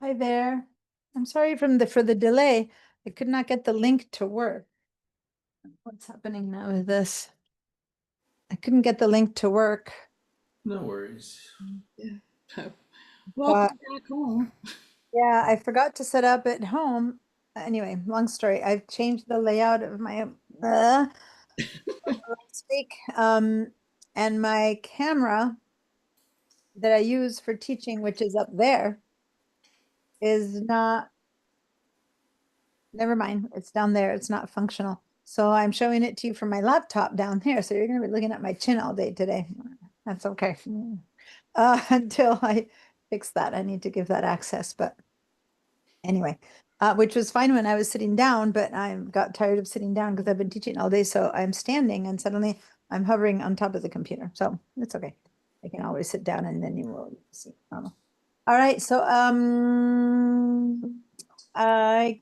Hi there. I'm sorry for the delay. I could not get the link to work. What's happening now with this? I couldn't get the link to work. No worries. Yeah. But Welcome back home. yeah, I forgot to set up at home. Anyway, long story. I've changed the layout of my speak. And my camera that I use for teaching, which is up there, is not, never mind. It's down there. It's not functional. So I'm showing it to you from my laptop down here. So you're going to be looking at my chin all day today. That's okay. Until I fix that, I need to give that access. But anyway, which was fine when I was sitting down, but I got tired of sitting down because I've been teaching all day. So I'm standing and suddenly I'm hovering on top of the computer. So it's okay. I can always sit down and then you will see. All right. So I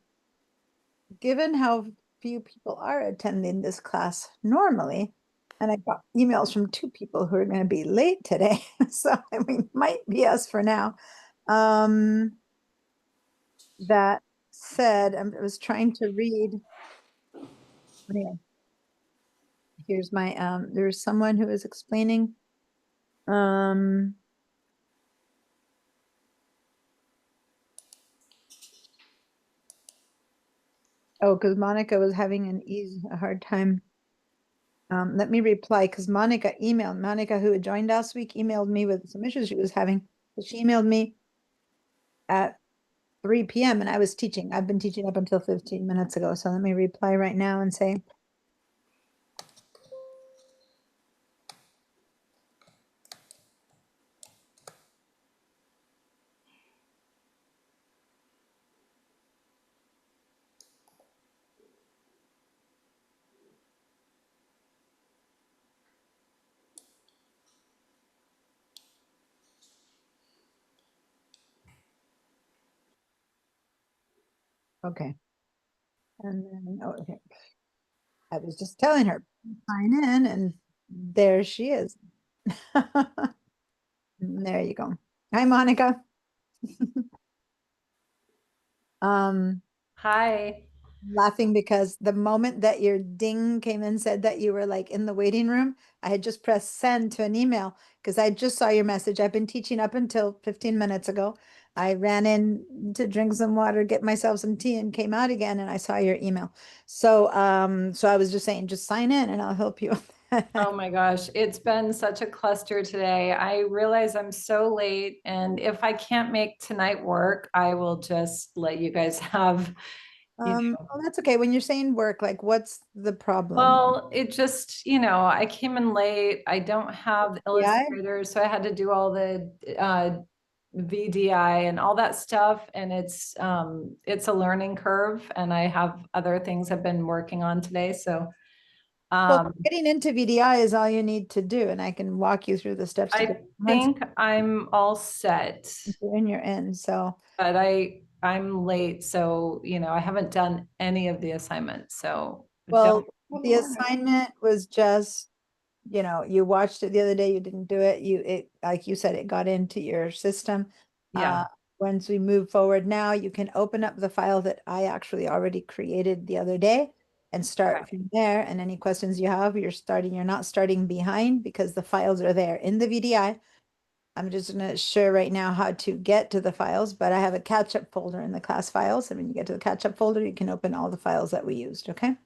given how few people are attending this class normally, and I got emails from two people who are going to be late today, so I mean, might be us for now. That said, I was trying to read. Anyway, here's my there's someone who is explaining. Um, oh, because Monica was having a hard time. Let me reply because Monica, who had joined last week, emailed me with some issues she was having. She emailed me at 3 p.m. and I was teaching. I've been teaching up until 15 minutes ago. So let me reply right now and say, okay. And then, oh, okay. I was just telling her, sign in, and there she is. There you go. Hi, Monica. Um, Hi. Laughing because the moment that your ding came and said that you were like in the waiting room, I had just pressed send to an email because I just saw your message. I've been teaching up until 15 minutes ago. I ran in to drink some water, get myself some tea, and came out again, and I saw your email. So I was just saying, just sign in and I'll help you. Oh my gosh, it's been such a cluster today. I realize I'm so late, and if I can't make tonight work, I will just let you guys have, Well, that's okay. When you're saying work, like what's the problem? well, it just, I came in late. I don't have Yeah. Illustrator, so I had to do all the VDI and all that stuff, and it's a learning curve, and I have other things I've been working on today, so Well, um getting into VDI is all you need to do, and I can walk you through the steps to I get once think I'm all set. you're in, you're in. So. But I'm late, so I haven't done any of the assignments, so don't. Well, the assignment was just, you watched it the other day, you didn't do it. Like you said, it got into your system. Uh, Yeah. once we move forward now, you can open up the file that I actually already created the other day and start Okay. from there. And any questions you have, you're not starting behind because the files are there in the VDI. I'm just gonna share right now how to get to the files, but I have a catch-up folder in the class files. And when you get to the catch-up folder, you can open all the files that we used, okay?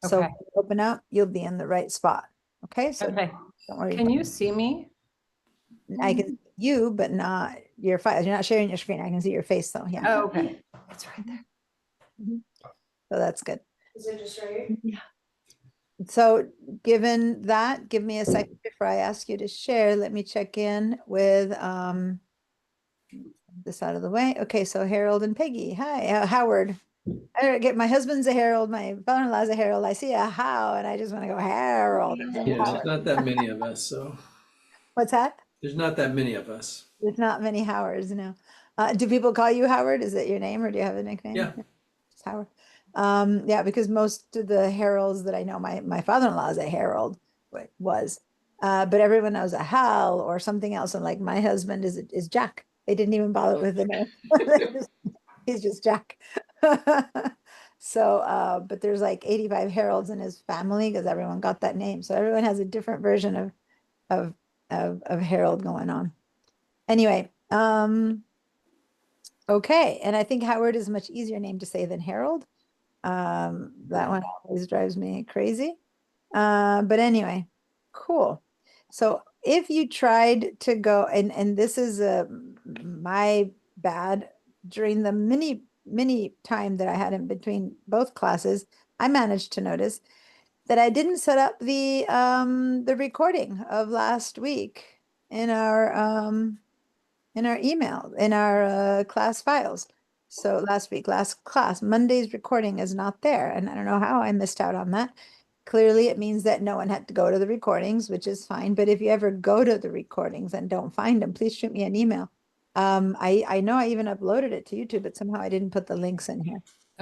So Okay. when you open up, you'll be in the right spot. Okay, so Okay. don't worry Can about you see me? I can see you, but not your files. You're not sharing your screen. I can see your face though. Yeah. Oh, okay. It's right there. Mhm. So that's good. Is it just right? Mhm. So given that, give me a second before I ask you to share. Let me check in with this out of the way. Okay, so Harold and Peggy. Hi, Howard. I don't get my husband's a Harold, my father-in-law's a Harold. I see a how, and I just want to go Harold instead of Yeah, there's Howard. not that many of us, so What's that? there's not that many of us. There's not many Howards, no. Do people call you Howard? Is it your name, or do you have a nickname? Yeah. Just Howard. Yeah, because most of the Harolds that I know, my father-in-law is a Harold, was, but everyone knows a Hal or something else. And like my husband is Jack. They didn't even bother with the name. he's just Jack. So, but there's like 85 Harolds in his family because everyone got that name. So everyone has a different version of Harold going on. Anyway, okay, and I think Howard is a much easier name to say than Harold. That one always drives me crazy. But anyway, cool. So if you tried to go, and this is my bad, during the mini time that I had in between both classes, I managed to notice that I didn't set up the recording of last week in our email, in our class files. So last week, last class, Monday's recording is not there. And I don't know how I missed out on that. Clearly, it means that no one had to go to the recordings, which is fine. But if you ever go to the recordings and don't find them, please shoot me an email. I know I even uploaded it to YouTube, but somehow I didn't put the links in here.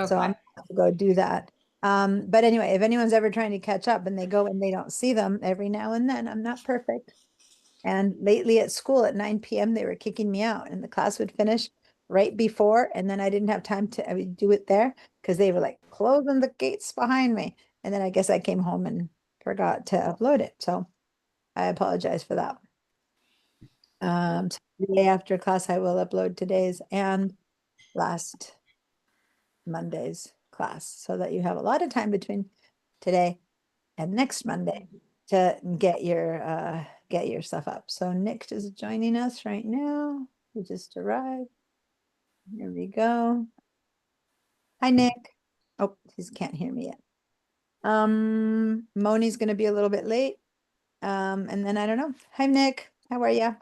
So I'm Okay. going to go do that. But anyway, if anyone's ever trying to catch up and they go and they don't see them every now and then, I'm not perfect. And lately at school at 9 p.m., they were kicking me out, and the class would finish right before. And then I didn't have time to I would do it there because they were like closing the gates behind me. And then I guess I came home and forgot to upload it. So I apologize for that. So the day after class, I will upload today's and last Monday's class so that you have a lot of time between today and next Monday to get your stuff up. So Nick is joining us right now. He just arrived. Here we go. Hi, Nick. Oh, he can't hear me yet. Moni's gonna be a little bit late. And then I don't know. Hi, Nick. How are you?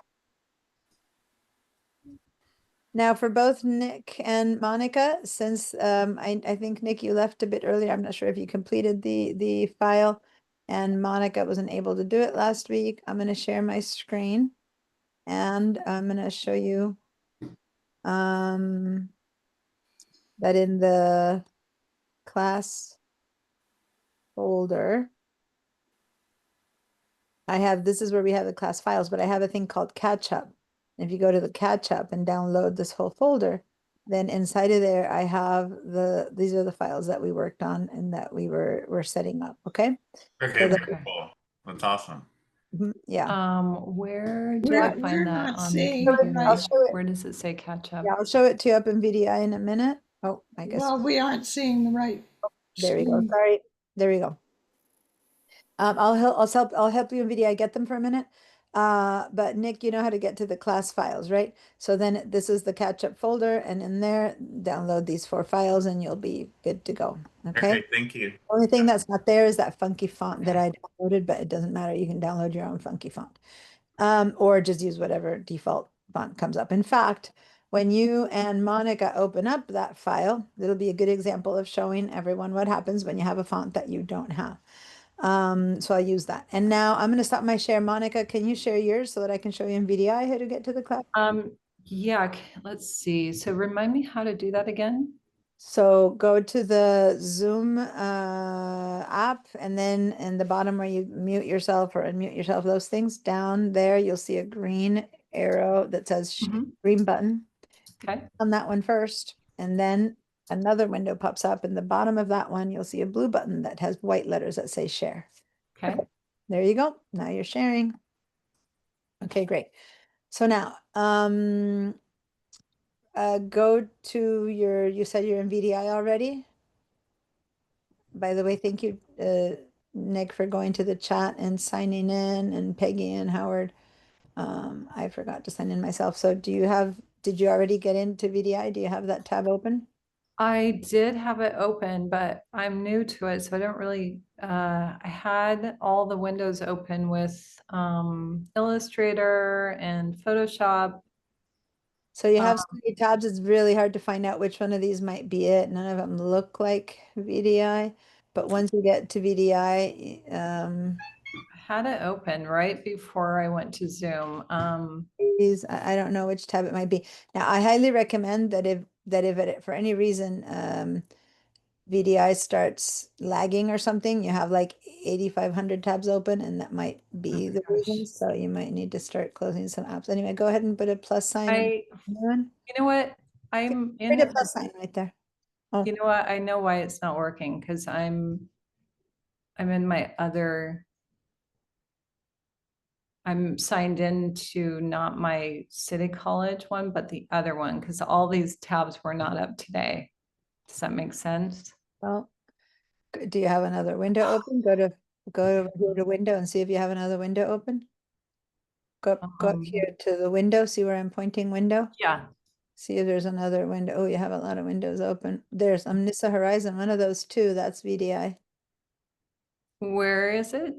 Now for both Nick and Monica, since I think Nick, you left a bit earlier. I'm not sure if you completed the file, and Monica wasn't able to do it last week. I'm going to share my screen, and I'm going to show you that in the class folder, this is where we have the class files, but I have a thing called Catch Up. If you go to the Catch Up and download this whole folder, then inside of there, I have these are the files that we worked on and that we're setting up. Okay. Okay, So wonderful. That's awesome. Yeah. Where do We're- I we're find that not on the seeing I'll computer? show it. Where does it say catch up? Yeah, I'll show it to you up in VDI in a minute. Oh, I guess Well, we aren't seeing the right. there we go. screen. Sorry. There we go. I'll help you in VDI get them for a minute. But Nick, you know how to get to the class files, right? So then this is the catch up folder, and in there, download these 4 files and you'll be good to go. Okay. Thank you. Only thing that's not there is that funky font that I downloaded, but it doesn't matter. You can download your own funky font. Or just use whatever default font comes up. In fact, when you and Monica open up that file, it'll be a good example of showing everyone what happens when you have a font that you don't have. So I'll use that. And now I'm going to stop my share. Monica, can you share yours so that I can show you in VDI how to get to the class? Yeah, let's see. So remind me how to do that again. So go to the Zoom app, and then in the bottom where you mute yourself or unmute yourself, those things down there, you'll see a green arrow that says Mhm. green button. Okay. On that one first, and then another window pops up. In the bottom of that one, you'll see a blue button that has white letters that say share. Okay. There you go. Now you're sharing. Okay, great. So now, go to you said you're in VDI already? By the way, thank you, Nick, for going to the chat and signing in, and Peggy and Howard. I forgot to sign in myself. So did you already get into VDI? Do you have that tab open? I did have it open, but I'm new to it, so I don't really, I had all the windows open with Illustrator and Photoshop. So you have so many tabs, it's really hard to find out which one of these might be it. None of them look like VDI, but once you get to VDI, I had it open right before I went to Zoom. I don't know which tab it might be. Now, I highly recommend that if it, for any reason, VDI starts lagging or something, you have like 8,500 tabs open, and that might be Oh the my gosh. reason. So you might need to start closing some apps. Anyway, go ahead and put a plus sign. You know what? I'm Right, a in, plus sign right there. Oh, you know what? I know why it's not working because I'm in my other, I'm signed into not my City College one, but the other one because all these tabs were not up today. Does that make sense? well, do you have another window open? Go over here to window and see if you have another window open. Go up here to the window, see where I'm pointing window? Yeah. See if there's another window. Oh, you have a lot of windows open. There's Omnissa Horizon, one of those two, that's VDI. Where is it?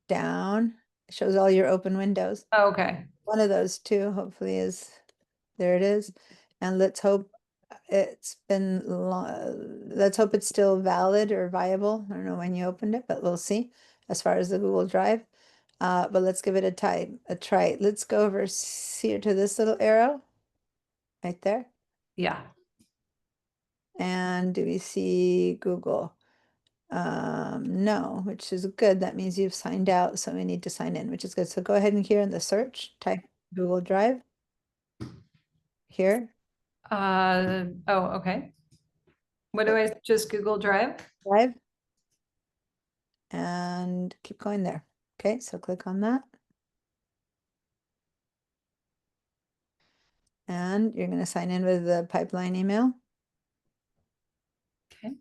Down, shows all your open windows. Oh, okay. One of those two hopefully is, there it is. And let's hope let's hope it's still valid or viable. I don't know when you opened it, but we'll see as far as the Google Drive. But let's give it a try. Let's go over here to this little arrow right there. Yeah. And do we see Google? No, which is good. That means you've signed out, so we need to sign in, which is good. So go ahead and here in the search, type Google Drive. Here, Oh, okay. What do I just Google Drive? Drive. And keep going there. Okay, so click on that. And you're going to sign in with the pipeline email. Okay.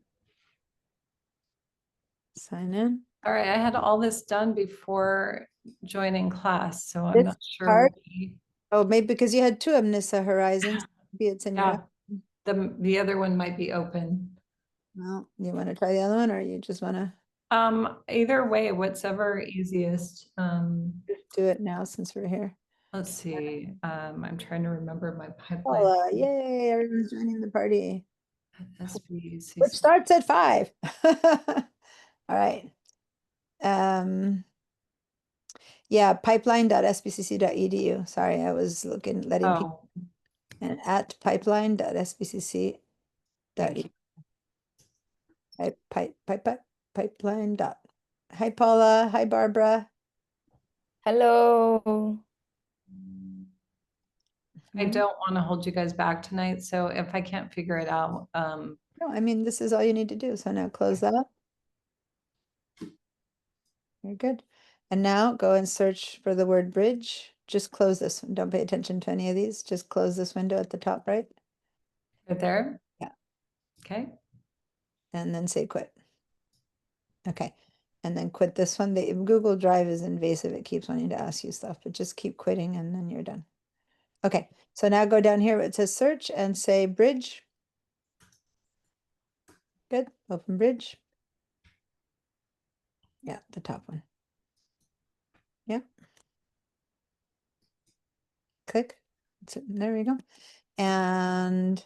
Sign in. All right. I had all this done before joining class, so I'm This not sure. part- why- Oh, maybe because you had two Omnissa Horizons. Maybe it's in your. Yeah. The other one might be open. Well, you want to try the other one or you just want to Either way, whatever easiest. do it now since we're here? Let's see. I'm trying to remember my pipeline. Paula, yay, everyone's joining the party. SBCC. Which starts at 5. All right. Yeah, pipeline.sbcc.edu. Sorry, I was letting people, Oh, and at pipeline.sbcc.edu. thank you. Pipeline dot. Hi, Paula. Hi, Barbara. Hello. I Mhm. don't want to hold you guys back tonight, so if I can't figure it out, No, I mean, this is all you need to do. So now close that. You're good. And now go and search for the word bridge. Just close this one. Don't pay attention to any of these. Just close this window at the top right. right there. Yeah. Okay. And then say quit. Okay. And then quit this one. The Google Drive is invasive. It keeps wanting to ask you stuff, but just keep quitting and then you're done. Okay. So now go down here where it says search and say bridge. Good. Open bridge. Yeah, the top one. Yeah. Click. There we go. And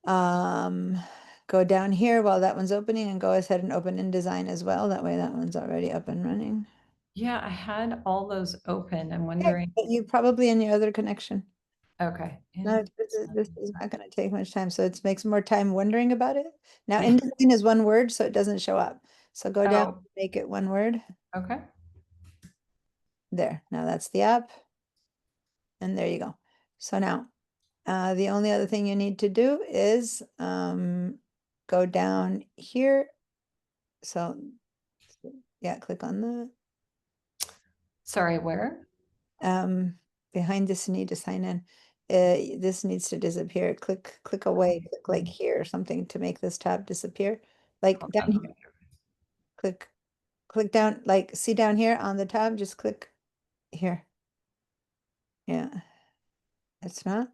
go down here while that one's opening and go ahead and open InDesign as well. That way that one's already up and running. Yeah, I had all those open. I'm Okay, wondering. but you probably in your other connection. Okay. No, this is not going to take much time. So it makes more time wondering about it. Now InDesign is one word, so it doesn't show up. So go down, Oh, make it one word. okay. There. Now that's the app. And there you go. So now the only other thing you need to do is go down here. So yeah, click on the Sorry, where? behind this, you need to sign in. This needs to disappear. Click away, click like here or something to make this tab disappear. Like Hold down on. here, click down, like see down here on the tab, just click here. Yeah, it's not.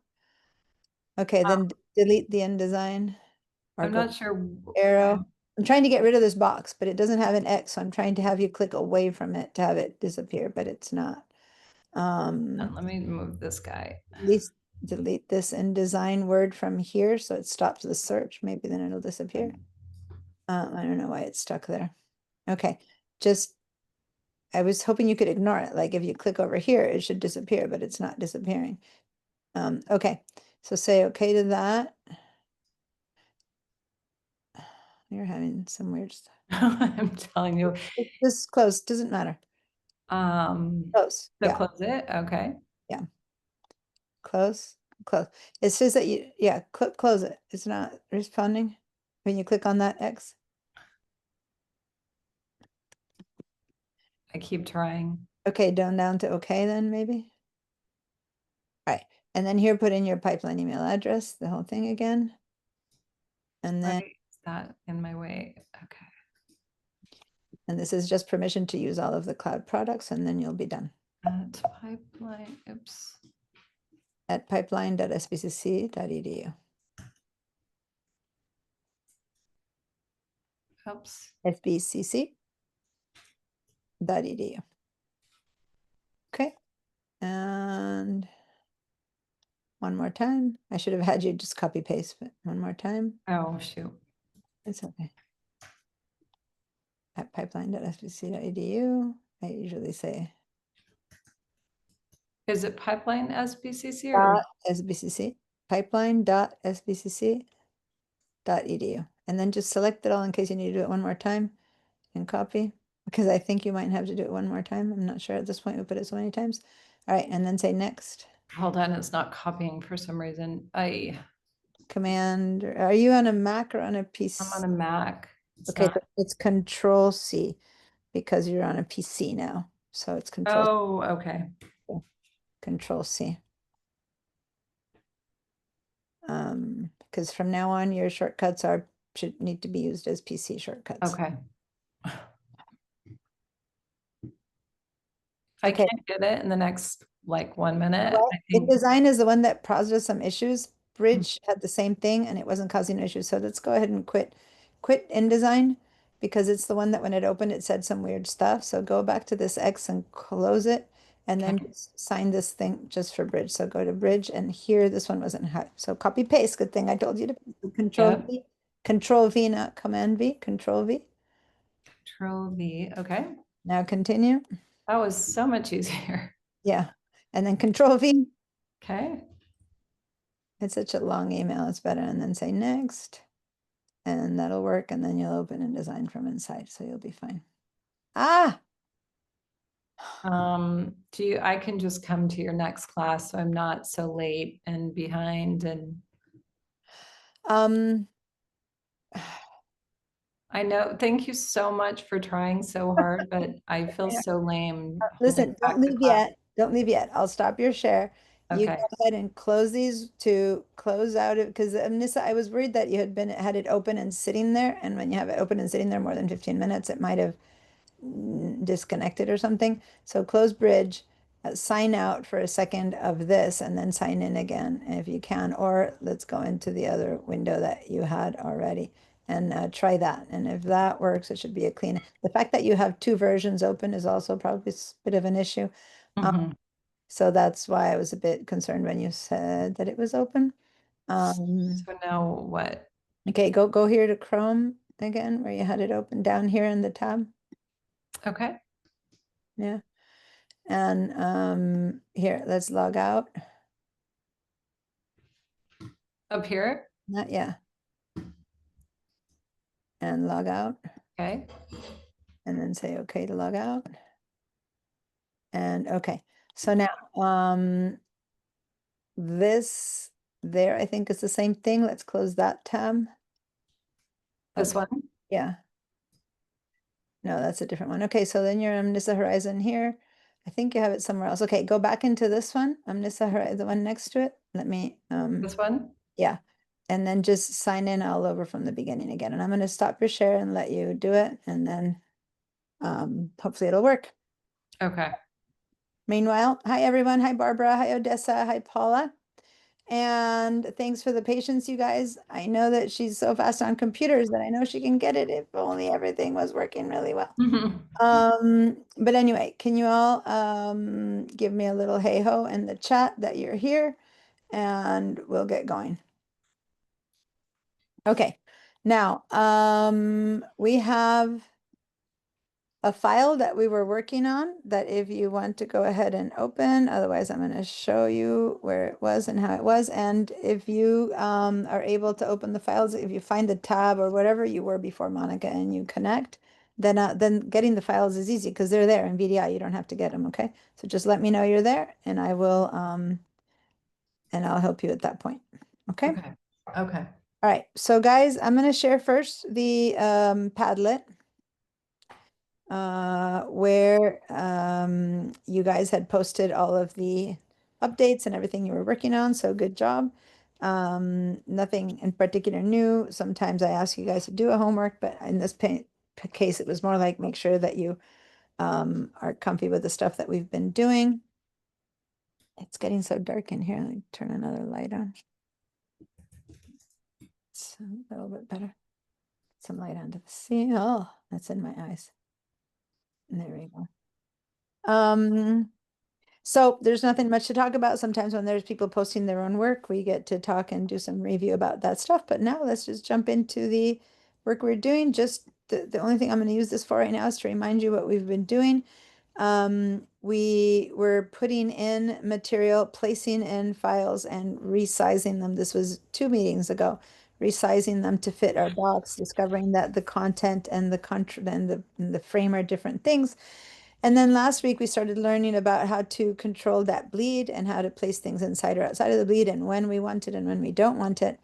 Okay, then delete the InDesign or I'm go not sure. arrow. I'm trying to get rid of this box, but it doesn't have an X, so I'm trying to have you click away from it to have it disappear, but it's not. Let me move this guy. At least delete this InDesign word from here so it stops the search. Maybe then it'll disappear. I don't know why it's stuck there. Okay, just I was hoping you could ignore it. Like if you click over here, it should disappear, but it's not disappearing. Okay, so say okay to that. You're having some weird stuff. I'm telling you. This is close, doesn't matter. So Close, yeah, close it. Okay. close. close. It says that you, yeah, close it. It's not responding when you click on that X. I keep trying. Okay, down to okay then maybe. All right, and then here put in your pipeline email address, the whole thing again. And then, Right, is that in my way? Okay. and this is just permission to use all of the cloud products, and then you'll be done. At pipeline, oops. At pipeline.sbcc.edu. Oops. sbcc.edu. Okay, and one more time. I should have had you just copy paste, but one more time. Oh, shoot. It's okay. At pipeline.sbcc.edu. I usually say Is it pipeline SBCC or? .sbcc, pipeline.sbcc.edu. And then just select it all in case you need to do it one more time and copy, because I think you might have to do it one more time. I'm not sure at this point, we put it so many times. All right, and then say next. Hold on, it's not copying for some reason. Command, are you on a Mac or on a PC? I'm on a Mac. It's Okay, not. so it's Control C because you're on a PC now. So it's Control, Oh, okay. Control C. Because from now on, your shortcuts should need to be used as PC shortcuts. Okay. I Okay. can't get it in the next like 1 minute. Well, I think. InDesign is the one that caused us some issues. Bridge had the same thing and it wasn't causing issues. So let's go ahead and quit InDesign because it's the one that when it opened, it said some weird stuff. So go back to this X and close it and then Okay. just sign this thing just for Bridge. So go to Bridge and here, this one wasn't so copy paste. Good thing I told you to Control Yep. V, Control V, not Command V, Control V. Control V. Okay. Now continue. That was so much easier. Yeah. And then Control V. Okay. It's such a long email, it's better. And then say next. And that'll work. And then you'll open InDesign from inside. So you'll be fine. Ah, I can just come to your next class so I'm not so late and behind and um, I know, thank you so much for trying so hard, but I feel so lame. listen, holding back don't the leave class. yet. Don't leave yet. I'll stop your share. You Okay. go ahead and close these to close out it because Nissa, I was worried that you had it open and sitting there. And when you have it open and sitting there more than 15 minutes, it might have disconnected or something. So close Bridge, sign out for a second of this and then sign in again if you can, or let's go into the other window that you had already and try that. And if that works, it should be a clean. The fact that you have two versions open is also probably a bit of an issue. Mhm. So that's why I was a bit concerned when you said that it was open. So now what? Okay, go here to Chrome again, where you had it open down here in the tab. Okay. Yeah. And here, let's log out. Up here. Not yet. And log out. Okay. And then say okay to log out. And okay. So now this there, I think is the same thing. Let's close that tab. This one. Yeah. No, that's a different one. Okay, so then you're Omnissa Horizon here. I think you have it somewhere else. Okay, go back into this one, Omnissa Horizon, the one next to it. Let me This one. yeah. And then just sign in all over from the beginning again. And I'm going to stop your share and let you do it. And then hopefully it'll work. Okay. Meanwhile, hi everyone. Hi Barbara. Hi Odessa. Hi Paula. And thanks for the patience, you guys. I know that she's so fast on computers that I know she can get it if only everything was working really well. But anyway, can you all give me a little hey ho in the chat that you're here and we'll get going. Okay, now we have a file that we were working on that if you want to go ahead and open, otherwise I'm going to show you where it was and how it was. And if you are able to open the files, if you find the tab or whatever you were before Monica and you connect, then getting the files is easy because they're there in VDI. You don't have to get them, okay? So just let me know you're there and I will and I'll help you at that point. Okay. Okay. Okay. All right. So guys, I'm going to share first the Padlet where you guys had posted all of the updates and everything you were working on. So good job. Nothing in particular new. Sometimes I ask you guys to do a homework, but in this case, it was more like make sure that you are comfy with the stuff that we've been doing. It's getting so dark in here. Let me turn another light on. It's a little bit better. Some light onto the sea. Oh, that's in my eyes. There we go. So there's nothing much to talk about. Sometimes when there's people posting their own work, we get to talk and do some review about that stuff. But now let's just jump into the work we're doing. Just the only thing I'm going to use this for right now is to remind you what we've been doing. We were putting in material, placing in files and resizing them. This was 2 meetings ago, resizing them to fit our box, discovering that the content and the frame are different things. And then last week we started learning about how to control that bleed and how to place things inside or outside of the bleed and when we want it and when we don't want it.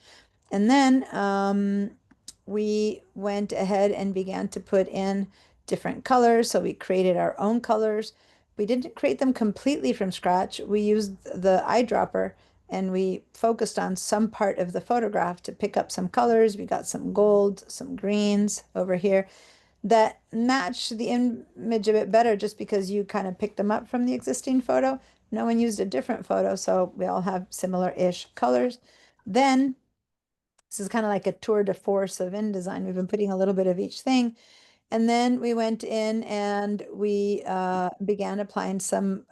And then we went ahead and began to put in different colors. So we created our own colors. We didn't create them completely from scratch. We used the eyedropper and we focused on some part of the photograph to pick up some colors. We got some gold, some greens over here that match the image a bit better just because you kind of picked them up from the existing photo. No one used a different photo, so we all have similar-ish colors. Then this is kind of like a tour de force of InDesign. We've been putting a little bit of each thing. And then we went in and we began applying some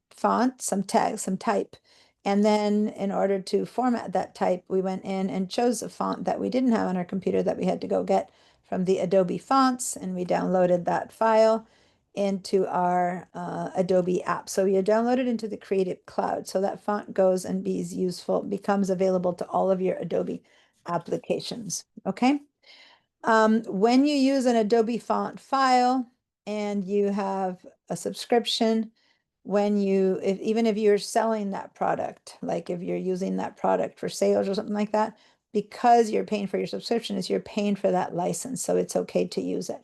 font, some text, some type. And then in order to format that type, we went in and chose a font that we didn't have on our computer that we had to go get from the Adobe fonts. And we downloaded that file into our Adobe app. So you download it into the Creative Cloud. So that font goes and becomes available to all of your Adobe applications. Okay. When you use an Adobe font file and you have a subscription, even if you're selling that product, like if you're using that product for sales or something like that, because you're paying for your subscription, is you're paying for that license. So it's okay to use it.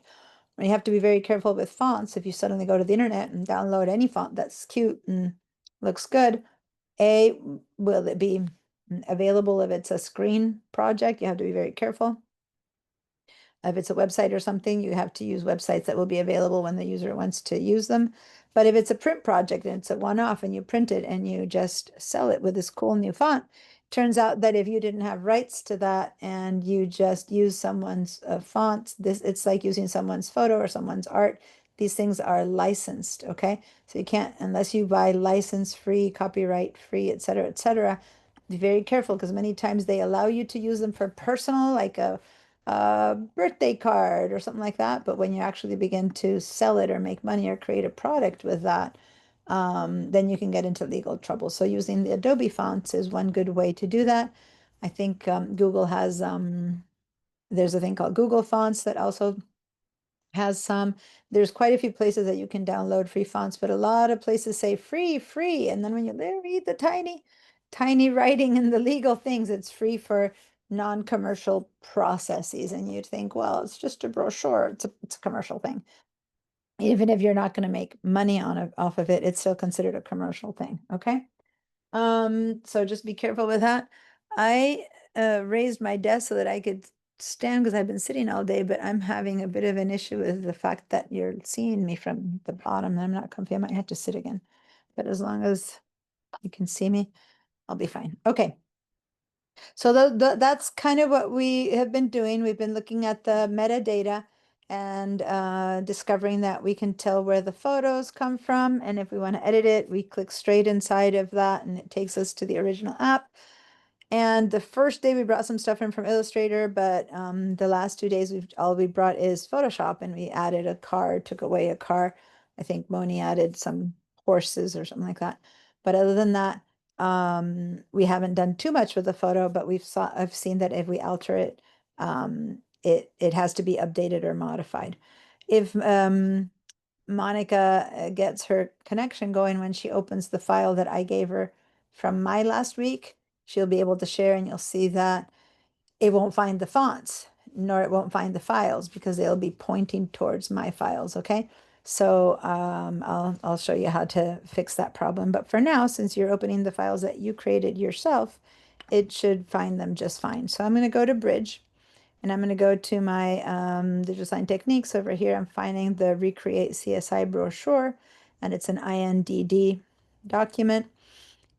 And you have to be very careful with fonts. If you suddenly go to the internet and download any font that's cute and looks good, will it be available if it's a screen project? You have to be very careful. If it's a website or something, you have to use websites that will be available when the user wants to use them. But if it's a print project and it's a one-off and you print it and you just sell it with this cool new font, turns out that if you didn't have rights to that and you just use someone's font, it's like using someone's photo or someone's art. These things are licensed, okay? So you can't, unless you buy license-free, copyright-free, et cetera, be very careful because many times they allow you to use them for personal, like a birthday card or something like that. But when you actually begin to sell it or make money or create a product with that, then you can get into legal trouble. So using the Adobe fonts is one good way to do that. I think Google has, there's a thing called Google Fonts that also has some. There's quite a few places that you can download free fonts, but a lot of places say free, free. And then when you read the tiny writing in the legal things, it's free for non-commercial processes. And you'd think, well, it's just a brochure. It's a commercial thing. Even if you're not going to make money off of it, it's still considered a commercial thing. Okay. So just be careful with that. I raised my desk so that I could stand because I've been sitting all day, but I'm having a bit of an issue with the fact that you're seeing me from the bottom and I'm not comfy. I might have to sit again, but as long as you can see me, I'll be fine. Okay. So that's kind of what we have been doing. We've been looking at the metadata and discovering that we can tell where the photos come from. And if we want to edit it, we click straight inside of that and it takes us to the original app. And the first day we brought some stuff in from Illustrator, but the last 2 days all we brought is Photoshop and we added a car, took away a car. I think Moni added some horses or something like that. But other than that, we haven't done too much with the photo, but I've seen that if we alter it, it has to be updated or modified. If Monica gets her connection going when she opens the file that I gave her from my last week, she'll be able to share, and you'll see that it won't find the fonts, nor it won't find the files because they'll be pointing towards my files, okay? So I'll show you how to fix that problem. But for now, since you're opening the files that you created yourself, it should find them just fine. So I'm going to go to Bridge, and I'm going to go to my Digital Design Techniques. Over here, I'm finding the Recreate CSI brochure, and it's an INDD document.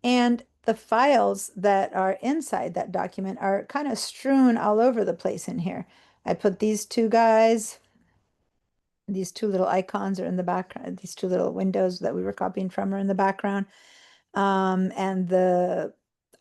And the files that are inside that document are kind of strewn all over the place in here. I put these two guys, these two little icons are in the background, these two little windows that we were copying from are in the background. And the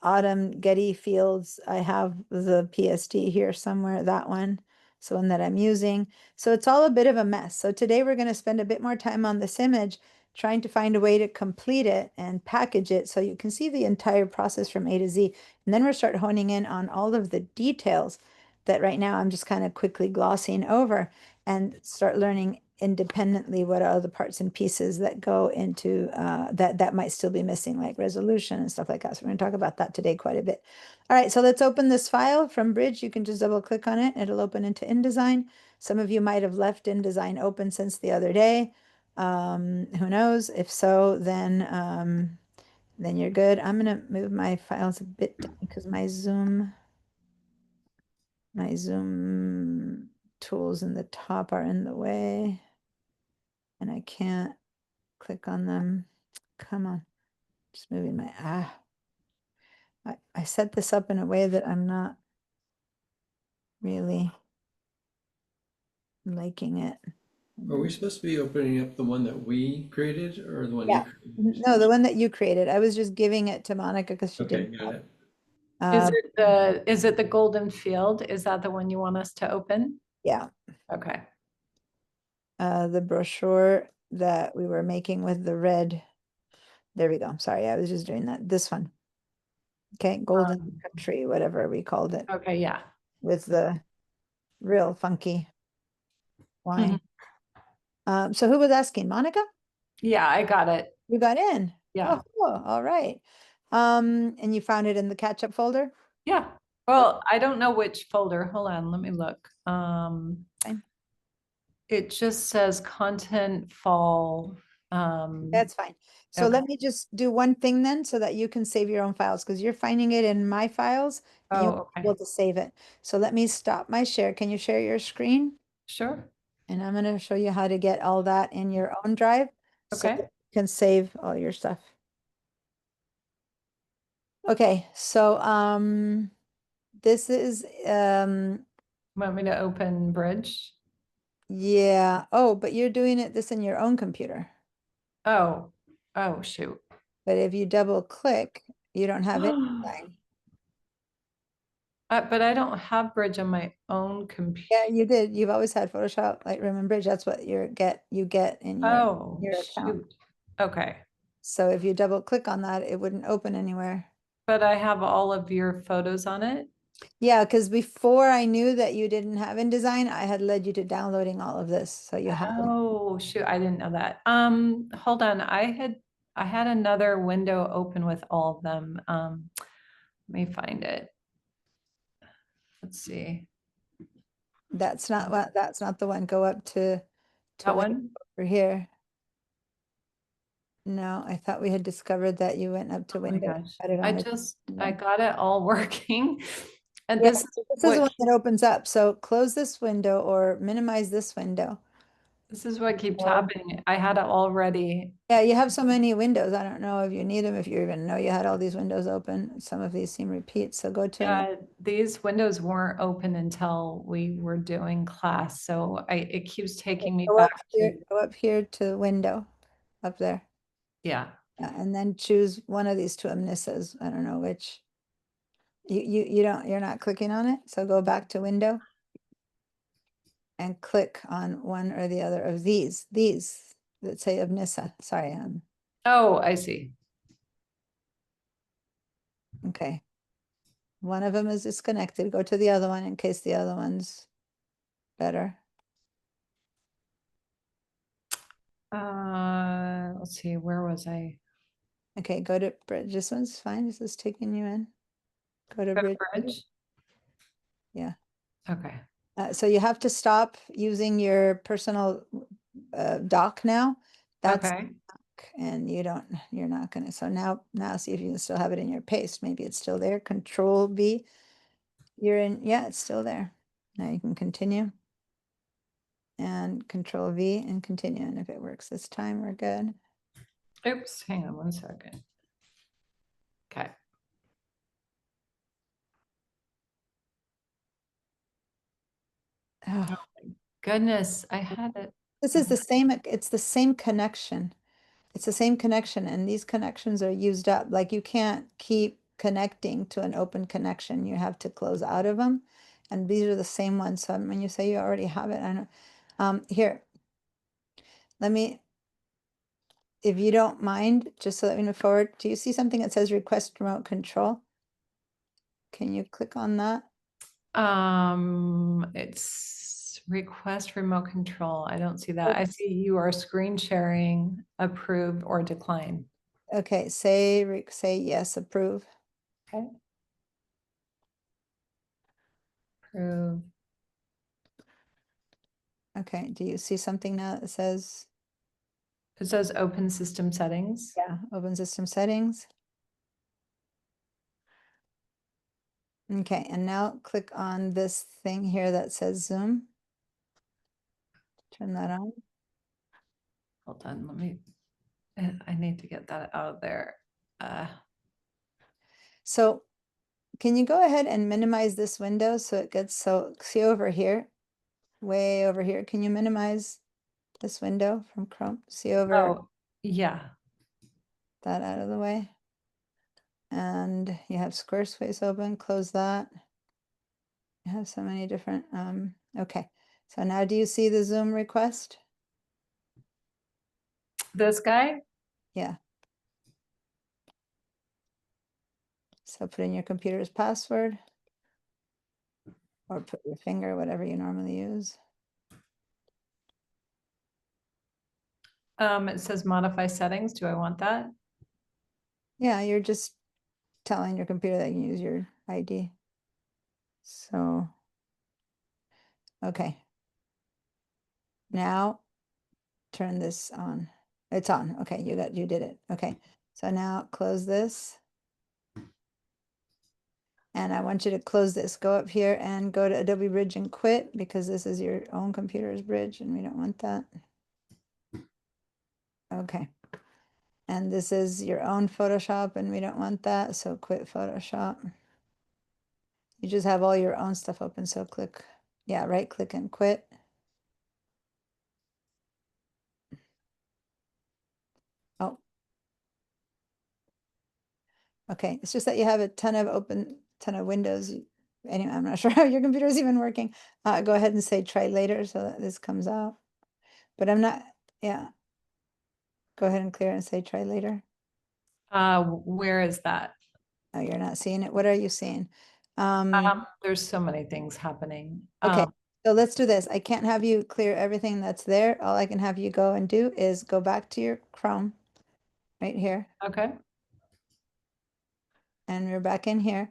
Autumn Getty Fields, I have the PSD here somewhere, that one. So one that I'm using. So it's all a bit of a mess. So today we're going to spend a bit more time on this image, trying to find a way to complete it and package it so you can see the entire process from A to Z. And then we'll start honing in on all of the details that right now I'm just kind of quickly glossing over, and start learning independently what are the parts and pieces that go into that might still be missing, like resolution and stuff like that. So we're going to talk about that today quite a bit. All right, so let's open this file from Bridge. You can just double click on it. It'll open into InDesign. Some of you might have left InDesign open since the other day. Who knows? If so, then you're good. I'm going to move my files a bit down because my Zoom tools in the top are in the way, and I can't click on them. Come on, just moving my, I set this up in a way that I'm not really liking it. Are we supposed to be opening up the one that we created or the one you Yeah. created? No, the one that you created. I was just giving it to Monica because she Okay, didn't got have. Is is it the golden field? Is that the one you want us to open? Yeah, Okay. the brochure that we were making with the red. There we go. Sorry, I was just doing that. This one. Okay, Golden Country, whatever we called it, Okay, yeah. with the real funky wine. So who was asking? Monica? Yeah, I got it. You got in? Yeah. Oh, cool. All right. And you found it in the catch-up folder? Yeah. Well, I don't know which folder. Hold on, let me look. Fine. It just says content fall. That's fine. So Okay. let me just do one thing then so that you can save your own files because you're finding it in my files and you Oh, won't be okay. able to save it. So let me stop my share. Can you share your screen? Sure. And I'm going to show you how to get all that in your own drive so Okay. that you can save all your stuff. Okay, so this is Want me to open Bridge? yeah. Oh, but you're doing this in your own computer. Oh, oh, shoot. But if you double click, you don't have anything. But I don't have Bridge on my own computer. Yeah, you did. You've always had Photoshop, Lightroom, and Bridge. That's what you get in Oh, your account. shoot. Okay. So if you double click on that, it wouldn't open anywhere. But I have all of your photos on it. Yeah, because before I knew that you didn't have InDesign, I had led you to downloading all of this. So you have it. Oh, shoot, I didn't know that. Hold on. I had another window open with all of them. Let me find it. Let's see. That's not the one. Go up to That window one? over here. No, I thought we had discovered that you went up to Oh my window. gosh. Had it I on it. just, I got it all working. And Yeah, this so this is the one what that opens up. So close this window or minimize this window. this is what keeps Or- happening. I had it already. Yeah, you have so many windows. I don't know if you need them, if you even know you had all these windows open. Some of these seem repeats. So go to Yeah, these windows weren't open until we were doing class. So it keeps taking me go up back here, to, go up here to window up there. yeah. Yeah, and then choose one of these two omnisas. I don't know which. You're not clicking on it. So go back to window and click on one or the other of these that say Omnissa. Sorry, Oh, I see. okay. One of them is disconnected. Go to the other one in case the other one's better. Let's see, where was I? Okay, go to bridge. This one's fine. This is taking you in. Go to Go to bridge. Bridge? Yeah. Okay, So you have to stop using your personal dock now. That's okay. and you're not gonna. So now see if you can still have it in your paste. Maybe it's still there. Control B. You're in. Yeah, it's still there. Now you can continue. And Control V and continue. And if it works this time, we're good. Oops, hang on 1 second. Okay. Oh, Goodness, I had it. this is the same. It's the same connection. It's the same connection, and these connections are used up. Like you can't keep connecting to an open connection. You have to close out of them. And these are the same ones. So when you say you already have it, I know. Here, let me, if you don't mind, just so that we move forward, do you see something that says request remote control? Can you click on that? It's request remote control. I don't see that. I see you are screen sharing, approve or decline. Okay, say yes, approve. Okay. Approve. Okay, do you see something now that says, It says open system settings. yeah, open system settings? Okay, and now click on this thing here that says Zoom. Turn that on. Hold on, let me, I need to get that out of there. So can you go ahead and minimize this window so it gets, so see over here, way over here, can you minimize this window from Chrome? See over Oh, yeah. that out of the way? And you have Squarespace open, close that. You have so many different, okay. So now do you see the Zoom request? This guy? Yeah. So put in your computer's password or put your finger, whatever you normally use. It says modify settings. Do I want that? Yeah, you're just telling your computer that you can use your ID. So, okay. Now turn this on. It's on. Okay, you did it. Okay. So now close this. And I want you to close this. Go up here and go to Adobe Bridge and quit because this is your own computer's bridge and we don't want that. Okay. And this is your own Photoshop and we don't want that. So quit Photoshop. You just have all your own stuff open. So click, yeah, right click and quit. Oh. Okay. It's just that you have a ton of windows. Anyway, I'm not sure how your computer is even working. Go ahead and say try later so that this comes out. But I'm not, yeah. Go ahead and clear and say try later. Where is that? Oh, you're not seeing it. What are you seeing? There's so many things happening. Okay, so let's do this. I can't have you clear everything that's there. All I can have you go and do is go back to your Chrome right here. Okay. And we're back in here.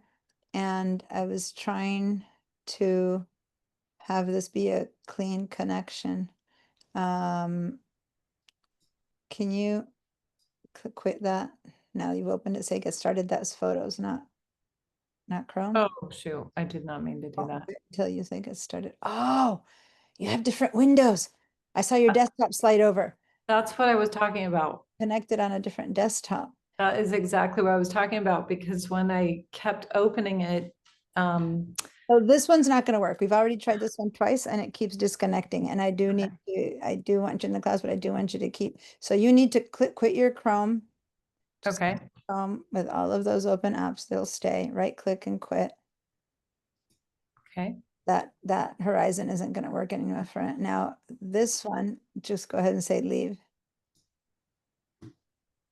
And I was trying to have this be a clean connection. Can you quit that? Now you've opened it, say get started. That's photos, not Chrome. Oh, shoot. I did not mean to do that. Wait until you think it started. Oh, you have different windows. I saw your desktop slide over, That's what I was talking about. connected on a different desktop. That is exactly what I was talking about because when I kept opening it, So this one's not going to work. We've already tried this one twice and it keeps disconnecting. And I do want you in the class, but I do want you to keep. So you need to quit your Chrome. Just okay. Chrome with all of those open apps, they'll stay. Right click and quit. Okay. That Horizon isn't going to work anymore for it. Now this one, just go ahead and say leave.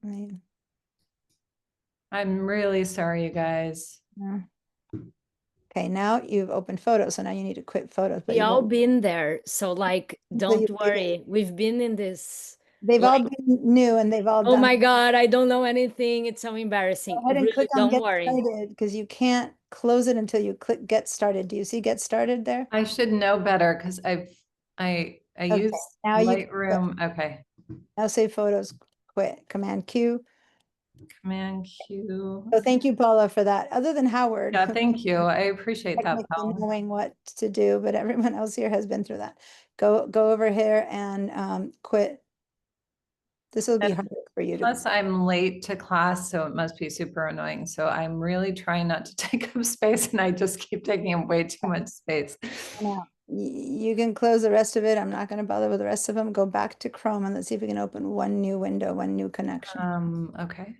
Leave. I'm really sorry, you guys. Yeah. Okay, now you've opened photos, so now you need to quit photos. But We you all won't, been there, so like, you don't leave it. worry. We've been in this They've all Like, been new and they've all oh done. my God, I don't know anything. It's so embarrassing. Go ahead and Really, click on don't get worry. started because you can't close it until you click get started. Do you see get started there? I should know better because I Okay, use now you can Lightroom. Okay. now say photos quit, Command Q. Command Q. So thank you, Paula, for that. Other than Howard. Yeah, thank you. I appreciate that, Technically Paula. knowing what to do, but everyone else here has been through that. Go over here and quit. This will be And harder for you to. Plus, I'm late to class, so it must be super annoying. So I'm really trying not to take up space, and I just keep taking up way too much space. Now, you can close the rest of it. I'm not going to bother with the rest of them. Go back to Chrome and let's see if we can open one new window, one new connection. Okay.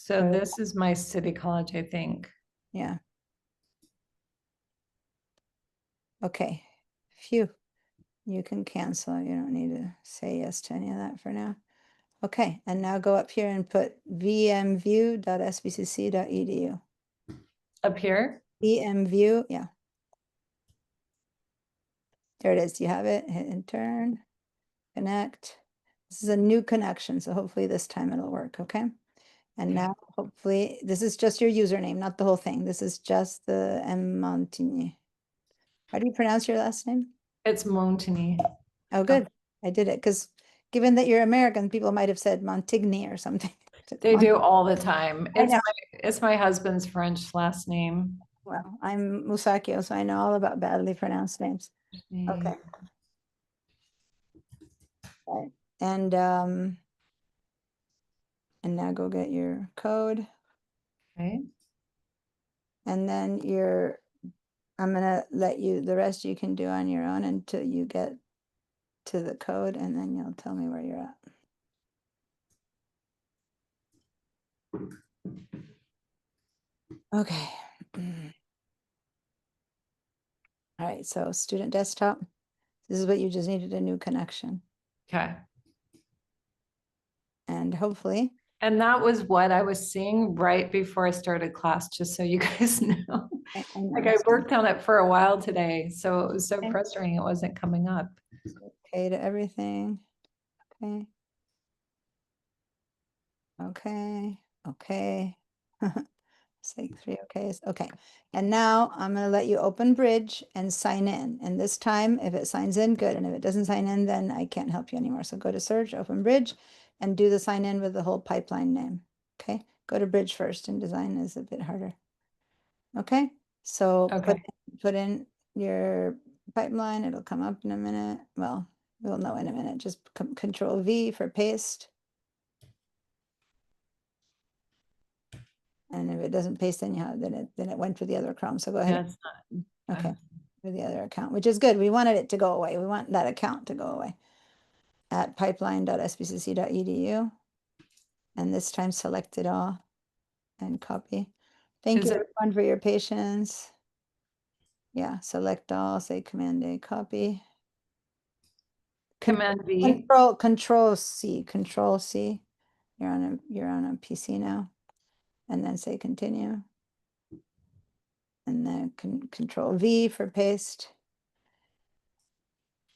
So or- this is my city college, I think. yeah. Okay. Phew. You can cancel. You don't need to say yes to any of that for now. Okay, and now go up here and put vmview.sbcc.edu. Up here? vmview, yeah. There it is. You have it. Hit intern, connect. This is a new connection, so hopefully this time it'll work, okay? And now hopefully this is just your username, not the whole thing. This is just the M. Montigny. How do you pronounce your last name? It's Montigny. Oh, good. I did it because given that you're American, people might have said Montigny or something. They do all the time. I know. It's my husband's French last name. Well, I'm Musakio, so I know all about badly pronounced names. Okay. Right. And now go get your code. Okay. And then I'm gonna let you, the rest you can do on your own until you get to the code, and then you'll tell me where you're at. Okay. All right, so student desktop. This is what you just needed, a new connection. Okay. And hopefully, And that was what I was seeing right before I started class, just so you guys know. Like I worked on it for a while today, so it was so Okay. frustrating it wasn't coming up. Okay to everything. Okay. Okay. Okay. Say 3 okays. Okay. And now I'm going to let you open Bridge and sign in. And this time, if it signs in, good. And if it doesn't sign in, then I can't help you anymore. So go to search, open Bridge, and do the sign in with the whole pipeline name. Okay. Go to Bridge first, and design is a bit harder. Okay. So Okay. put in your pipeline. It'll come up in a minute. Well, we'll know in a minute. Just Control V for paste. And if it doesn't paste, then then it went to the other Chrome. So go ahead. Yeah, it's not. Okay, for the other account, which is good. We wanted it to go away. We want that account to go away at pipeline.sbcc.edu. And this time select it all and copy. Thank Is you it- everyone for your patience. Yeah, select all, say Command A, copy. Command V. Control C. You're on a PC now. And then say continue. And then Control V for paste.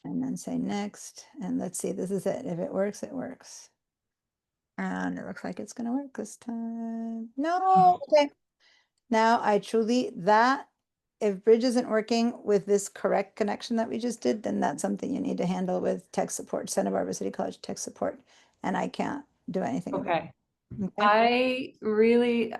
And then say next, and let's see, this is it. If it works, it works. And it looks like it's gonna work this time. No, okay. Now I truly, if Bridge isn't working with this correct connection that we just did, then that's something you need to handle with tech support, Santa Barbara City College tech support. And I can't do anything about Okay. it. Okay. I really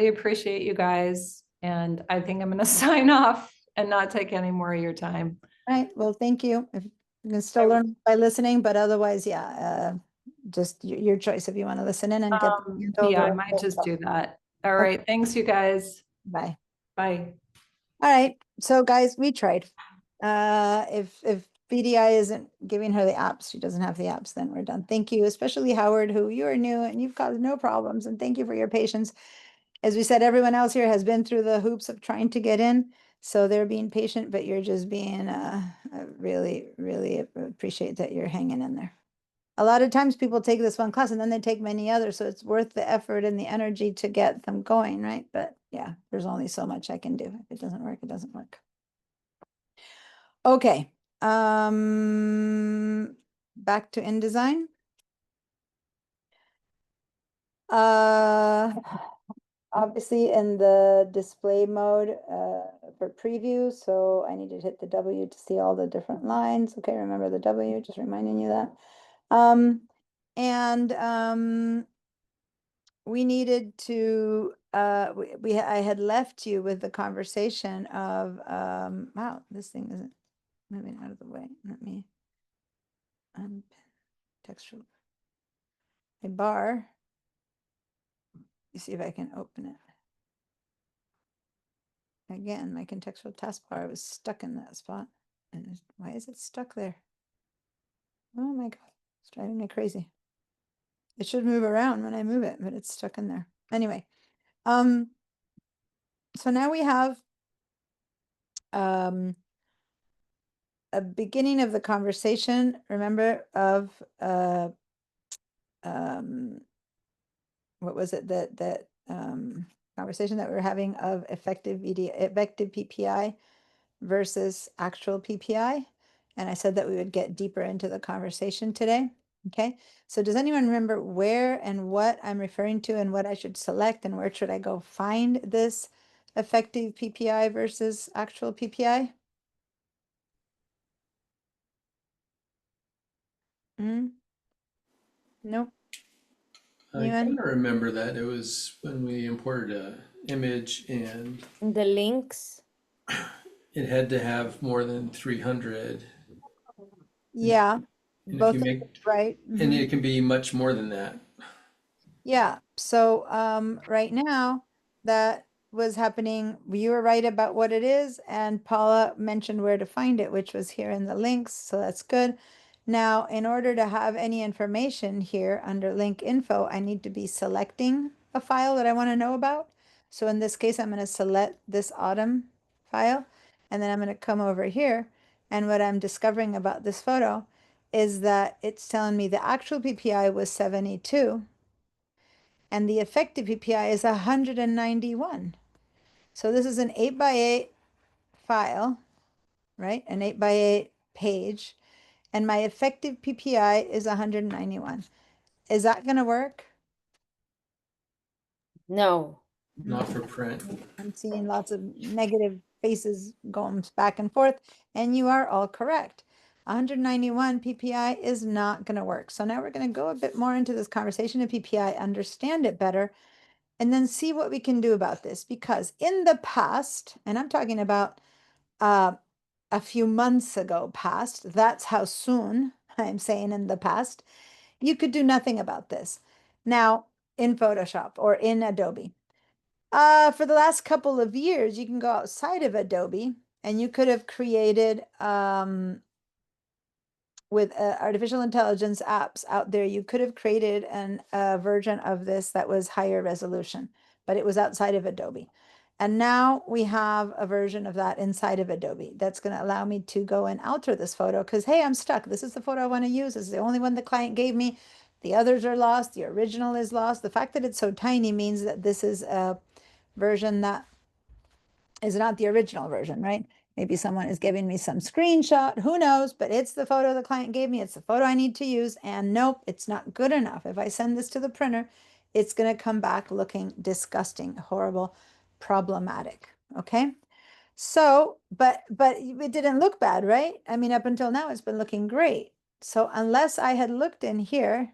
appreciate you guys, and I think I'm gonna sign off and not take any more of your time. All right, well, thank you. If you can still learn by listening, but otherwise, yeah, just your choice if you want to listen in and get. Yeah, I might just do that. All right, thanks you guys. Bye. Bye. All right, so guys, we tried. If BDI isn't giving her the apps, she doesn't have the apps, then we're done. Thank you, especially Howard, who you are new and you've caused no problems, and thank you for your patience. As we said, everyone else here has been through the hoops of trying to get in, so they're being patient, but you're just being, really, really appreciate that you're hanging in there. a lot of times people take this one class and then they take many others, so it's worth the effort and the energy to get them going, right? But yeah, there's only so much I can do. If it doesn't work, it doesn't work. Okay, back to InDesign. Obviously in the display mode for preview, so I needed to hit the W to see all the different lines. Okay, remember the W, just reminding you that. We needed to I had left you with the conversation of wow, this thing isn't moving out of the way. Let me unpin textual a bar. You see if I can open it. Again, my contextual taskbar was stuck in that spot. And why is it stuck there? Oh my God, it's driving me crazy. It should move around when I move it, but it's stuck in there. Anyway, so now we have a beginning of the conversation, remember, of what was it that conversation that we were having of effective PPI versus actual PPI. And I said that we would get deeper into the conversation today. Okay, so does anyone remember where and what I'm referring to and what I should select and where should I go find this effective PPI versus actual PPI? Nope. I Anyone? kind of remember that it was when we imported a image and The links. it had to have more than 300. Yeah, And if both you of make, them, right? and Mhm. it can be much more than that. Yeah, so right now that was happening. You were right about what it is, and Paula mentioned where to find it, which was here in the links, so that's good. Now, in order to have any information here under link info, I need to be selecting a file that I want to know about. So in this case, I'm going to select this autumn file, and then I'm going to come over here, and what I'm discovering about this photo is that it's telling me the actual PPI was 72 and the effective PPI is 191. So this is an 8x8 file, right? An 8x8 page, and my effective PPI is 191. Is that going to work? No. Not for print. I'm seeing lots of negative faces going back and forth, and you are all correct. 191 PPI is not going to work. So now we're going to go a bit more into this conversation of PPI, understand it better, and then see what we can do about this. Because in the past, and I'm talking about a few months ago past, that's how soon I'm saying in the past, you could do nothing about this. Now, in Photoshop or in Adobe. For the last couple of years, you can go outside of Adobe and you could have created with artificial intelligence apps out there, you could have created a version of this that was higher resolution, but it was outside of Adobe. And now we have a version of that inside of Adobe that's going to allow me to go and alter this photo because, hey, I'm stuck. This is the photo I want to use. This is the only one the client gave me. The others are lost. The original is lost. The fact that it's so tiny means that this is a version that is not the original version, right? Maybe someone is giving me some screenshot, who knows, but it's the photo the client gave me. It's the photo I need to use. And nope, it's not good enough. If I send this to the printer, it's going to come back looking disgusting, horrible, problematic. Okay. So, but it didn't look bad, right? I mean, up until now, it's been looking great. So unless I had looked in here,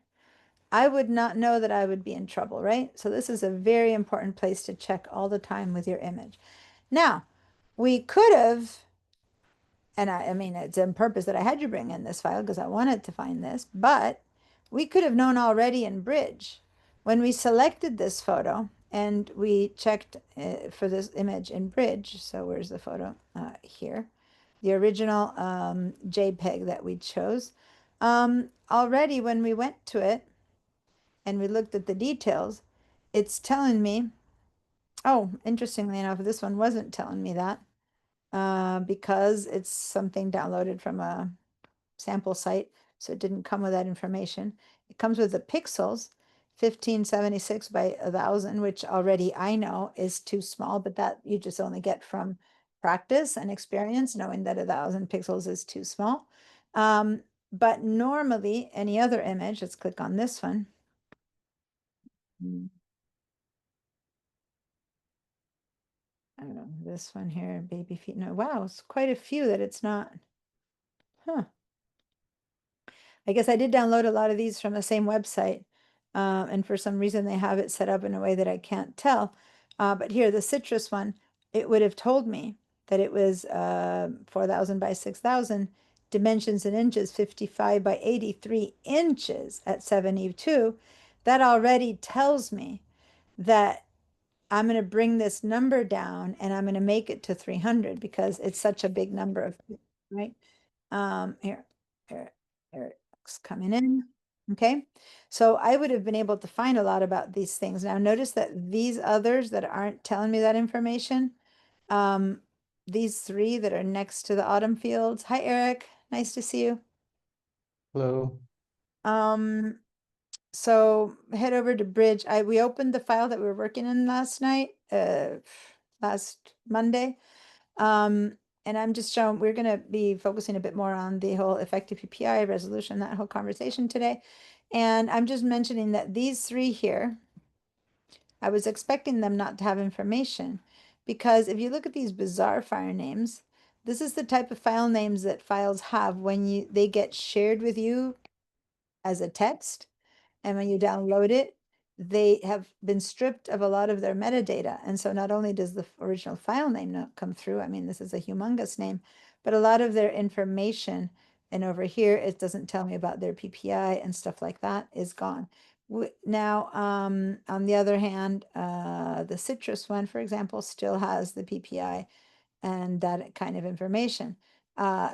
I would not know that I would be in trouble, right? So this is a very important place to check all the time with your image. Now, we could have, and I mean, it's on purpose that I had you bring in this file because I wanted to find this, but we could have known already in Bridge when we selected this photo and we checked for this image in Bridge. So where's the photo? Here, the original JPEG that we chose. Already when we went to it and we looked at the details, it's telling me, oh, interestingly enough, this one wasn't telling me that. Because it's something downloaded from a sample site. So it didn't come with that information. It comes with the pixels, 1576 by 1000, which already I know is too small, but that you just only get from practice and experience, knowing that 1000 pixels is too small. But normally any other image, let's click on this one. I don't know, this one here, baby feet. No, wow, it's quite a few that it's not. Huh. I guess I did download a lot of these from the same website. And for some reason they have it set up in a way that I can't tell. But here, the citrus one, it would have told me that it was 4000 by 6000, dimensions in inches, 55 by 83 inches at 72. That already tells me that I'm going to bring this number down and I'm going to make it to 300 because it's such a big number of, right? Here, it's coming in. Okay, so I would have been able to find a lot about these things. Now notice that these others that aren't telling me that information, these three that are next to the autumn fields. Hi, Eric. Nice to see you. Hello. So head over to Bridge. We opened the file that we were working in last night, last Monday. And I'm just showing, we're going to be focusing a bit more on the whole effective PPI resolution, that whole conversation today. And I'm just mentioning that these three here, I was expecting them not to have information because if you look at these bizarre file names, this is the type of file names that files have when they get shared with you as a text. And when you download it, they have been stripped of a lot of their metadata. And so not only does the original file name not come through, I mean, this is a humongous name, but a lot of their information, and over here, it doesn't tell me about their PPI and stuff like that, is gone. Now, on the other hand, the citrus one, for example, still has the PPI and that kind of information.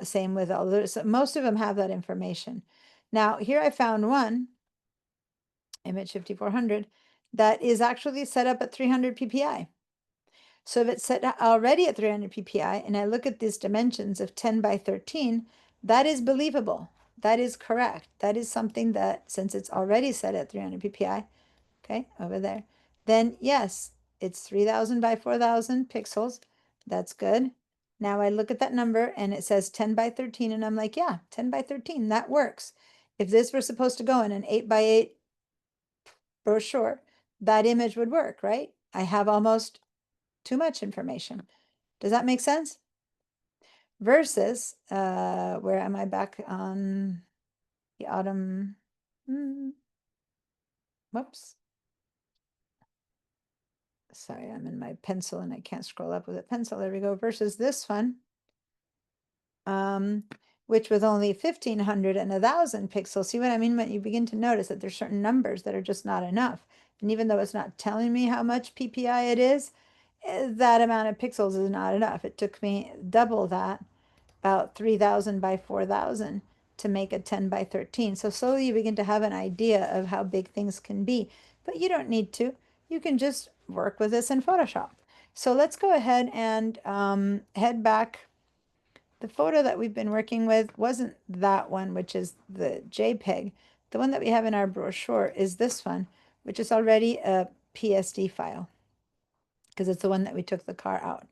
Same with all the, so most of them have that information. Now, here I found one, image 5400, that is actually set up at 300 PPI. So if it's set already at 300 PPI, and I look at these dimensions of 10 by 13, that is believable. That is correct. That is something that, since it's already set at 300 PPI, okay, over there, then yes, it's 3000 by 4000 pixels. That's good. Now I look at that number and it says 10 by 13, and I'm like, yeah, 10 by 13, that works. If this were supposed to go in an 8 by 8 brochure, that image would work, right? I have almost too much information. Does that make sense? Versus, where am I back on the autumn? Whoops. Sorry, I'm in my pencil and I can't scroll up with a pencil. There we go. Versus this one, which with only 1500 and 1000 pixels. See what I mean? When you begin to notice that there's certain numbers that are just not enough. And even though it's not telling me how much PPI it is, that amount of pixels is not enough. It took me double that, about 3000 by 4000, to make a 10 by 13. So slowly you begin to have an idea of how big things can be, but you don't need to. You can just work with this in Photoshop. So let's go ahead and head back. The photo that we've been working with wasn't that one, which is the JPEG. The one that we have in our brochure is this one, which is already a PSD file, because it's the one that we took the car out.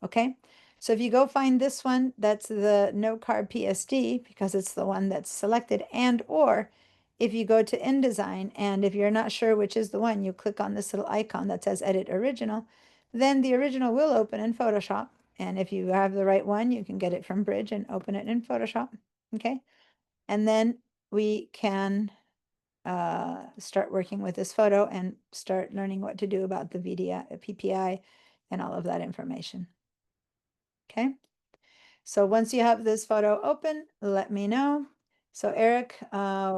Okay, so if you go find this one, that's the no car PSD, because it's the one that's selected, and or if you go to InDesign, and if you're not sure which is the one, you click on this little icon that says edit original, then the original will open in Photoshop. And if you have the right one, you can get it from Bridge and open it in Photoshop. Okay, and then we can start working with this photo and start learning what to do about the PPI and all of that information. Okay, so once you have this photo open, let me know. So Eric,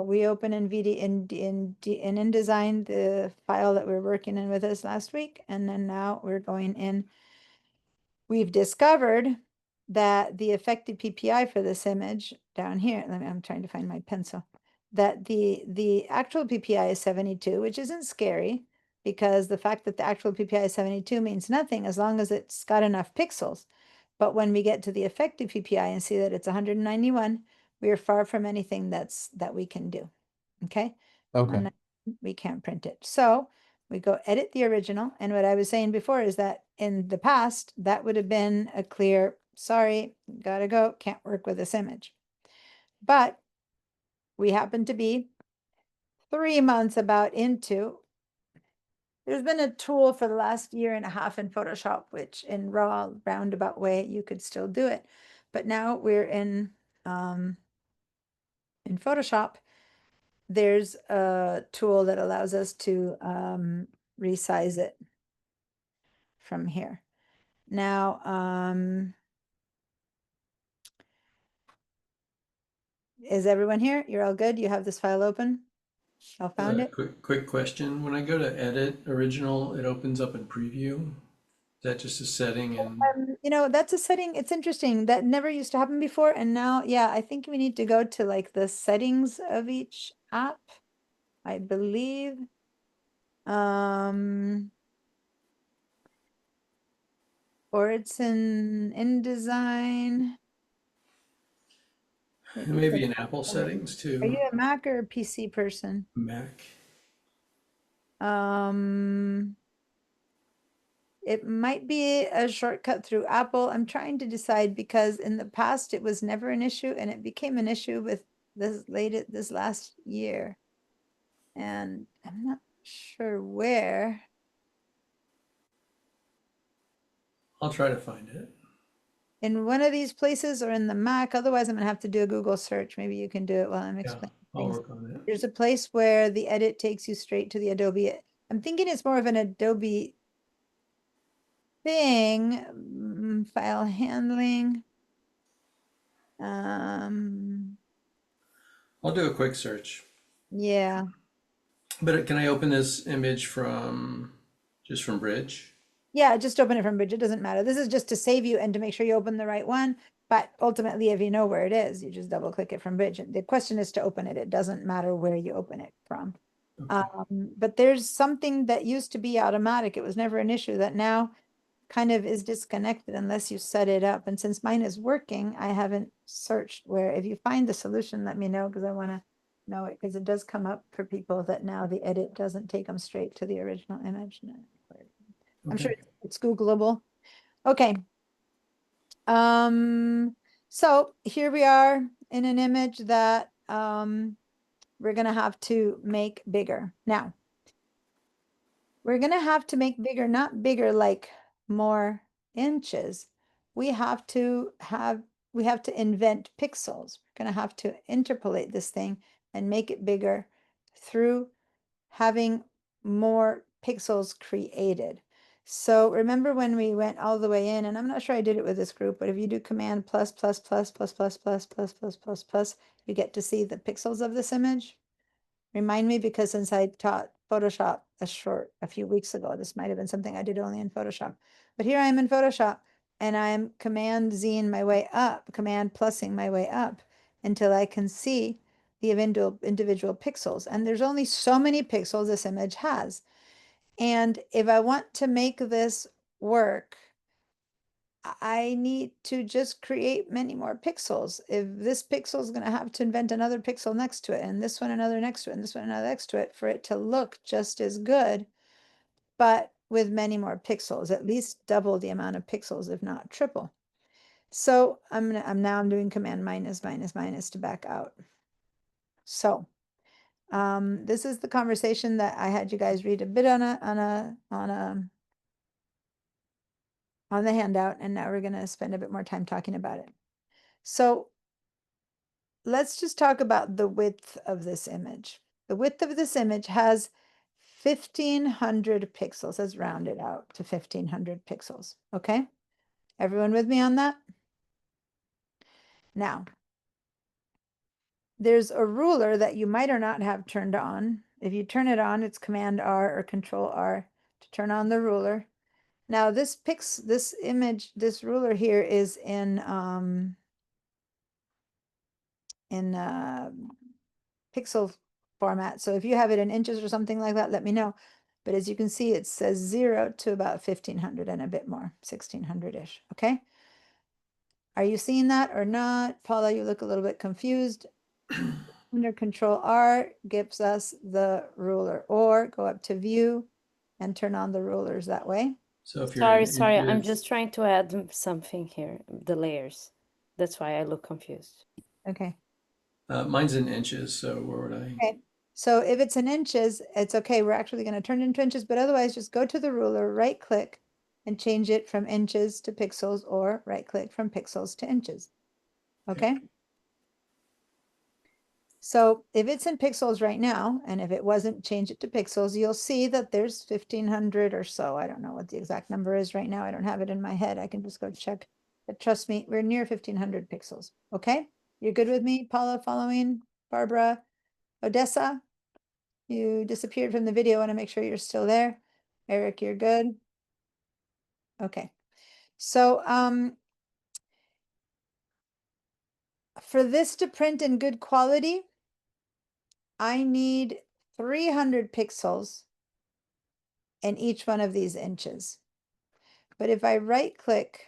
we open in InDesign the file that we're working in with us last week, and then now we're going in. We've discovered that the effective PPI for this image down here, I'm trying to find my pencil, that the actual PPI is 72, which isn't scary, because the fact that the actual PPI is 72 means nothing as long as it's got enough pixels. But when we get to the effective PPI and see that it's 191, we are far from anything that we can do. Okay? Okay. On that, we can't print it. So we go edit the original. And what I was saying before is that in the past, that would have been a clear, sorry, gotta go, can't work with this image. But we happen to be 3 months about into, there's been a tool for the last year and a half in Photoshop, which in raw roundabout way, you could still do it. But now we're in Photoshop, there's a tool that allows us to resize it from here. Now, is everyone here? You're all good? You have this file open? All found it? Quick question. When I go to edit original, it opens up in preview. Is that just a setting and You know, that's a setting. It's interesting. That never used to happen before. And now, yeah, I think we need to go to like the settings of each app, I believe. Or it's in InDesign. maybe in Apple settings Are you too? a Mac or a PC person? Mac. It might be a shortcut through Apple. I'm trying to decide because in the past it was never an issue and it became an issue with this last year. And I'm not sure where. I'll try to find it. In one of these places or in the Mac. Otherwise, I'm gonna have to do a Google search. Maybe you can do it while I'm Yeah, explaining I'll things. work on it. There's a place where the edit takes you straight to the Adobe. I'm thinking it's more of an Adobe thing, file handling. I'll do a quick search. Yeah, But can I open this image from just from Bridge? yeah, just open it from Bridge. It doesn't matter. This is just to save you and to make sure you open the right one. But ultimately, if you know where it is, you just double click it from Bridge. The question is to open it. It doesn't matter where you open it from. Okay. But there's something that used to be automatic. It was never an issue that now kind of is disconnected unless you set it up. And since mine is working, I haven't searched where. If you find the solution, let me know because I want to know it because it does come up for people that now the edit doesn't take them straight to the original image. No, I'm sure Okay. it's Googleable. Okay. So here we are in an image that we're gonna have to make bigger. Now, we're gonna have to make bigger, not bigger like more inches. We have to invent pixels. We're gonna have to interpolate this thing and make it bigger through having more pixels created. So remember when we went all the way in, and I'm not sure I did it with this group, but if you do command plus, plus, plus, plus, plus, plus, plus, plus, plus, plus, you get to see the pixels of this image. Remind me because since I taught Photoshop a few weeks ago, this might have been something I did only in Photoshop. But here I am in Photoshop and I'm command Zing my way up, command plusing my way up until I can see the individual pixels. And there's only so many pixels this image has. And if I want to make this work, I need to just create many more pixels. If this pixel is going to have to invent another pixel next to it, and this one another next to it, and this one another next to it, for it to look just as good, but with many more pixels, at least double the amount of pixels, if not triple. So I'm doing command minus minus minus to back out. So this is the conversation that I had you guys read a bit on the handout, and now we're going to spend a bit more time talking about it. So let's just talk about the width of this image. The width of this image has 1500 pixels. Let's round it out to 1500 pixels. Okay, everyone with me on that? Now, there's a ruler that you might or not have turned on. If you turn it on, it's Command R or Control R to turn on the ruler. Now this ruler here is in pixel format. So if you have it in inches or something like that, let me know. But as you can see, it says 0 to about 1500 and a bit more, 1600-ish, okay? Are you seeing that or not? Paula, you look a little bit confused. Under Control R gives us the ruler, or go up to View and turn on the rulers that way. So if you're in Sorry, I'm inches, just trying to add something here, the layers. That's why I look confused. Okay. mine's in inches, so where would I? Okay. So if it's in inches, it's okay. We're actually going to turn it into inches, but otherwise just go to the ruler, right click and change it from inches to pixels, or right click from pixels to inches. Okay. So if it's in pixels right now, and if it wasn't, change it to pixels, you'll see that there's 1500 or so. I don't know what the exact number is right now. I don't have it in my head. I can just go check. But trust me, we're near 1500 pixels. Okay. You're good with me, Paula, following? Barbara, Odessa? You disappeared from the video. I want to make sure you're still there. Eric, you're good. Okay. So for this to print in good quality, I need 300 pixels in each one of these inches. But if I right click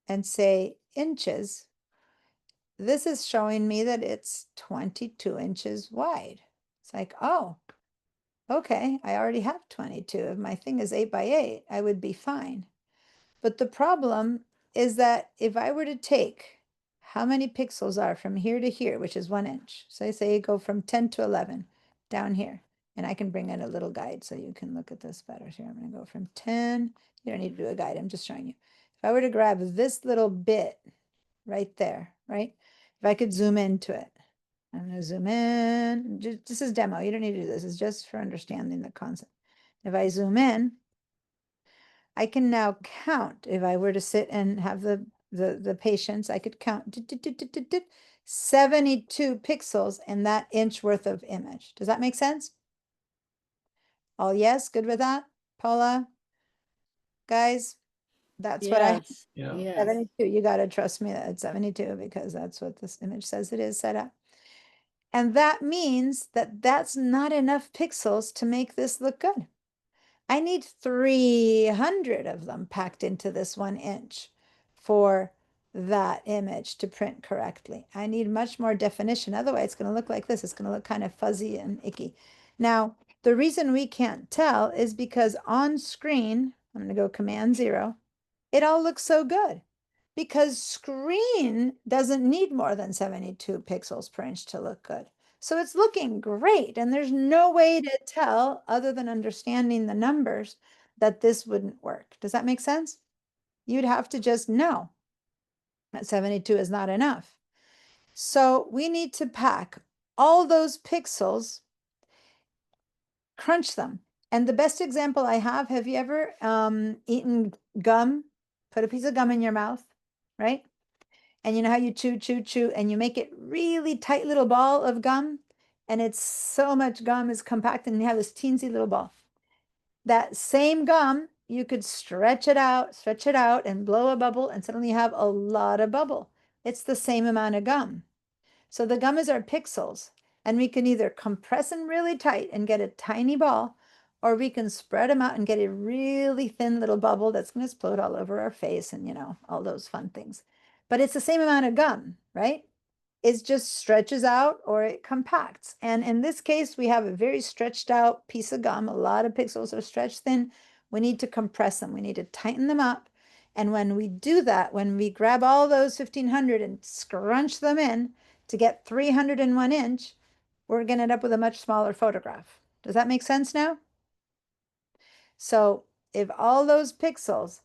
and say inches, this is showing me that it's 22 inches wide. It's like, oh, okay, I already have 22. If my thing is 8 by 8, I would be fine. But the problem is that if I were to take how many pixels are from here to here, which is 1 inch, so I say go from 10 to 11 down here, and I can bring in a little guide so you can look at this better. Here, I'm going to go from 10. You don't need to do a guide. I'm just showing you. If I were to grab this little bit right there, right? If I could zoom into it, I'm going to zoom in. This is demo. You don't need to do this. It's just for understanding the concept. If I zoom in, I can now count. If I were to sit and have the patients, I could count 72 pixels in that inch worth of image. Does that make sense? All yes, good with that? Paula? Guys, that's what I have. Yes, Yeah. yes. 72. You got to trust me that it's 72 because that's what this image says it is set up. And that means that that's not enough pixels to make this look good. I need 300 of them packed into this 1 inch for that image to print correctly. I need much more definition. Otherwise, it's going to look like this. It's going to look kind of fuzzy and icky. Now, the reason we can't tell is because on screen, I'm going to go Command 0, it all looks so good because screen doesn't need more than 72 pixels per inch to look good. So it's looking great. And there's no way to tell other than understanding the numbers that this wouldn't work. Does that make sense? You'd have to just know that 72 is not enough. So we need to pack all those pixels, crunch them. And the best example I have you ever eaten gum? Put a piece of gum in your mouth, right? And you know how you chew, chew, chew, and you make it really tight little ball of gum, and it's so much gum is compacted, and you have this teensy little ball. That same gum, you could stretch it out, and blow a bubble, and suddenly you have a lot of bubble. It's the same amount of gum. So the gum is our pixels, and we can either compress them really tight and get a tiny ball, or we can spread them out and get a really thin little bubble that's going to explode all over our face and, you know, all those fun things. But it's the same amount of gum, right? It just stretches out or it compacts. And in this case, we have a very stretched out piece of gum. A lot of pixels are stretched thin. We need to compress them. We need to tighten them up. And when we do that, when we grab all those 1500 and scrunch them in to get 301 inch, we're going to end up with a much smaller photograph. Does that make sense now? So if all those pixels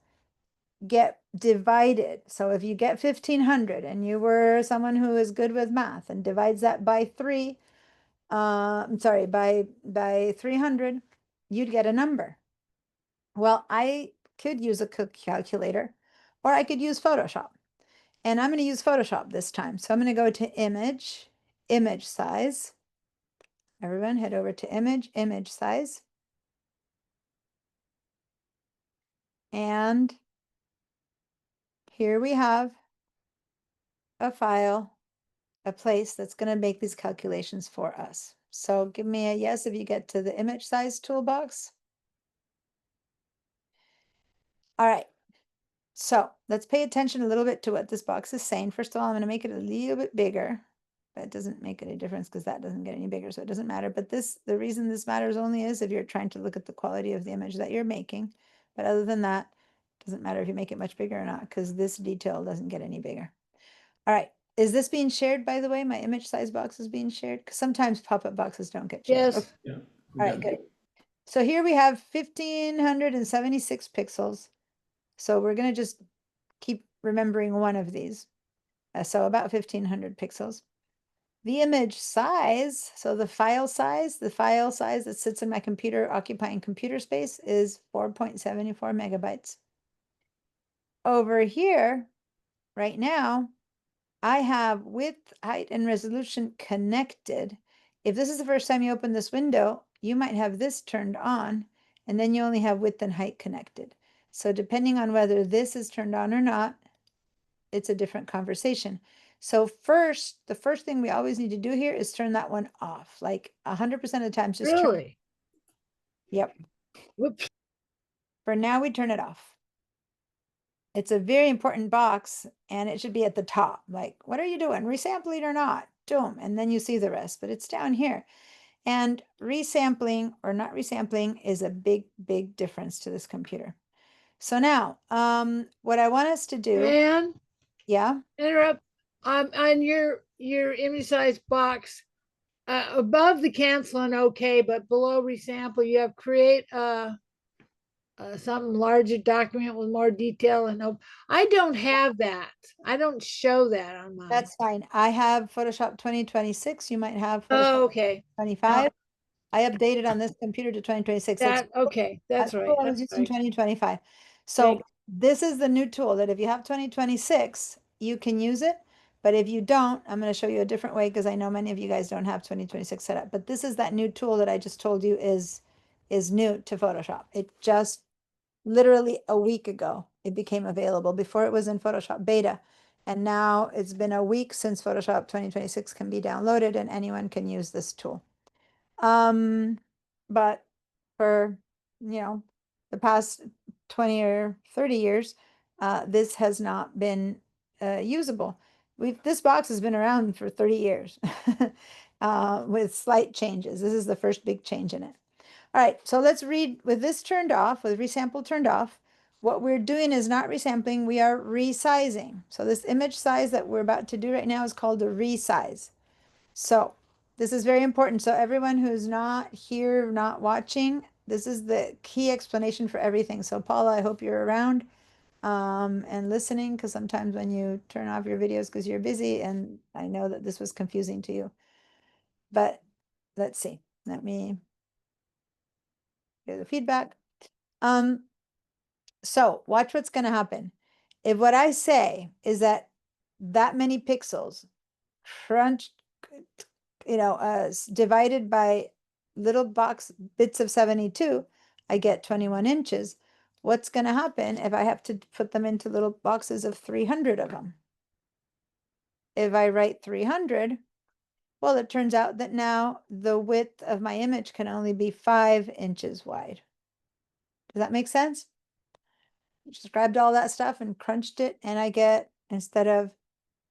get divided. So if you get 1500 and you were someone who is good with math and divides that by 3, by 300, you'd get a number. Well, I could use a calculator or I could use Photoshop. And I'm going to use Photoshop this time. So I'm going to go to image, image size. Everyone head over to image, image size. And here we have a file, a place that's going to make these calculations for us. So give me a yes if you get to the image size toolbox. All right. So let's pay attention a little bit to what this box is saying. First of all, I'm going to make it a little bit bigger. That doesn't make any difference because that doesn't get any bigger, so it doesn't matter. But the reason this matters only is if you're trying to look at the quality of the image that you're making. But other than that, it doesn't matter if you make it much bigger or not, because this detail doesn't get any bigger. All right. Is this being shared, by the way? My image size box is being shared? Because sometimes pop-up boxes don't get shared. Yes. Okay. Yeah. All right, good. So here we have 1,576 pixels. So we're going to just keep remembering one of these. So about 1,500 pixels. The image size, so the file size that sits in my computer occupying computer space is 4.74 megabytes. Over here, right now, I have width, height, and resolution connected. If this is the first time you open this window, you might have this turned on, and then you only have width and height connected. So depending on whether this is turned on or not, it's a different conversation. So the first thing we always need to do here is turn that one off. Like 100% of the time, just turn. Really? Yep. Whoops. For now, we turn it off. It's a very important box and it should be at the top. Like, what are you doing? Resampling or not? Boom. And then you see the rest, but it's down here. And resampling or not resampling is a big, big difference to this computer. So now, what I want us to do, Man, yeah, interrupt. On your image size box, above the cancel and okay, but below resample, you have create some larger document with more detail and I don't have that. I don't show that on mine. that's fine. I have Photoshop 2026. You might have Oh, Photoshop okay. 25. I updated on this computer to 2026. That okay. That's right. I was That's using right. 2025. So Thank- this is the new tool that if you have 2026, you can use it. But if you don't, I'm going to show you a different way because I know many of you guys don't have 2026 set up. But this is that new tool that I just told you is new to Photoshop. It just literally a week ago it became available. Before it was in Photoshop beta. And now it's been a week since Photoshop 2026 can be downloaded and anyone can use this tool. But for, the past 20 or 30 years, this has not been usable. This box has been around for 30 years with slight changes. This is the first big change in it. All right, so let's read with this turned off, with resample turned off. What we're doing is not resampling, we are resizing. So this image size that we're about to do right now is called a resize. So this is very important. So everyone who's not here, not watching, this is the key explanation for everything. So Paula, I hope you're around and listening, because sometimes when you turn off your videos because you're busy, and I know that this was confusing to you. But let's see. Let me get the feedback. So watch what's going to happen. If what I say is that many pixels crunched, divided by little box bits of 72, I get 21 inches. What's going to happen if I have to put them into little boxes of 300 of them? If I write 300, well, it turns out that now the width of my image can only be 5 inches wide. Does that make sense? Just grabbed all that stuff and crunched it, and I get, instead of,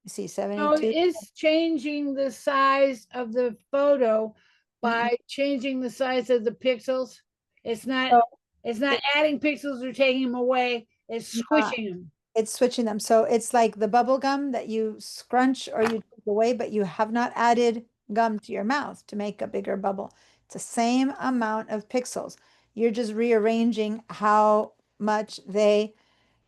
you see, So 72. it's changing the size of the photo by changing the size of the pixels. It's not So adding pixels or taking them away. It's Not. squishing them. It's switching them. So it's like the bubble gum that you scrunch or you take away, but you have not added gum to your mouth to make a bigger bubble. It's the same amount of pixels. You're just rearranging how much they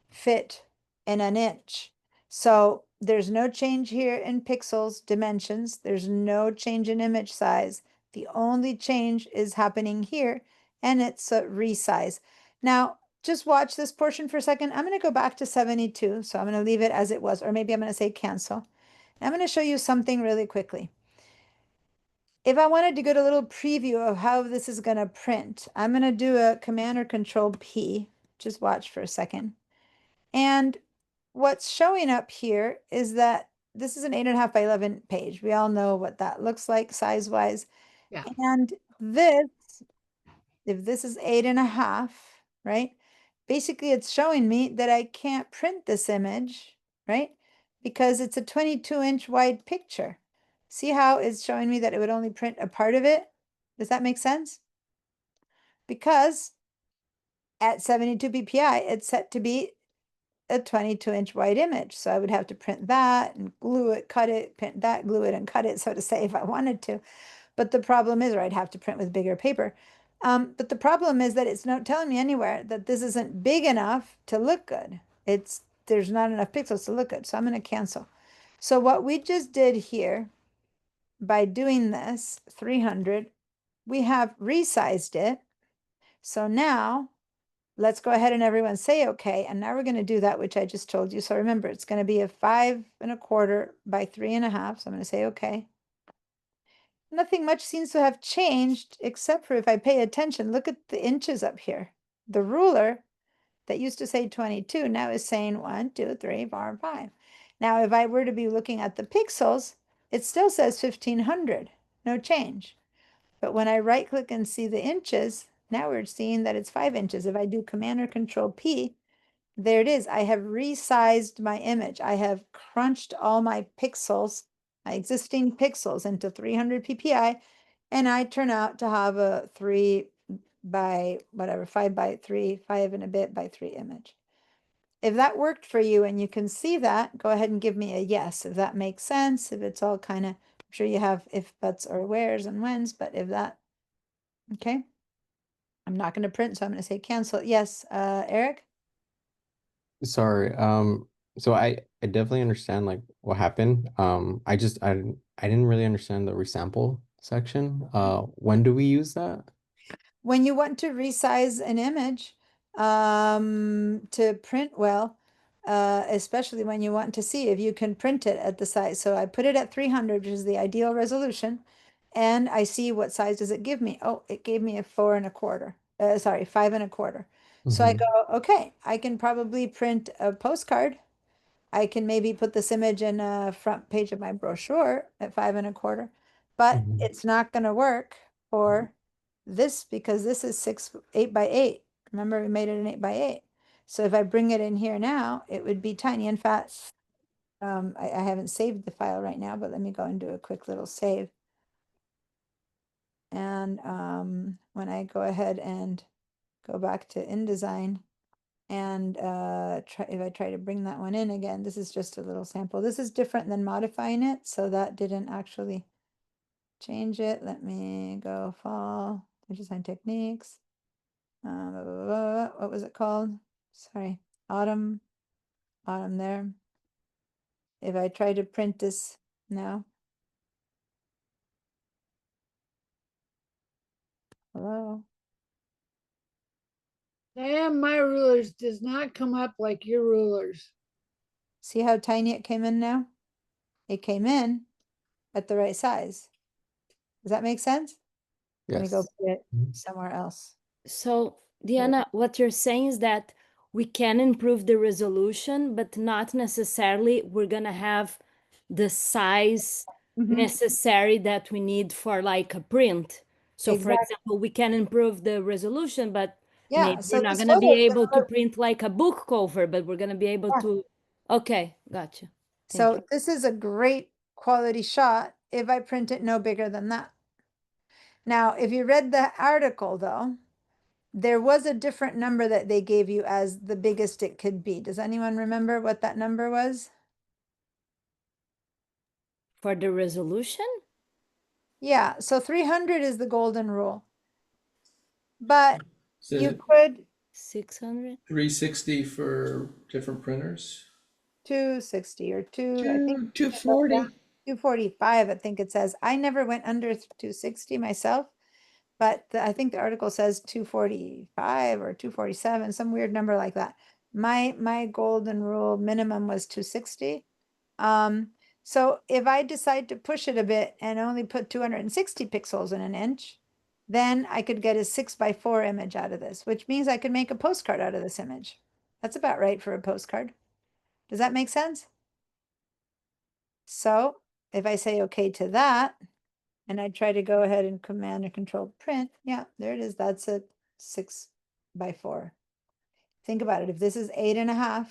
fit in an inch. So there's no change here in pixels dimensions. There's no change in image size. The only change is happening here, and it's a resize. Now, just watch this portion for a second. I'm going to go back to 72. So I'm going to leave it as it was, or maybe I'm going to say cancel. And I'm going to show you something really quickly. If I wanted to get a little preview of how this is going to print, I'm going to do a Command or Control P. Just watch for a second. And what's showing up here is that this is an 8.5 by 11 page. We all know what that looks like size-wise. Yeah. And this, if this is 8.5, right? basically it's showing me that I can't print this image, right? Because it's a 22-inch wide picture. See how it's showing me that it would only print a part of it? Does that make sense? Because at 72 ppi, it's set to be a 22-inch wide image. So I would have to print that and glue it, cut it, print that, glue it, and cut it, so to say, if I wanted to. But the problem is, or I'd have to print with bigger paper. But the problem is that it's not telling me anywhere that this isn't big enough to look good. There's not enough pixels to look good. So I'm going to cancel. So what we just did here by doing this 300, we have resized it. So now let's go ahead and everyone say okay. And now we're going to do that, which I just told you. So remember, it's going to be a 5 1/4 by 3 1/2. So I'm going to say okay. Nothing much seems to have changed, except for if I pay attention, look at the inches up here. The ruler that used to say 22 now is saying 1, 2, 3, 4, 5. Now, if I were to be looking at the pixels, it still says 1500, no change. But when I right click and see the inches, now we're seeing that it's 5 inches. If I do Command or Control P, there it is. I have resized my image. I have crunched all my pixels, my existing pixels, into 300 ppi, and I turn out to have a 3 by whatever, 5 by 3, 5 and a bit by 3 image. If that worked for you and you can see that, go ahead and give me a yes, if that makes sense, if it's all kind of, I'm sure you have if, buts, or wheres and whens, but if that, okay. I'm not going to print, so I'm going to say cancel. Yes, Eric? Sorry. So I definitely understand like what happened. I didn't really understand the resample section. When do we use that? When you want to resize an image to print well, especially when you want to see if you can print it at the size. So I put it at 300, which is the ideal resolution, and I see what size does it give me. Oh, it gave me a 4 1/4. Sorry, 5 1/4. So I Mhm. go, okay, I can probably print a postcard. I can maybe put this image in a front page of my brochure at 5 1/4, but Mhm. it's not going to work for this because this is 8 by 8. Remember, we made it an 8 by 8. So if I bring it in here now, it would be tiny. In fact, I haven't saved the file right now, but let me go and do a quick little save. And when I go ahead and go back to InDesign, and if I try to bring that one in again, this is just a little sample. This is different than modifying it, so that didn't actually change it. Let me go fall, design techniques. What was it called? Sorry, autumn there. If I try to print this now. Hello? Diane, my rulers does not come up like your rulers. See how tiny it came in now? It came in at the right size. Does that make sense? Let me go Yes. put it Mhm. somewhere else. So, Diana, what you're saying is that we can improve the resolution, but not necessarily we're gonna have the size Mhm. necessary that we need for like a print. So for Exactly. example, we can improve the resolution, but Yeah, maybe so we're not this gonna be photo is able gonna to look, print like a book cover, but we're gonna be able Yeah. to, okay, gotcha. Thank so you. this is a great quality shot if I print it no bigger than that. Now, if you read the article though, there was a different number that they gave you as the biggest it could be. Does anyone remember what that number was? For the resolution, Yeah, so 300 is the golden rule. But Is you it could 600? 360 for different printers? 260 or 2, I think 240. 245, I think it says. I never went under 260 myself, but I think the article says 245 or 247, some weird number like that. My golden rule minimum was 260. So if I decide to push it a bit and only put 260 pixels in an inch, then I could get a 6 by 4 image out of this, which means I could make a postcard out of this image. That's about right for a postcard. Does that make sense? So if I say okay to that, and I try to go ahead and Command and Control print, yeah, there it is. That's a 6 by 4. think about it. If this is 8.5,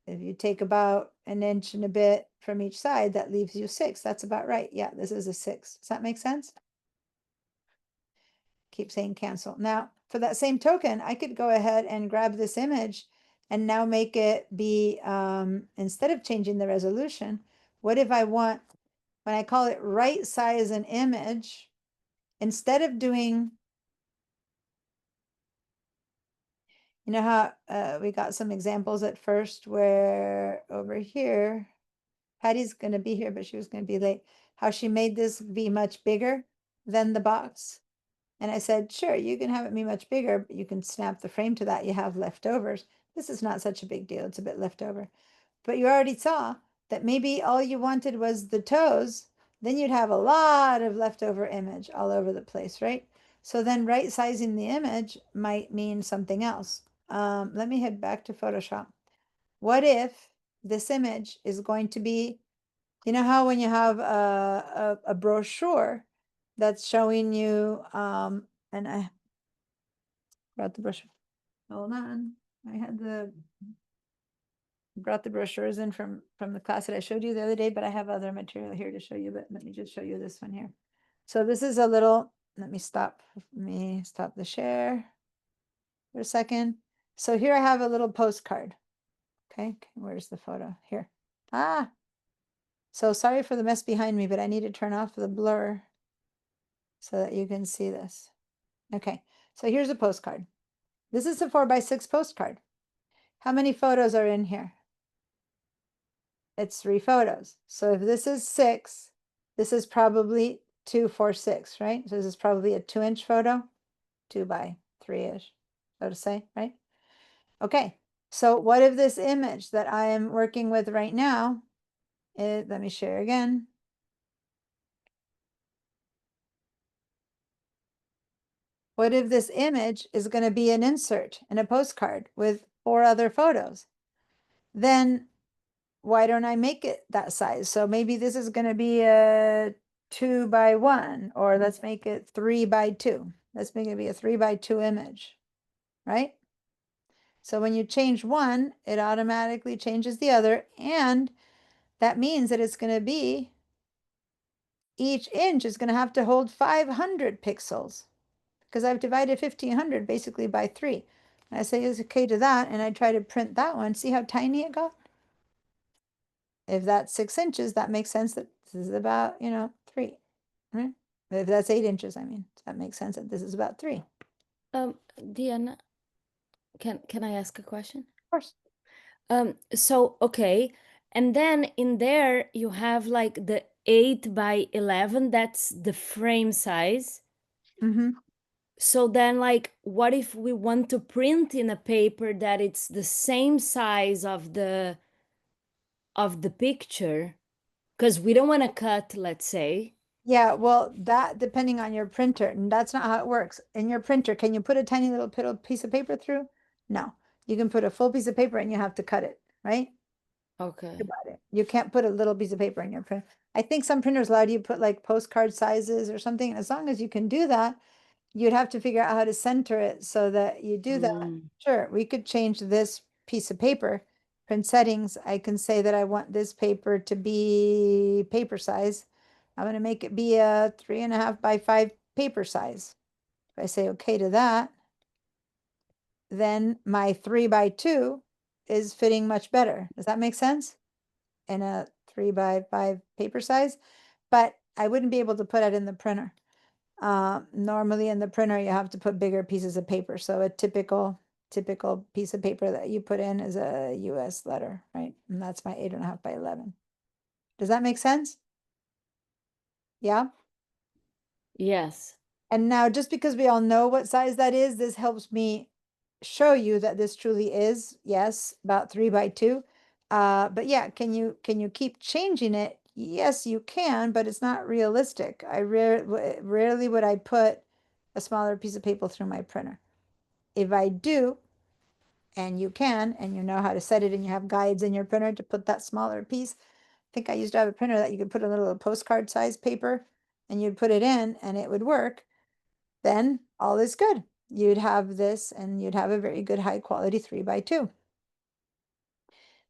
if you take about an inch and a bit from each side, that leaves you 6. That's about right. Yeah, this is a 6. Does that make sense? Keep saying cancel. Now, for that same token, I could go ahead and grab this image and now make it be, instead of changing the resolution, what if I want, when I call it right size an image, instead of doing, you know how we got some examples at first where over here, Patty's going to be here, but she was going to be late, how she made this be much bigger than the box. And I said, sure, you can have it be much bigger, but you can snap the frame to that. You have leftovers. This is not such a big deal. It's a bit leftover. But you already saw that maybe all you wanted was the toes. Then you'd have a lot of leftover image all over the place, right? So then right sizing the image might mean something else. Let me head back to Photoshop. What if this image is going to be, you know how when you have a brochure that's showing you, and I brought the brochure. Hold on, I had brought the brochures in from the class that I showed you the other day, but I have other material here to show you, but let me just show you this one here. So this is a little, let me stop the share for a second. So here I have a little postcard. Okay, where's the photo? Here. Ah, so sorry for the mess behind me, but I need to turn off the blur so that you can see this. Okay, so here's a postcard. This is a 4x6 postcard. How many photos are in here? It's 3 photos. So if this is 6, this is probably 2, 4, 6, right? So this is probably a 2-inch photo, 2 by 3-ish, so to say, right? Okay, so what if this image that I am working with right now, let me share again. What if this image is going to be an insert in a postcard with 4 other photos? Then why don't I make it that size? So maybe this is going to be a 2 by 1, or let's make it 3 by 2. Let's make it be a 3 by 2 image, right? So when you change one, it automatically changes the other. And that means that it's going to be, each inch is going to have to hold 500 pixels because I've divided 1500 basically by 3. And I say it's okay to that, and I try to print that one. See how tiny it got? If that's 6 inches, that makes sense that this is about, 3, right? But if that's 8 inches, I mean, that makes sense that this is about 3. Of Diana, can I ask a question? course. So okay, and then in there you have like the 8 by 11, that's the frame size. Mm-hmm. So then like what if we want to print in a paper that it's the same size of the picture? Because we don't want to cut, let's say. Yeah, well, that depending on your printer, and that's not how it works. In your printer, can you put a tiny little piece of paper through? No, you can put a full piece of paper and you have to cut it, right? Okay. Think about it. You can't put a little piece of paper in your print. I think some printers allow you to put like postcard sizes or something. And as long as you can do that, you'd have to figure out how to center it so that you do that. Mm. Sure, we could change this piece of paper. Print settings, I can say that I want this paper to be paper size. I'm going to make it be a 3.5 by 5 paper size. If I say okay to that, then my 3 by 2 is fitting much better. Does that make sense? In a 3 by 5 paper size, but I wouldn't be able to put it in the printer. Normally in the printer, you have to put bigger pieces of paper. So a typical piece of paper that you put in is a US letter, right? And that's my 8.5 by 11. Does that make sense? Yeah. Yes. And now just because we all know what size that is, this helps me show you that this truly is, yes, about 3 by 2. But yeah, can you keep changing it? Yes, you can, but it's not realistic. I rarely would I put a smaller piece of paper through my printer. If I do, and you can, and you know how to set it, and you have guides in your printer to put that smaller piece. I think I used to have a printer that you could put a little postcard size paper and you'd put it in and it would work. Then all is good. you'd have this and you'd have a very good high quality 3x2.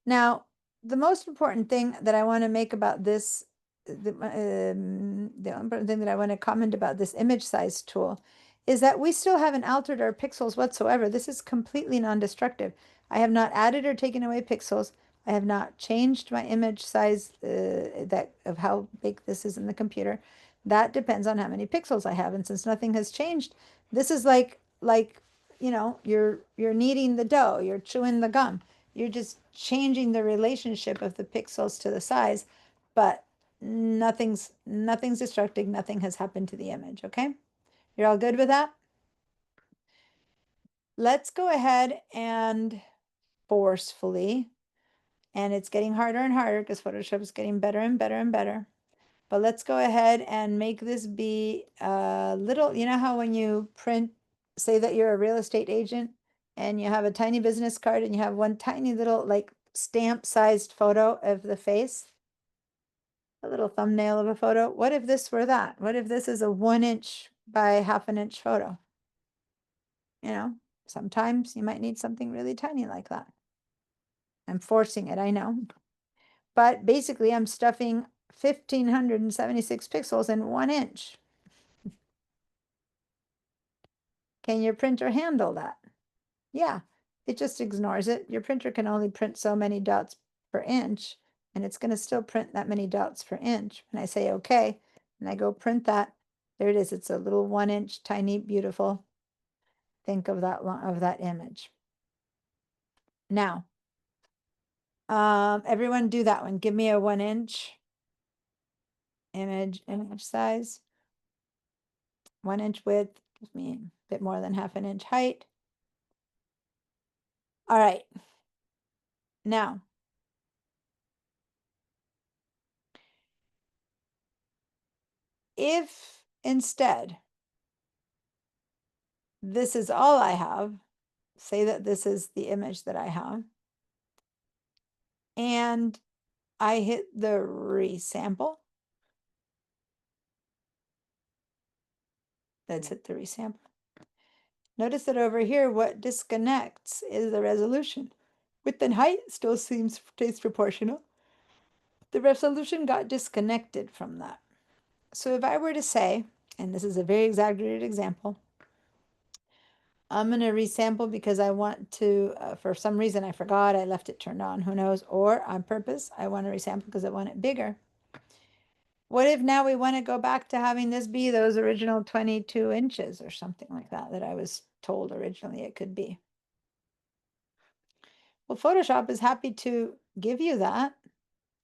Now, the most important thing that I want to make about this, the important thing that I want to comment about this image size tool is that we still haven't altered our pixels whatsoever. This is completely non-destructive. I have not added or taken away pixels. I have not changed my image size that of how big this is in the computer. That depends on how many pixels I have. And since nothing has changed, this is like you know, you're kneading the dough, you're chewing the gum. You're just changing the relationship of the pixels to the size, but nothing's destructing, nothing has happened to the image, okay? You're all good with that? Let's go ahead and forcefully, and it's getting harder and harder because Photoshop is getting better and better and better. But let's go ahead and make this be a little, you know how when you print, say that you're a real estate agent and you have a tiny business card and you have one tiny little like stamp sized photo of the face, a little thumbnail of a photo. What if this were that? What if this is a 1" by 1/2 inch photo? You know, sometimes you might need something really tiny like that. I'm forcing it, I know. But basically I'm stuffing 1576 pixels in 1". Can your printer handle that? Yeah, it just ignores it. Your printer can only print so many dots per inch, and it's going to still print that many dots per inch. When I say okay, and I go print that, there it is. It's a little 1" tiny, beautiful. Think of that image. Now, everyone do that one. Give me a 1" image size. 1" width, gives me a bit more than 1/2 inch height. All right. Now, if instead this is all I have, say that this is the image that I have, and I hit the resample. Let's hit the resample. Notice that over here, what disconnects is the resolution. Width and height still stays proportional. The resolution got disconnected from that. So if I were to say, and this is a very exaggerated example, I'm going to resample because I want to, for some reason I forgot, I left it turned on, who knows, or on purpose, I want to resample because I want it bigger. What if now we want to go back to having this be those original 22 inches or something like that, that I was told originally it could be? Well, Photoshop is happy to give you that.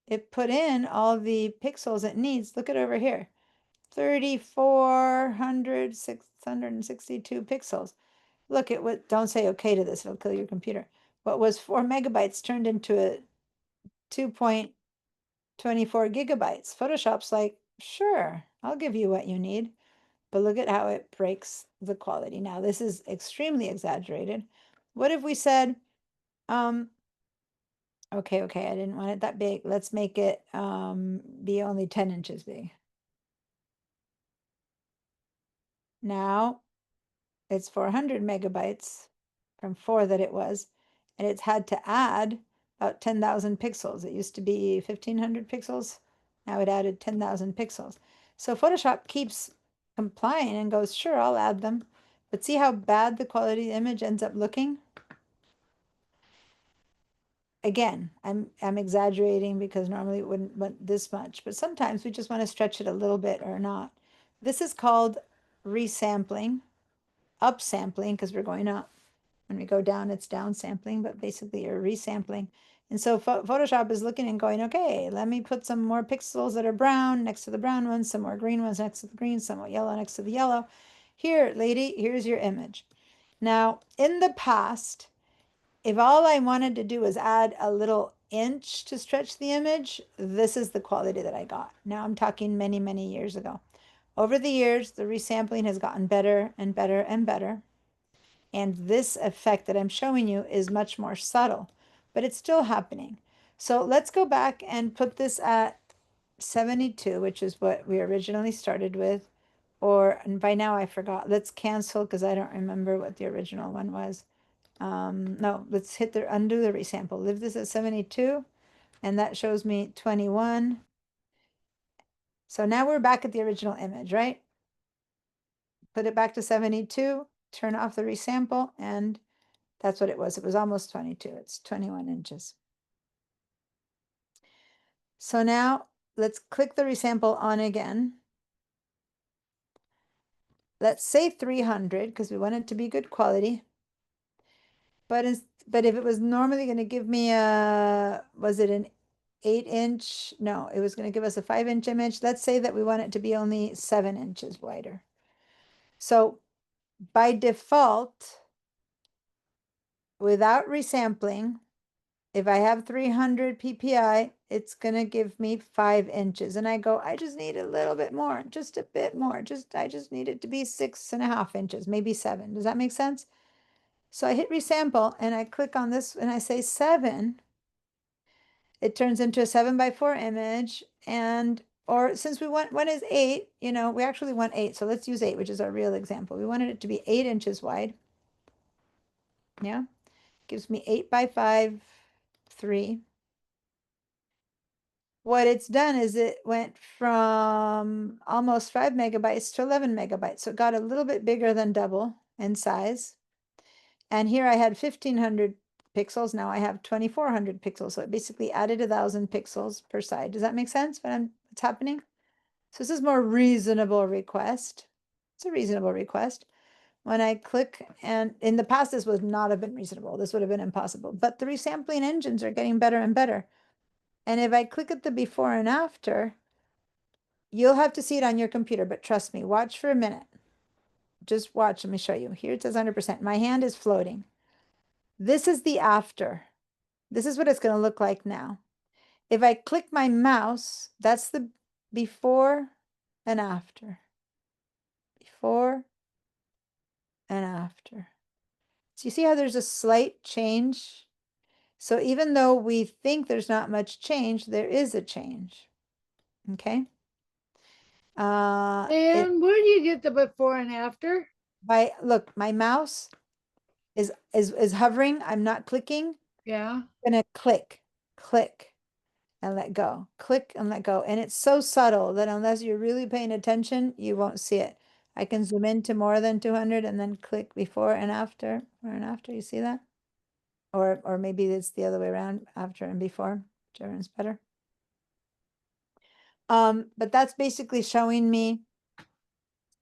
It put in all the pixels it needs. Look at over here, 3,400, 662 pixels. Look at what, don't say okay to this, it'll kill your computer. What was 4 megabytes turned into a 2.24 gigabytes. Photoshop's like, sure, I'll give you what you need. But look at how it breaks the quality. Now, this is extremely exaggerated. What if we said, okay, I didn't want it that big. Let's make it be only 10 inches big. Now, it's 400 megabytes from 4 that it was, and it's had to add about 10,000 pixels. It used to be 1,500 pixels. Now it added 10,000 pixels. So Photoshop keeps complying and goes, sure, I'll add them. But see how bad the quality of the image ends up looking? Again, I'm exaggerating because normally it wouldn't want this much, but sometimes we just want to stretch it a little bit or not. This is called resampling, upsampling because we're going up. When we go down, it's downsampling, but basically you're resampling. And so Photoshop is looking and going, okay, let me put some more pixels that are brown next to the brown ones, some more green ones next to the green, some more yellow next to the yellow. Here, lady, here's your image. Now, in the past, if all I wanted to do was add a little inch to stretch the image, this is the quality that I got. Now I'm talking many, many years ago. Over the years, the resampling has gotten better and better and better. And this effect that I'm showing you is much more subtle, but it's still happening. So let's go back and put this at 72, which is what we originally started with. or, and by now I forgot, let's cancel because I don't remember what the original one was. No, let's hit the, undo the resample, leave this at 72, and that shows me 21. So now we're back at the original image, right? Put it back to 72, turn off the resample, and that's what it was. It was almost 22. It's 21 inches. So now let's click the resample on again. Let's say 300 because we want it to be good quality. But if it was normally going to give me a, was it an 8-inch? No, it was going to give us a 5-inch image. Let's say that we want it to be only 7 inches wider. So by default, without resampling, if I have 300 PPI, it's going to give me 5 inches. And I go, I just need a little bit more, just a bit more. I just need it to be 6.5 inches, maybe 7. Does that make sense? So I hit resample and I click on this and I say 7. It turns into a 7x4 image. And, or since we want, one is 8, you know, we actually want 8. So let's use 8, which is our real example. We wanted it to be 8 inches wide. Yeah. Gives me 8x5, 3. What it's done is it went from almost 5 megabytes to 11 megabytes. So it got a little bit bigger than double in size. And here I had 1500 pixels. Now I have 2400 pixels. So it basically added 1000 pixels per side. Does that make sense? What's happening? So this is more reasonable request. It's a reasonable request. When I click, and in the past, this would not have been reasonable. This would have been impossible. But the resampling engines are getting better and better. And if I click at the before and after, you'll have to see it on your computer, but trust me, watch for a minute. Just watch, let me show you. Here it says 100%. My hand is floating. This is the after. This is what it's going to look like now. If I click my mouse, that's the before and after. Before and after. So you see how there's a slight change? So even though we think there's not much change, there is a change. Okay. And where do you get the before and after? Look, my mouse is hovering. I'm not clicking. Yeah. I'm gonna click, and let go. Click and let go. And it's so subtle that unless you're really paying attention, you won't see it. I can zoom into more than 200 and then click before and after, You see that? Or maybe it's the other way around, after and before, whichever is better. But that's basically showing me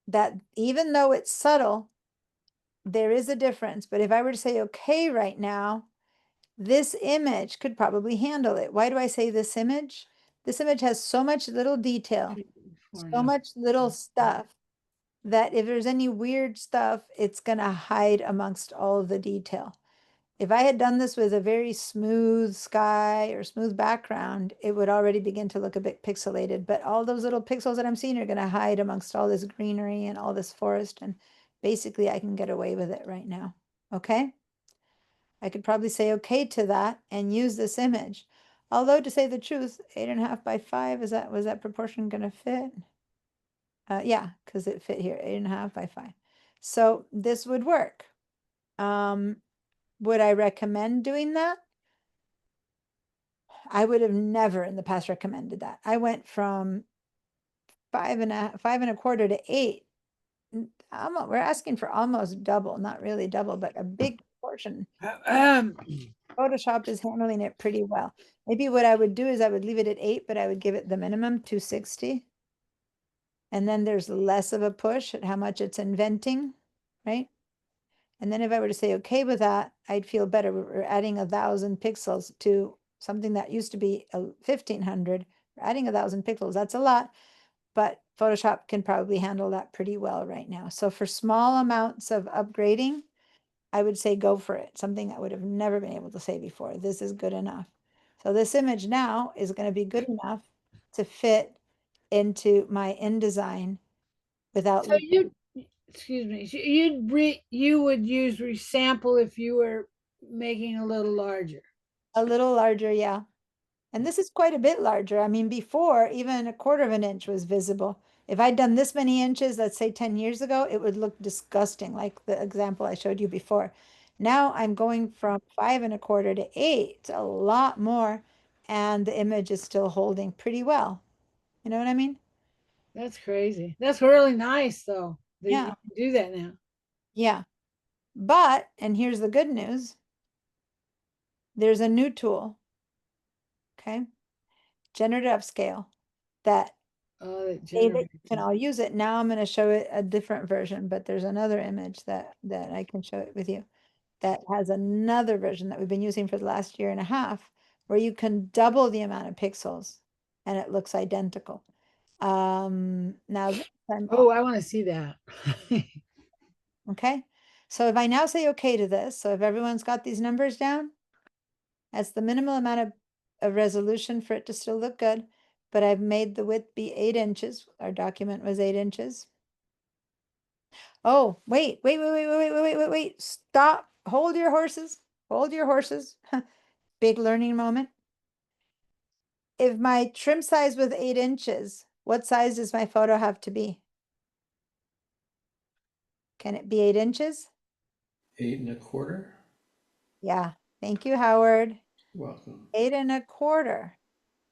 that even though it's subtle, there is a difference. But if I were to say, okay, right now, this image could probably handle it. Why do I say this image? This image has so much little detail, so much little stuff, that if there's any weird stuff, it's going to hide amongst all of the detail. If I had done this with a very smooth sky or smooth background, it would already begin to look a bit pixelated. But all those little pixels that I'm seeing are going to hide amongst all this greenery and all this forest. And basically, I can get away with it right now. Okay? I could probably say okay to that and use this image. Although, to say the truth, 8.5 by 5, was that proportion going to fit? Yeah, because it fit here, 8.5 by 5. So this would work. Would I recommend doing that? I would have never in the past recommended that. I went from 5.25 to 8. We're asking for almost double, not really double, but a big portion. Photoshop is handling it pretty well. Maybe what I would do is I would leave it at 8, but I would give it the minimum 260. And then there's less of a push at how much it's inventing, right? And then if I were to say okay with that, I'd feel better. We're adding 1000 pixels to something that used to be 1500. We're adding 1000 pixels. That's a lot, but Photoshop can probably handle that pretty well right now. So for small amounts of upgrading, I would say go for it. Something I would have never been able to say before. This is good enough. So this image now is going to be good enough to fit into my InDesign without So excuse me, so you would use resample if you were making a little larger. a little larger, yeah. And this is quite a bit larger. I mean, before even 1/4 of an inch was visible. If I'd done this many inches, let's say 10 years ago, it would look disgusting, like the example I showed you before. Now I'm going from 5¼ to 8, it's a lot more, and the image is still holding pretty well. You know what I mean? That's crazy. That's really nice though, that you Yeah. can do that now. Yeah. But, and here's the good news, there's a new tool, okay? Generative upscale, that Oh, that say that you generator can too. all use it. Now I'm going to show it a different version, but there's another image that I can show it with you that has another version that we've been using for the last 1.5 years, where you can double the amount of pixels and it looks identical. Now this I'm Oh, I want to see that. okay. So if I now say okay to this, so if everyone's got these numbers down, that's the minimal amount of resolution for it to still look good, but I've made the width be 8 inches. Our document was 8 inches. Oh, wait, wait. Stop. Hold your horses. Hold your horses. Big learning moment. If my trim size was 8 inches, what size does my photo have to be? Can it be 8 inches? 8¼ Yeah. Thank you, Howard. welcome. 8¼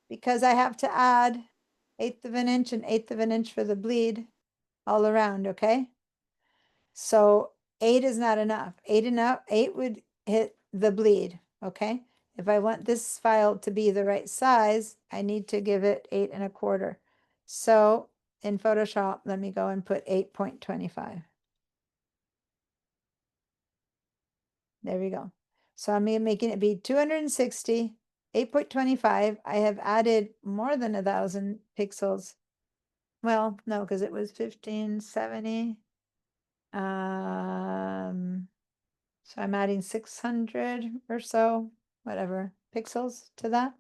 because I have to add 1/8 of an inch and 1/8 of an inch for the bleed all around, okay? So 8 is not enough. 8 would hit the bleed, okay? If I want this file to be the right size, I need to give it 8¼ So in Photoshop, let me go and put 8.25. There we go. So I'm making it be 260, 8.25. I have added more than 1,000 pixels. Well, no, because it was 1570. So I'm adding 600 or so, whatever, pixels to that.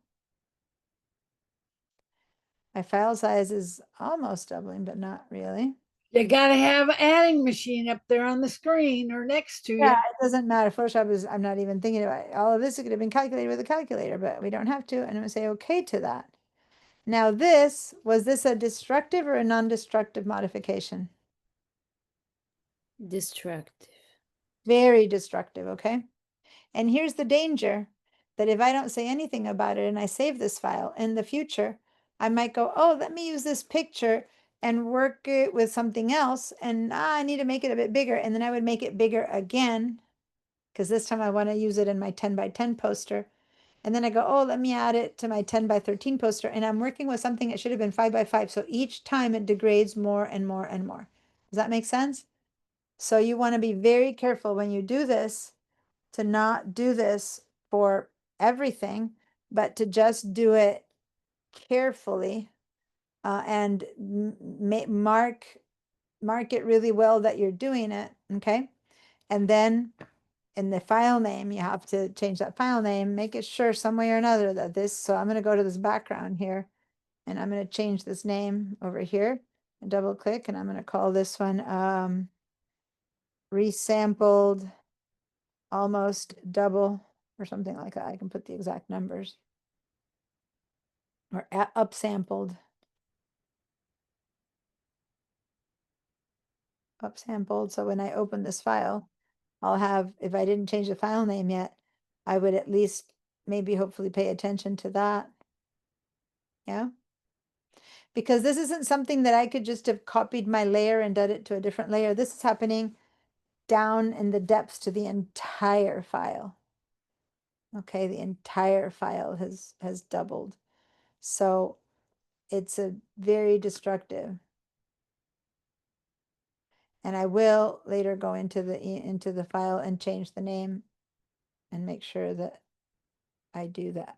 My file size is almost doubling, but not really. You gotta have an adding machine up there on the screen or next to you. Yeah, it doesn't matter. Photoshop is, I'm not even thinking about it. All of this could have been calculated with a calculator, but we don't have to. And I'm gonna say okay to that. Now was this a destructive or a non-destructive modification? Destructive. Very destructive, okay? And here's the danger that if I don't say anything about it and I save this file in the future, I might go, oh, let me use this picture and work it with something else. And I need to make it a bit bigger. And then I would make it bigger again, because this time I want to use it in my 10x10 poster. And then I go, oh, let me add it to my 10x13 poster. And I'm working with something that should have been 5x5. So each time it degrades more and more and more. Does that make sense? So you want to be very careful when you do this to not do this for everything, but to just do it carefully and mark it really well that you're doing it, okay? And then in the file name, you have to change that file name, make it sure some way or another that this, so I'm going to go to this background here and I'm going to change this name over here and double click and I'm going to call this one resampled almost double or something like that. I can put the exact numbers. Or upsampled. Upsampled. So when I open this file, I'll have, if I didn't change the file name yet, I would at least maybe hopefully pay attention to that. Yeah. Because this isn't something that I could just have copied my layer and done it to a different layer. This is happening down in the depths to the entire file. Okay, the entire file has doubled. So it's a very destructive. And I will later go into the file and change the name and make sure that I do that.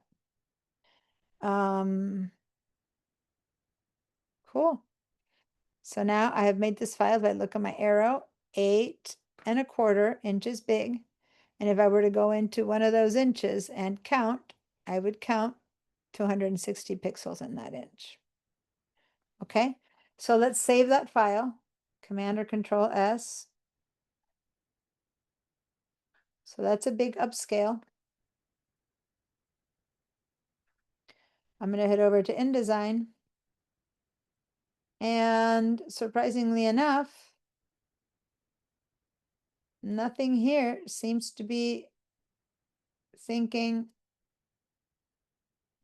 Cool. So now I have made this file. If I look at my arrow, 8¼ inches big. And if I were to go into one of those inches and count, I would count 260 pixels in that inch. Okay, so let's save that file. Command or Control S. So that's a big upscale. I'm going to head over to InDesign. And surprisingly enough, nothing here seems to be thinking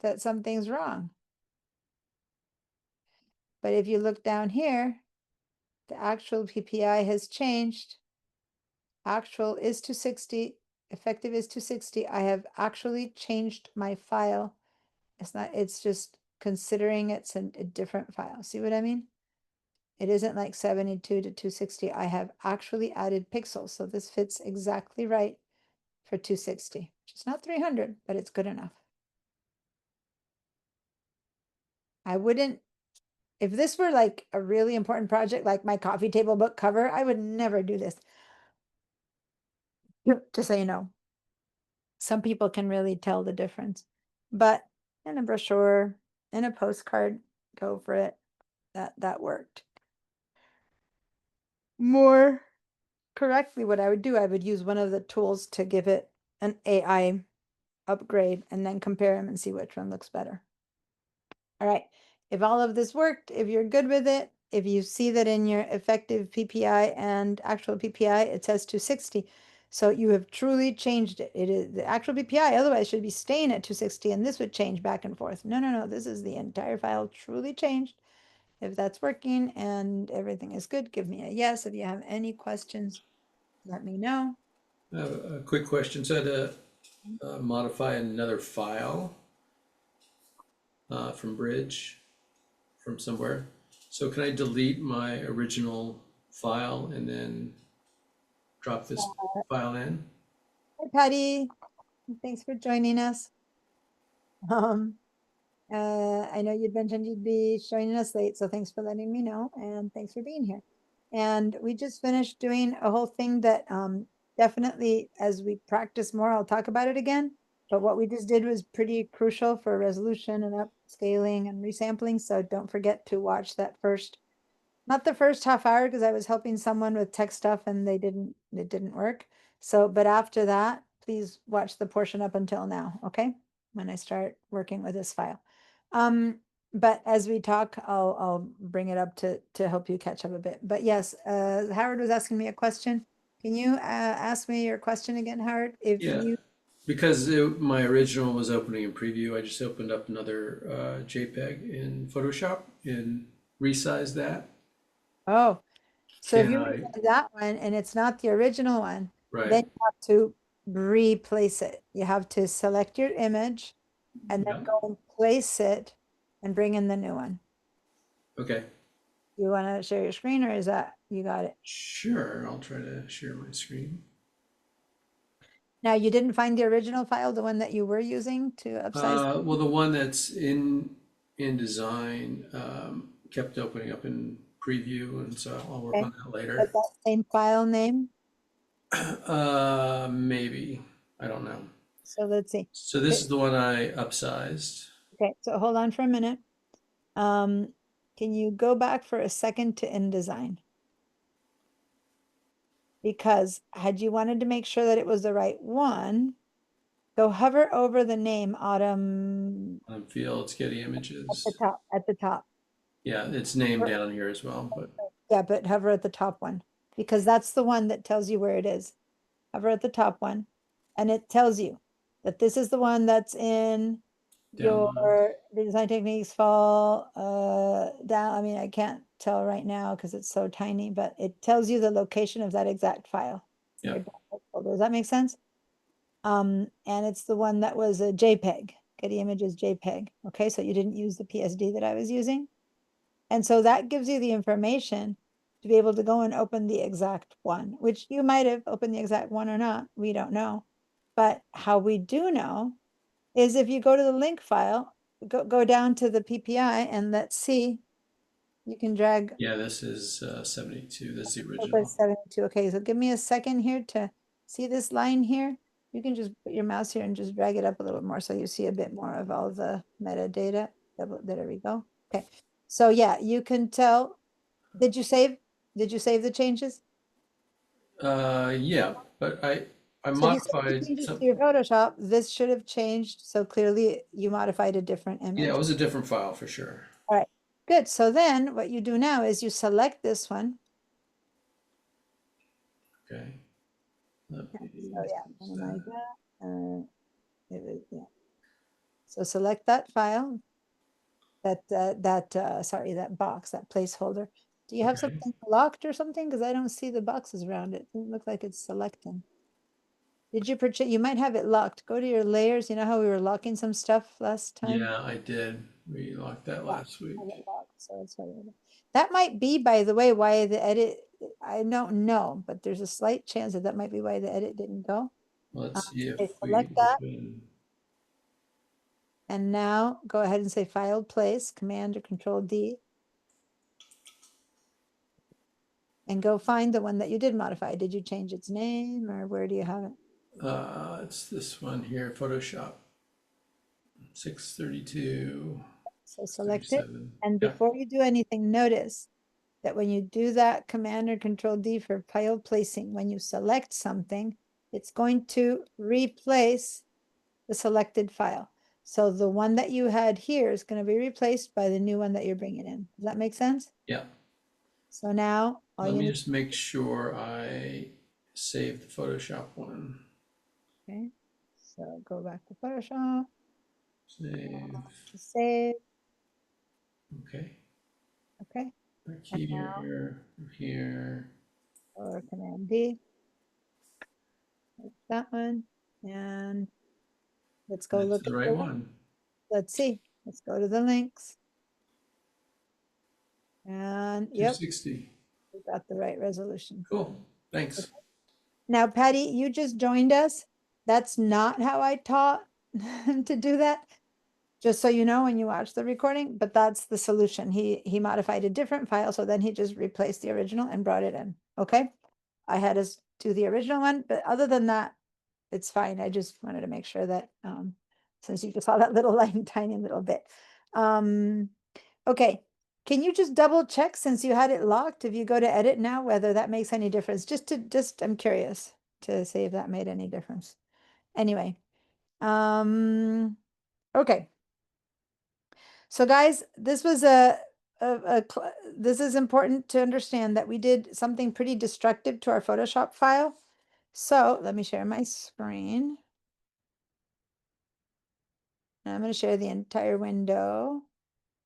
that something's wrong. But if you look down here, the actual PPI has changed. Actual is 260, effective is 260. I have actually changed my file. It's just considering it's a different file. See what I mean? It isn't like 72 to 260. I have actually added pixels. So this fits exactly right for 260, which is not 300, but it's good enough. I wouldn't, if this were like a really important project, like my coffee table book cover, I would never do this. Just so you know. Some people can really tell the difference, but in a brochure, in a postcard, go for it. That worked. More correctly, what I would do, I would use one of the tools to give it an AI upgrade and then compare them and see which one looks better. All right, if all of this worked, if you're good with it, if you see that in your effective PPI and actual PPI, it says 260. So you have truly changed it. It is the actual PPI, otherwise should be staying at 260 and this would change back and forth. No, no, no, this is the entire file truly changed. If that's working and everything is good, give me a yes. If you have any questions, let me know. A quick question. So I had to modify another file from Bridge from somewhere. So can I delete my original file and then drop this file in? Hi, Patty. Thanks for joining us. I know you'd mentioned you'd be joining us late, so thanks for letting me know and thanks for being here. And we just finished doing a whole thing that definitely as we practice more, I'll talk about it again. But what we just did was pretty crucial for resolution and upscaling and resampling. So don't forget to watch that first, not the first half hour because I was helping someone with tech stuff and it didn't work. So, but after that, please watch the portion up until now, okay? When I start working with this file. But as we talk, I'll bring it up to help you catch up a bit. But yes, Howard was asking me a question. Can you ask me your question again, Howard? If Yeah. you Because my original was opening in preview, I just opened up another JPEG in Photoshop and resized that. oh, so if Can you I? resize that one and it's not the original one, then Right. you have to replace it. You have to select your image and then Yeah. go and place it and bring in the new one. Okay. You want to share your screen or is that you got it? Sure. I'll try to share my screen. Now you didn't find the original file, the one that you were using to upsize? Well, the one that's in design kept opening up in preview, and so I'll work Okay. on that later. But that same file name? Maybe. I don't know. So let's see. So this is the one I upsized. Okay, so hold on for a minute. Can you go back for a second to InDesign? Because had you wanted to make sure that it was the right one, go hover over the name Autumn Fields, Getty at Images. the top, at the top. Yeah, it's named down here as well, but Yeah, but hover at the top one, because that's the one that tells you where it is. Hover at the top one, and it tells you that this is the one that's in download. your design techniques fall down. I mean, I can't tell right now because it's so tiny, but it tells you the location of that exact file. in your Yeah. download folder. Does that make sense? And it's the one that was a JPEG, Getty Images JPEG. Okay, so you didn't use the PSD that I was using. And so that gives you the information to be able to go and open the exact one, which you might have opened the exact one or not. We don't know. But how we do know is if you go to the link file, go down to the PPI and let's see, you can drag Yeah, this is 72. This is the over original. 72. Okay, so give me a second here to see this line here. You can just put your mouse here and just drag it up a little more so you see a bit more of all the metadata. There we go. Okay, so yeah, you can tell. Did you save the changes? Yeah, but I So you saved the modified changes some. to your Photoshop. This should have changed. So clearly you modified a different image. Yeah, it was a different file for sure. All right. Good. So then what you do now is you select this one. Okay. Let Yeah, me so yeah, fix minimize that. that. It was, yeah. So select that file, sorry, that box, that placeholder. Do you have Okay. something locked or something? Because I don't see the boxes around it. Doesn't look like it's selecting. Did you purchase? You might have it locked. Go to your layers. You know how we were locking some stuff last time? Yeah, I did. We locked that last week. Have it locked, so it's already- That might be, by the way, why the edit, I don't know, but there's a slight chance that that might be why the edit didn't go. Let's see if Okay, we select that. open. And now go ahead and say file place, Command or Control D. And go find the one that you did modify. Did you change its name or where do you have it? It's this one here, Photoshop. 632. So select it. 37. And Yeah. before you do anything, notice that when you do that Command or Control D for file placing, when you select something, it's going to replace the selected file. So the one that you had here is going to be replaced by the new one that you're bringing in. Does that make sense? Yeah. So now all Let you me need, just make sure I save the Photoshop one. okay, so go back to Photoshop, Save. save, Okay. okay, Back and now here. or Command D, that one, and let's go That's look the at right the, one. let's see, let's go to the links. And yep, 260. we got the right resolution. Cool. Thanks. Now, Patty, you just joined us. That's not how I taught to do that. Just so you know, when you watch the recording, but that's the solution. He modified a different file, so then he just replaced the original and brought it in. Okay, I had us do the original one, but other than that, it's fine. I just wanted to make sure that since you just saw that little line, tiny little bit. Okay, can you just double check since you had it locked? If you go to edit now, whether that makes any difference? I'm curious to see if that made any difference. Anyway, okay. So guys, this was this is important to understand that we did something pretty destructive to our Photoshop file. So let me share my screen. And I'm going to share the entire window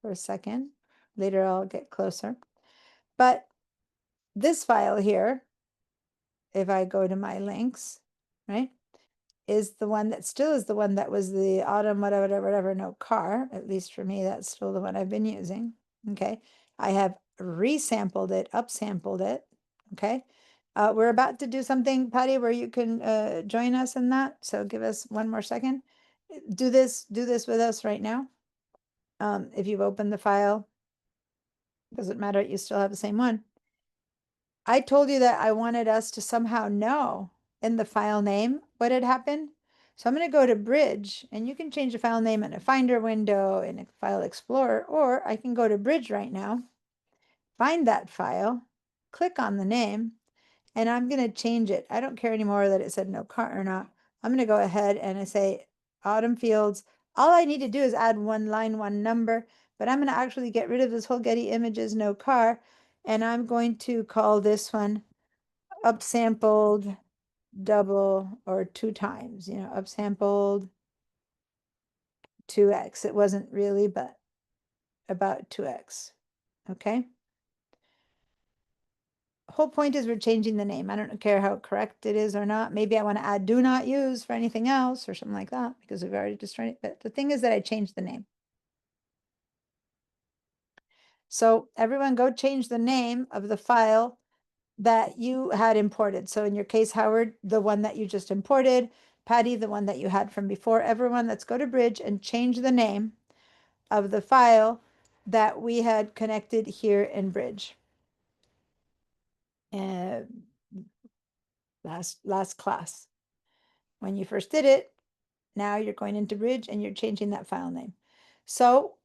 for a second. Later I'll get closer. But this file here, if I go to my links, right, is the one that still is the one that was the autumn, whatever, no car. At least for me, that's still the one I've been using. Okay. I have resampled it, upsampled it. Okay. We're about to do something, Patty, where you can join us in that. So give us one more second. Do this with us right now. If you've opened the file, doesn't matter, you still have the same one. I told you that I wanted us to somehow know in the file name what had happened. So I'm going to go to Bridge, and you can change the file name in a Finder window in a File Explorer, or I can go to Bridge right now, find that file, click on the name, and I'm going to change it. I don't care anymore that it said no car or not. I'm going to go ahead and I say Autumn Fields. All I need to do is add one line, one number, but I'm going to actually get rid of this whole Getty Images no car, and I'm going to call this one upsampled double or 2 times, upsampled 2x. It wasn't really, but about 2x. Okay. Whole point is we're changing the name. I don't care how correct it is or not. Maybe I want to add do not use for anything else or something like that because we've already destroyed it. But the thing is that I changed the name. So everyone go change the name of the file that you had imported. So in your case, Howard, the one that you just imported, Patty, the one that you had from before. Everyone, let's go to Bridge and change the name of the file that we had connected here in Bridge. Last class. When you first did it, now you're going into Bridge and you're changing that file name. So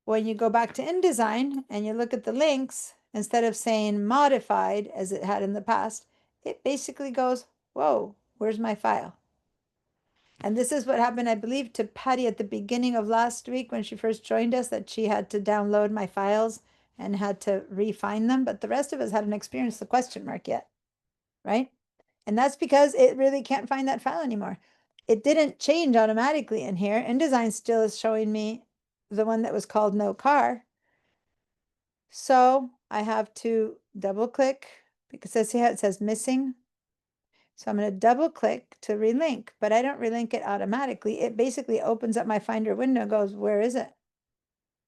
when you go back to InDesign and you look at the links, instead of saying modified as it had in the past, it basically goes, whoa, where's my file? And this is what happened, I believe, to Patty at the beginning of last week when she first joined us, that she had to download my files and had to refine them. But the rest of us hadn't experienced the question mark yet, right? And that's because it really can't find that file anymore. It didn't change automatically in here. InDesign still is showing me the one that was called no car. So I have to double click because see how it says missing. So I'm going to double click to relink, but I don't relink it automatically. It basically opens up my Finder window and goes, where is it?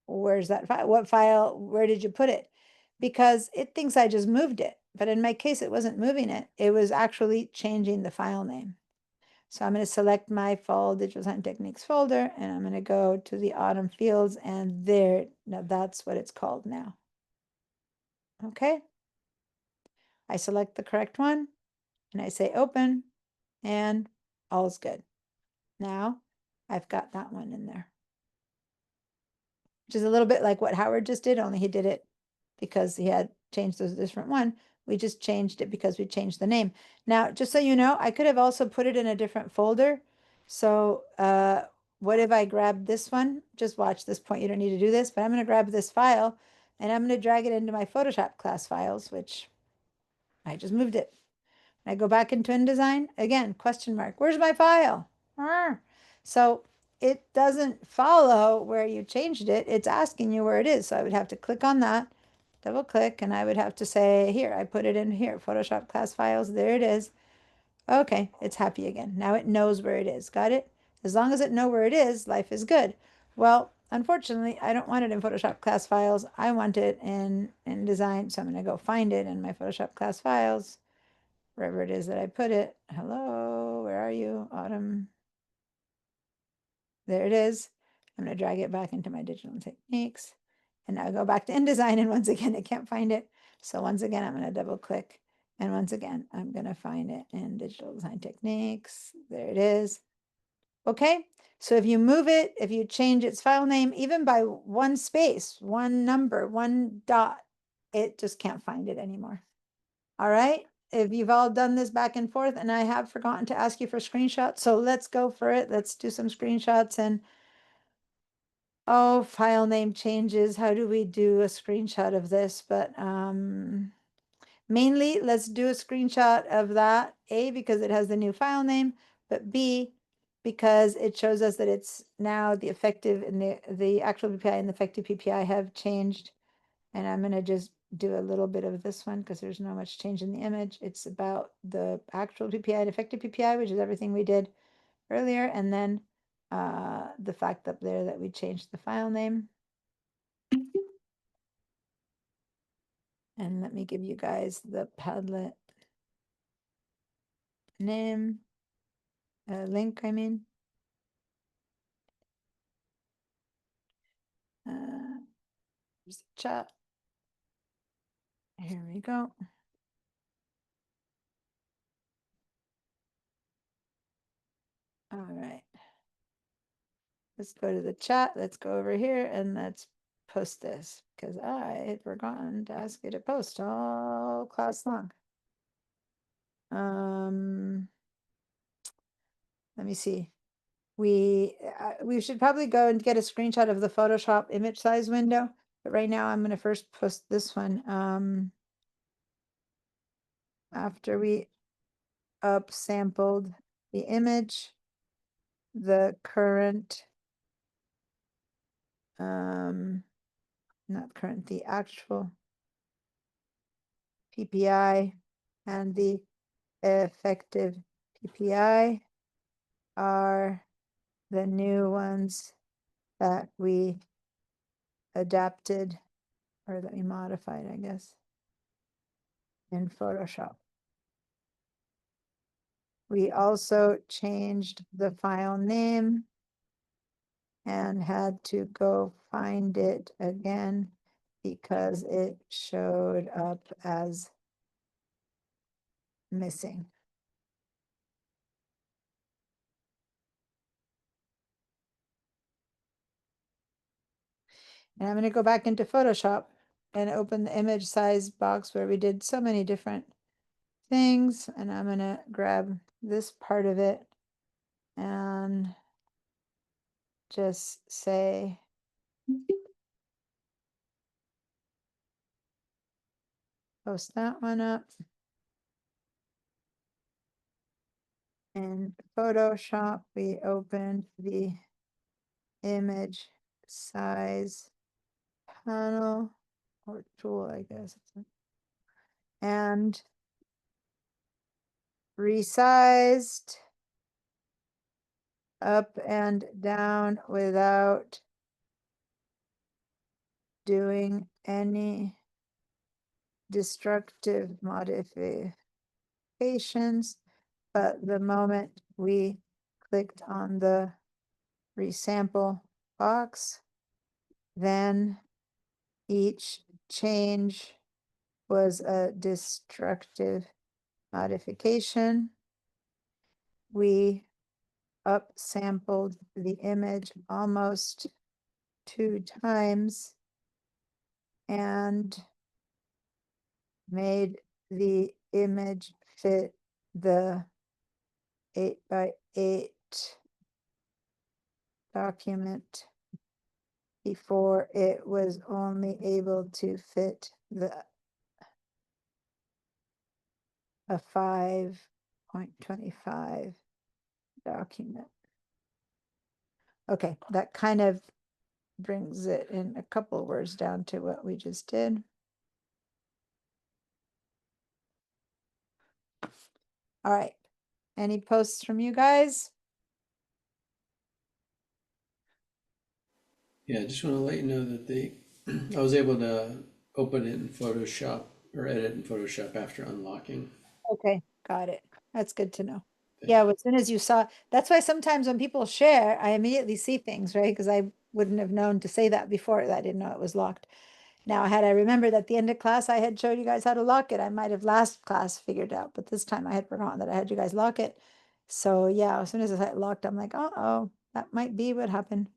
Where's that file? What file? Where did you put it? Because it thinks I just moved it. But in my case, it wasn't moving it. It was actually changing the file name. So I'm going to select my Fall Digital Design Techniques folder, and I'm going to go to the Autumn Fields, and there, now that's what it's called now. Okay. I select the correct one, and I say open, and all's good. Now I've got that one in there, which is a little bit like what Howard just did, only he did it because he had changed those different one. We just changed it because we changed the name. Now, just so you know, I could have also put it in a different folder. So what if I grab this one? Just watch this point. You don't need to do this, but I'm going to grab this file and I'm going to drag it into my Photoshop class files, which I just moved it. I go back into InDesign, again, question mark, where's my file? So it doesn't follow where you changed it. It's asking you where it is. So I would have to click on that, double click, and I would have to say, here, I put it in here, Photoshop class files, there it is. Okay, it's happy again. Now it knows where it is. Got it? As long as it knows where it is, life is good. Well, unfortunately, I don't want it in Photoshop class files. I want it in InDesign. So I'm going to go find it in my Photoshop class files, wherever it is that I put it. Hello, where are you, Autumn? There it is. I'm going to drag it back into my Digital Techniques. And now I go back to InDesign, and once again, I can't find it. So once again, I'm going to double click. And once again, I'm going to find it in Digital Design Techniques. There it is. Okay, so if you move it, if you change its file name, even by one space, one number, one dot, it just can't find it anymore. All right, if you've all done this back and forth, and I have forgotten to ask you for screenshots, so let's go for it. Let's do some screenshots. And oh, file name changes. How do we do a screenshot of this? But mainly, let's do a screenshot of that, A, because it has the new file name, but B, because it shows us that it's now the effective and the actual PPI and the effective PPI have changed. And I'm going to just do a little bit of this one because there's not much change in the image. It's about the actual PPI and effective PPI, which is everything we did earlier. And then the fact up there that we changed the file name. And let me give you guys the Padlet name, link, I mean. Here's the chat. Here we go. All right. Let's go to the chat. Let's go over here and let's post this because I had forgotten to ask you to post all class long. Let me see. We should probably go and get a screenshot of the Photoshop image size window, but right now I'm going to first post this one. After we upsampled the image, the current, not current, the actual PPI and the effective PPI are the new ones that we adapted or that we modified, I guess, in Photoshop. We also changed the file name and had to go find it again because it showed up as missing. And I'm going to go back into Photoshop and open the image size box where we did so many different things. And I'm going to grab this part of it and just say post that one up. In Photoshop, we opened the image size panel or tool, I guess. And resized up and down without doing any destructive modifications. But the moment we clicked on the resample box, then each change was a destructive modification. We upsampled the image almost 2 times and made the image fit the 8x8 document before it was only able to fit a 5.25 document. Okay, that kind of brings it in a couple of words down to what we just did. All right. Any posts from you guys? Yeah, I just want to let you know that I was able to open it in Photoshop or edit in Photoshop after unlocking. Okay, got it. That's good to know. Yeah, well, as soon as you saw, that's why sometimes when people share, I immediately see things, right? Because I wouldn't have known to say that before. I didn't know it was locked. Now, had I remembered at the end of class, I had showed you guys how to lock it. I might have last class figured out, but this time I had forgotten that I had you guys lock it. So yeah, as soon as I locked, I'm like, uh-oh, that might be what happened.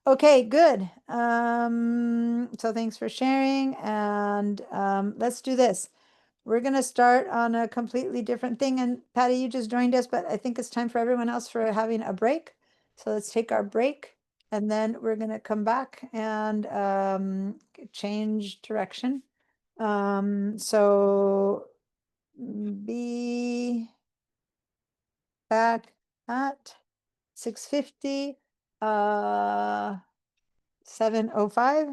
Okay, good. So thanks for sharing, and let's do this. We're gonna start on a completely different thing, and Patty, you just joined us, but I think it's time for everyone else for having a break. So let's take our break, and then we're gonna come back and change direction. So be back at 6:50, 7:05.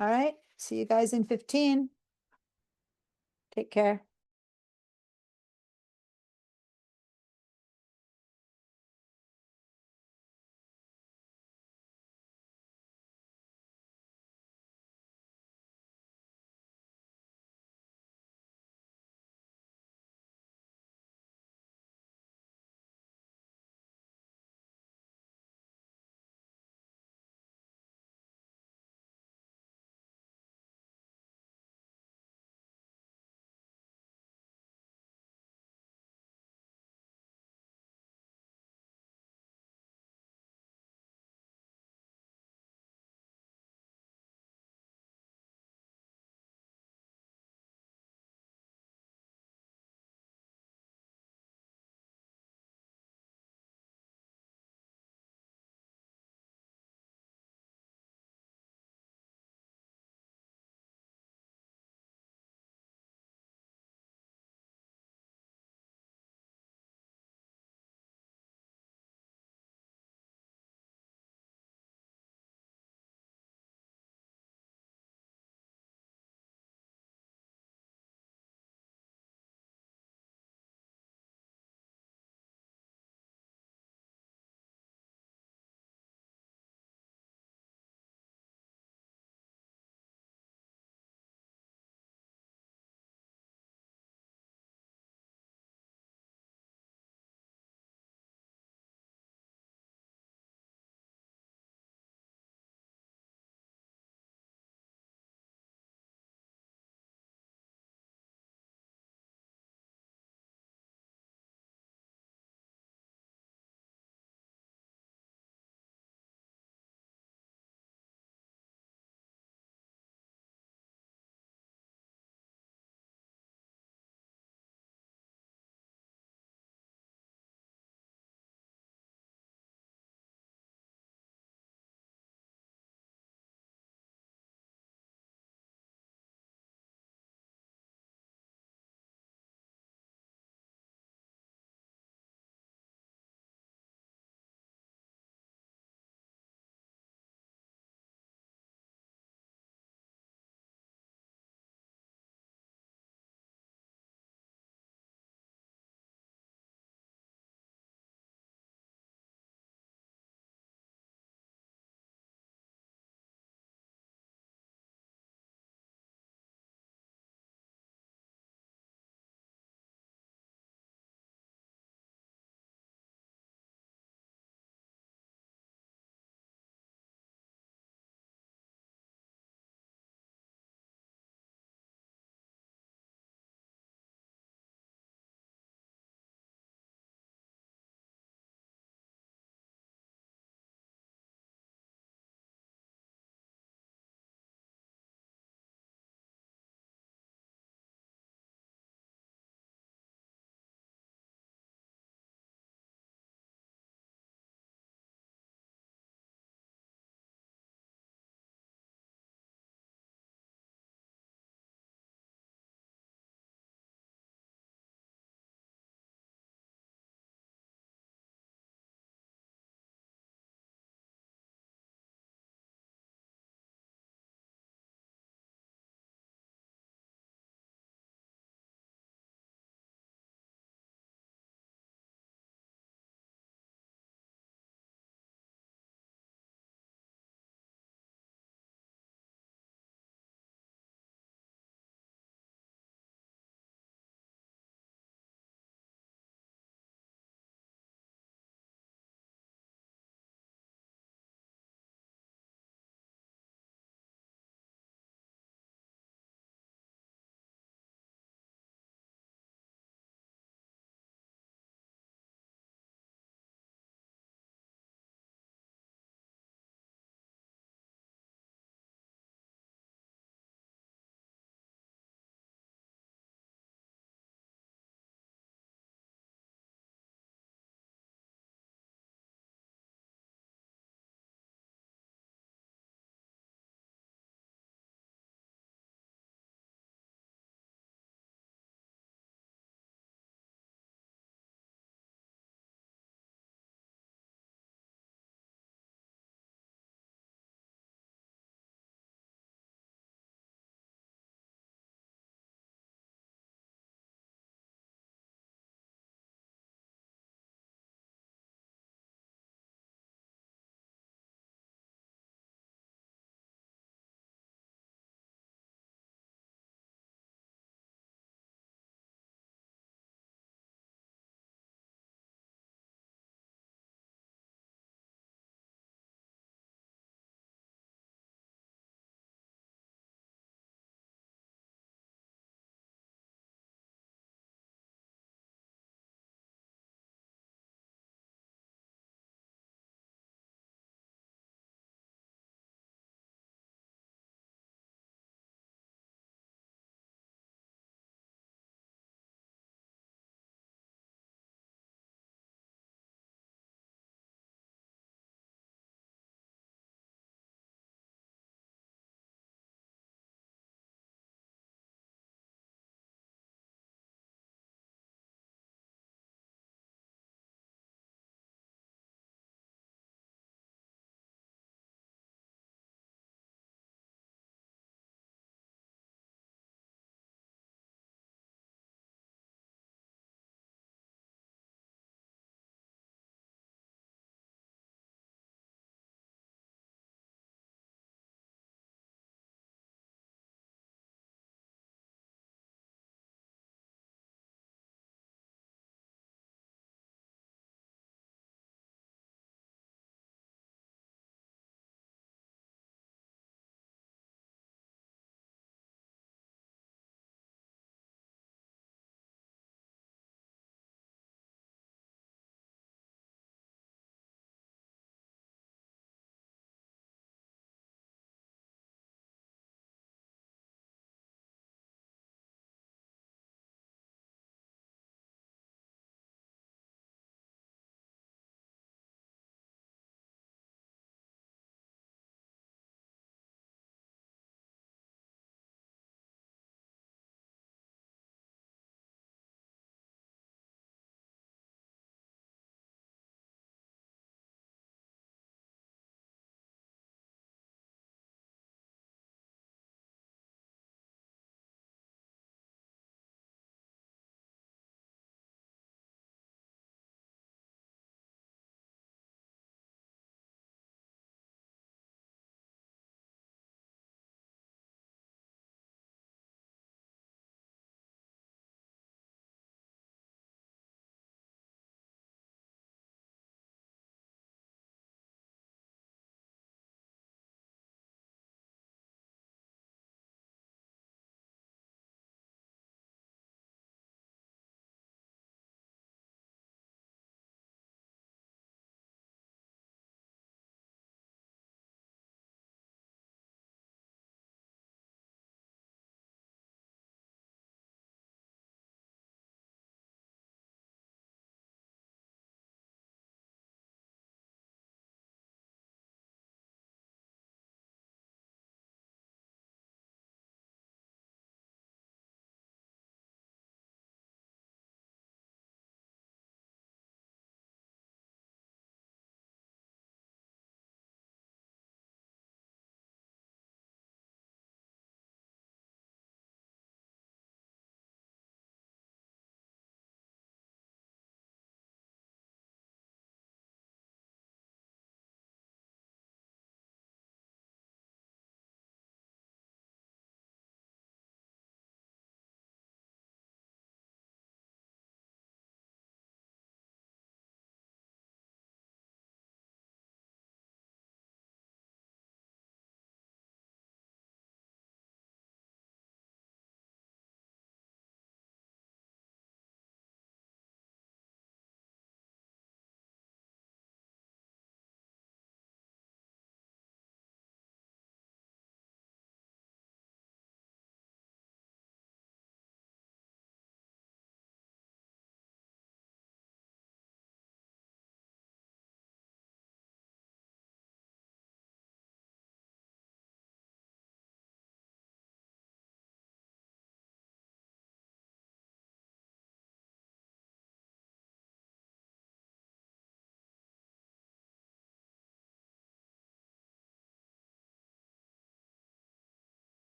All right, see you guys in 15. Take care.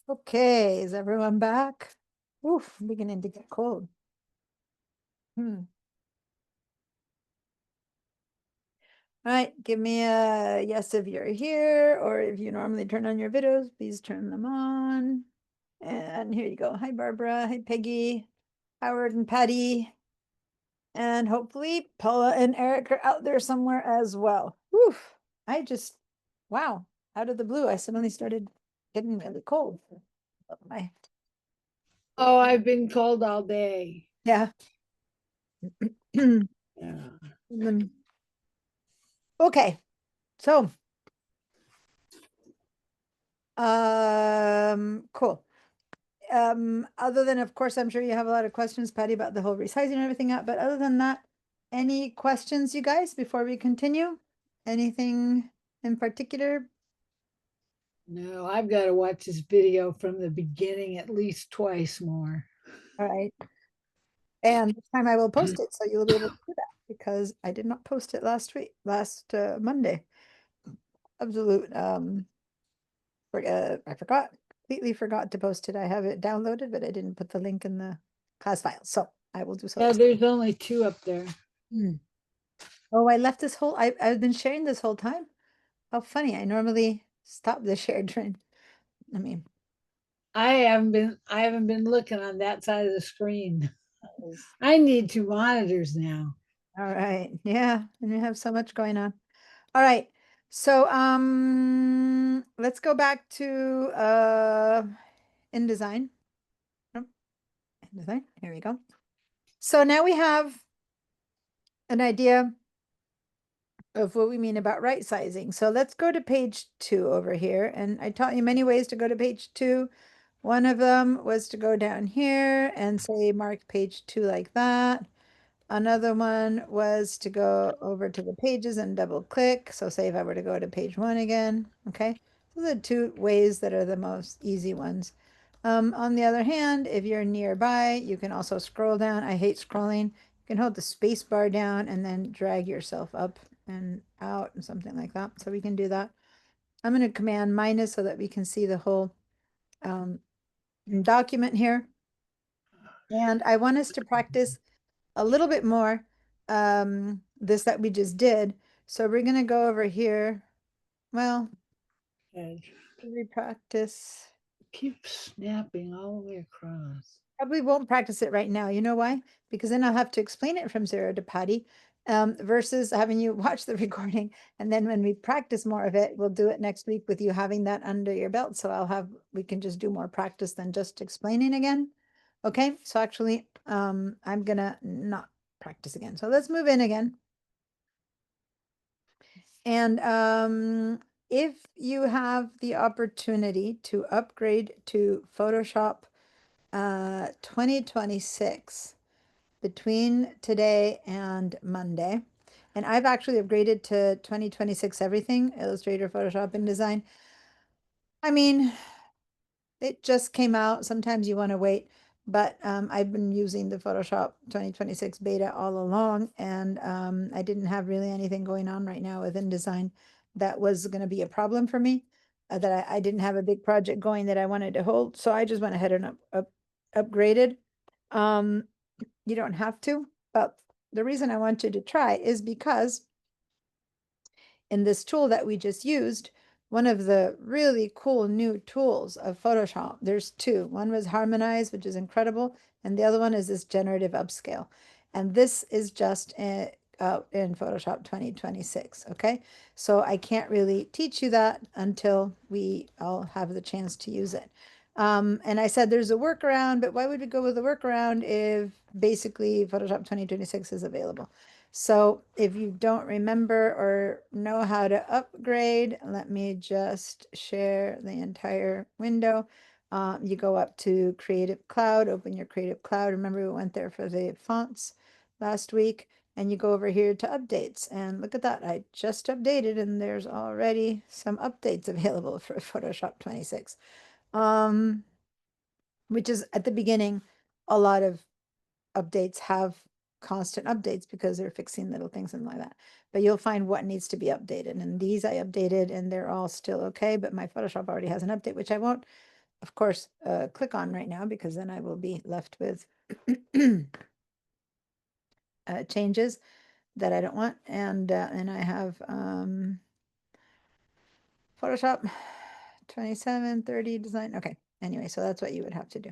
Okay, is everyone back? Oof, beginning to get cold. All right, give me a yes if you're here, or if you normally turn on your videos, please turn them on. And here you go. Hi, Barbara. Hi, Peggy, Howard and Patty. And hopefully Paula and Eric are out there somewhere as well. Whew, wow, out of the blue, I suddenly started getting really cold. My, Oh, I've been cold all day. yeah. Yeah. Okay, so cool. Other than, of course, I'm sure you have a lot of questions, Patty, about the whole resizing and everything up, but other than that, any questions, you guys, before we continue? Anything in particular? No, I've got to watch this video from the beginning at least twice more. All right. And this time I will post it, so you'll be able to do that, because I did not post it last Monday. Absolute, I forgot, completely forgot to post it. I have it downloaded, but I didn't put the link in the class file, so I will do so. Yeah, this there's only 2 up there. Oh, I left this whole, I've been sharing this whole time. How funny. I normally stop the shared train. I mean, I haven't been looking on that side of the screen. I need 2 monitors now. all right. Yeah, and you have so much going on. All right. So let's go back to InDesign. Nope. InDesign. Here we go. So now we have an idea of what we mean about right sizing. So let's go to page 2 over here. And I taught you many ways to go to page 2. One of them was to go down here and say mark page 2 like that. Another one was to go over to the pages and double click. So say if I were to go to page 1 again, okay? Those are the 2 ways that are the most easy ones. On the other hand, if you're nearby, you can also scroll down. I hate scrolling. You can hold the space bar down and then drag yourself up and out and something like that. So we can do that. I'm going to command minus so that we can see the whole document here. And I want us to practice a little bit more this that we just did. So we're going to go over here. Well, Edge. we practice. Keep snapping all the way across. Probably won't practice it right now. You know why? Because then I'll have to explain it from zero to Patty, versus having you watch the recording. And then when we practice more of it, we'll do it next week with you having that under your belt. So we can just do more practice than just explaining again. Okay, so actually, I'm gonna not practice again. So let's move in again. And if you have the opportunity to upgrade to Photoshop 2026 between today and Monday. And I've actually upgraded to 2026 everything, Illustrator, Photoshop, InDesign. I mean, it just came out. Sometimes you want to wait, but I've been using the Photoshop 2026 beta all along, and I didn't have really anything going on right now with InDesign that was going to be a problem for me. That I didn't have a big project going that I wanted to hold, so I just went ahead and upgraded. You don't have to, but the reason I want you to try is because in this tool that we just used, one of the really cool new tools of Photoshop, there's 2. One was Harmonize, which is incredible, and the other one is this generative upscale. And this is just in Photoshop 2026, okay? So I can't really teach you that until we all have the chance to use it. And I said there's a workaround, but why would we go with a workaround if basically Photoshop 2026 is available? So if you don't remember or know how to upgrade, let me just share the entire window. You go up to Creative Cloud, open your Creative Cloud. Remember we went there for the fonts last week, and you go over here to updates, and look at that. I just updated and there's already some updates available for Photoshop 26. Which is at the beginning, a lot of updates have constant updates because they're fixing little things and like that. But you'll find what needs to be updated. And these I updated and they're all still okay, but my Photoshop already has an update, which I won't of course, click on right now because then I will be left with changes that I don't want. And I have Photoshop 27, 30 design. Okay. Anyway, so that's what you would have to do.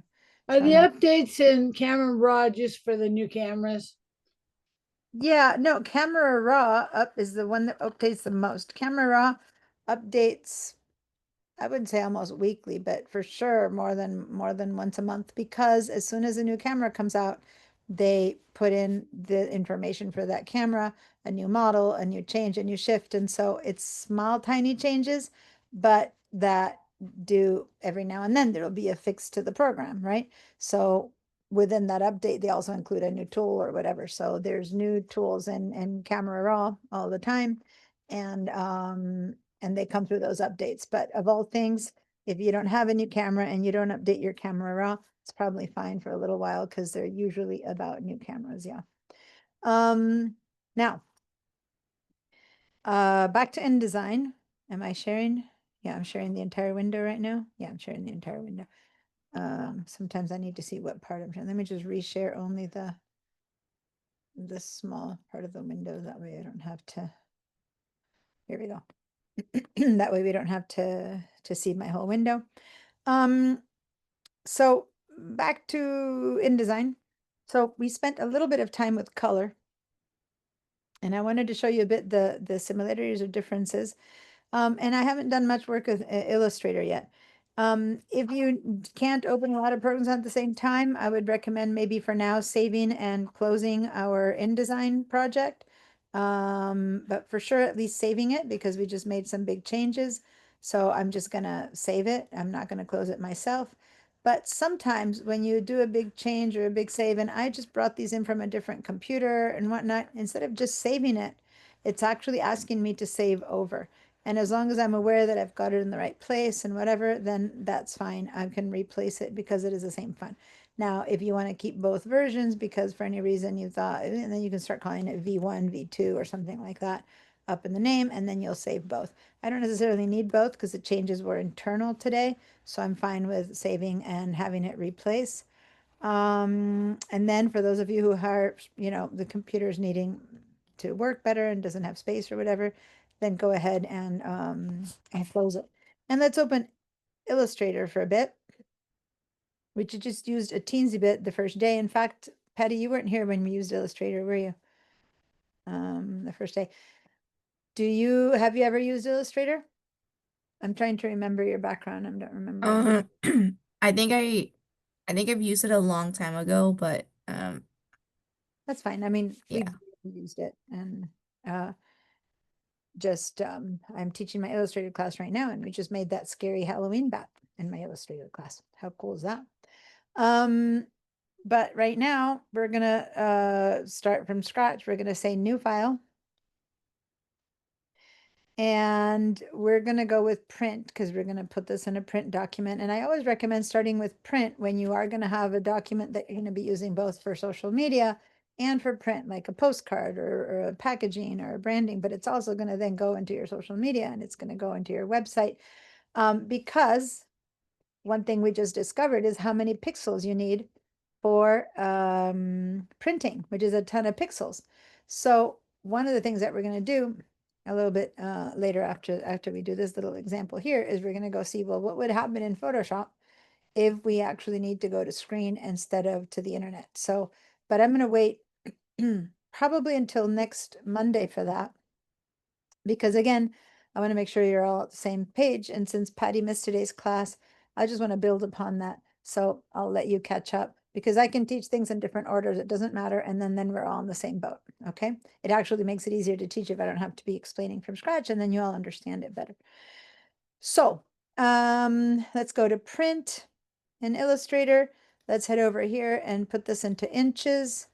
Are So the I'm updates in Camera Raw just for the new cameras? Yeah, no, Camera Raw up is the one that updates the most. Camera Raw updates, I wouldn't say almost weekly, but for sure more than once a month, because as soon as a new camera comes out, they put in the information for that camera, a new model, a new change, a new shift. And so it's small, tiny changes, but that do every now and then there'll be a fix to the program, right? So within that update, they also include a new tool or whatever. So there's new tools in Camera Raw all the time. And they come through those updates. But of all things, if you don't have a new camera and you don't update your Camera Raw, it's probably fine for a little while because they're usually about new cameras. Yeah. Now, back to InDesign. Am I sharing? Yeah, I'm sharing the entire window right now. Yeah, I'm sharing the entire window. Sometimes I need to see what part I'm sharing. Let me just reshare only the this small part of the window. That way I don't have to. Here we go. That way we don't have to see my whole window. So back to InDesign. So we spent a little bit of time with color, and I wanted to show you a bit the similarities or differences. And I haven't done much work with Illustrator yet. If you can't open a lot of programs at the same time, I would recommend maybe for now saving and closing our InDesign project. But for sure, at least saving it because we just made some big changes. So I'm just gonna save it. I'm not gonna close it myself. But sometimes when you do a big change or a big save, and I just brought these in from a different computer and whatnot, instead of just saving it, it's actually asking me to save over. And as long as I'm aware that I've got it in the right place and whatever, then that's fine. I can replace it because it is the same font. Now, if you want to keep both versions because for any reason you thought, and then you can start calling it V1, V2 or something like that up in the name, and then you'll save both. I don't necessarily need both because the changes were internal today. So I'm fine with saving and having it replace. And then for those of you who are, the computer's needing to work better and doesn't have space or whatever, then go ahead and close it. And let's open Illustrator for a bit, which you just used a teensy bit the first day. In fact, Patty, you weren't here when we used Illustrator, were you? The first day. Have you ever used Illustrator? I'm trying to remember your background. I don't remember. I think I've used it a long time ago, but That's fine. I mean, Yeah. we've used it and I'm teaching my Illustrator class right now, and we just made that scary Halloween bat in my Illustrator class. How cool is that? But right now we're gonna start from scratch. We're gonna say new file. And we're gonna go with print because we're gonna put this in a print document. And I always recommend starting with print when you are gonna have a document that you're gonna be using both for social media and for print, like a postcard or a packaging or a branding, but it's also gonna then go into your social media and it's gonna go into your website. Because one thing we just discovered is how many pixels you need for printing, which is a ton of pixels. So one of the things that we're going to do a little bit later after we do this little example here is we're going to go see, well, what would happen in Photoshop if we actually need to go to screen instead of to the internet. So, but I'm going to wait probably until next Monday for that. Because again, I want to make sure you're all at the same page. And since Patty missed today's class, I just want to build upon that. So I'll let you catch up because I can teach things in different orders. It doesn't matter. And then we're all in the same boat. Okay. It actually makes it easier to teach if I don't have to be explaining from scratch, and then you all understand it better. So let's go to print in Illustrator. Let's head over here and put this into inches.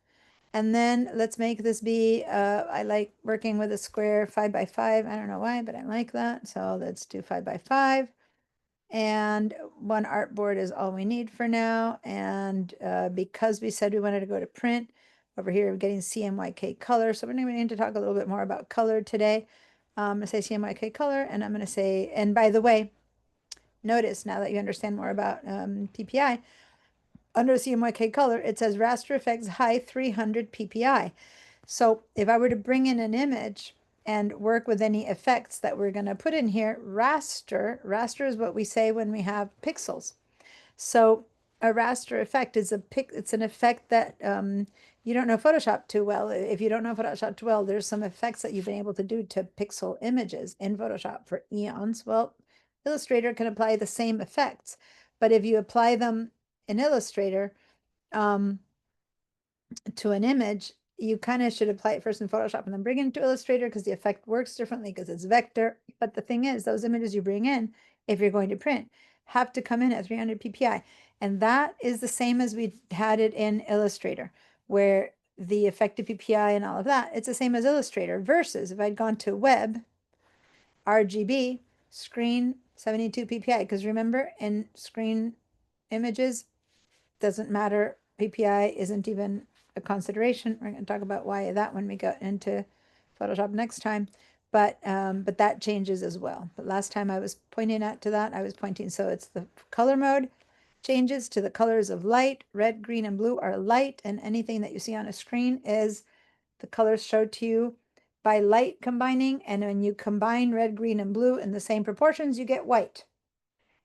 And then let's make this be, I like working with a square 5 by 5. I don't know why, but I like that. So let's do 5 by 5. And one artboard is all we need for now. And because we said we wanted to go to print, over here we're getting CMYK color. So we're going to need to talk a little bit more about color today. I'm going to say CMYK color, and I'm going to say, and by the way, notice now that you understand more about PPI, under CMYK color, it says raster effects high 300 PPI. So if I were to bring in an image and work with any effects that we're going to put in here, raster is what we say when we have pixels. So a raster effect is it's an effect that you don't know Photoshop too well. If you don't know Photoshop too well, there's some effects that you've been able to do to pixel images in Photoshop for eons. Well, Illustrator can apply the same effects, but if you apply them in Illustrator to an image, you kind of should apply it first in Photoshop and then bring it into Illustrator because the effect works differently because it's vector. But the thing is, those images you bring in, if you're going to print, have to come in at 300 PPI. And that is the same as we had it in Illustrator, where the effective PPI and all of that, it's the same as Illustrator versus if I'd gone to web, RGB, screen, 72 PPI. Because remember, in screen images, doesn't matter. PPI isn't even a consideration. We're going to talk about why that when we go into Photoshop next time. But that changes as well. But last time I was pointing to that, I was pointing, so it's the color mode changes to the colors of light. Red, green, and blue are light, and anything that you see on a screen is the colors showed to you by light combining. And when you combine red, green, and blue in the same proportions, you get white.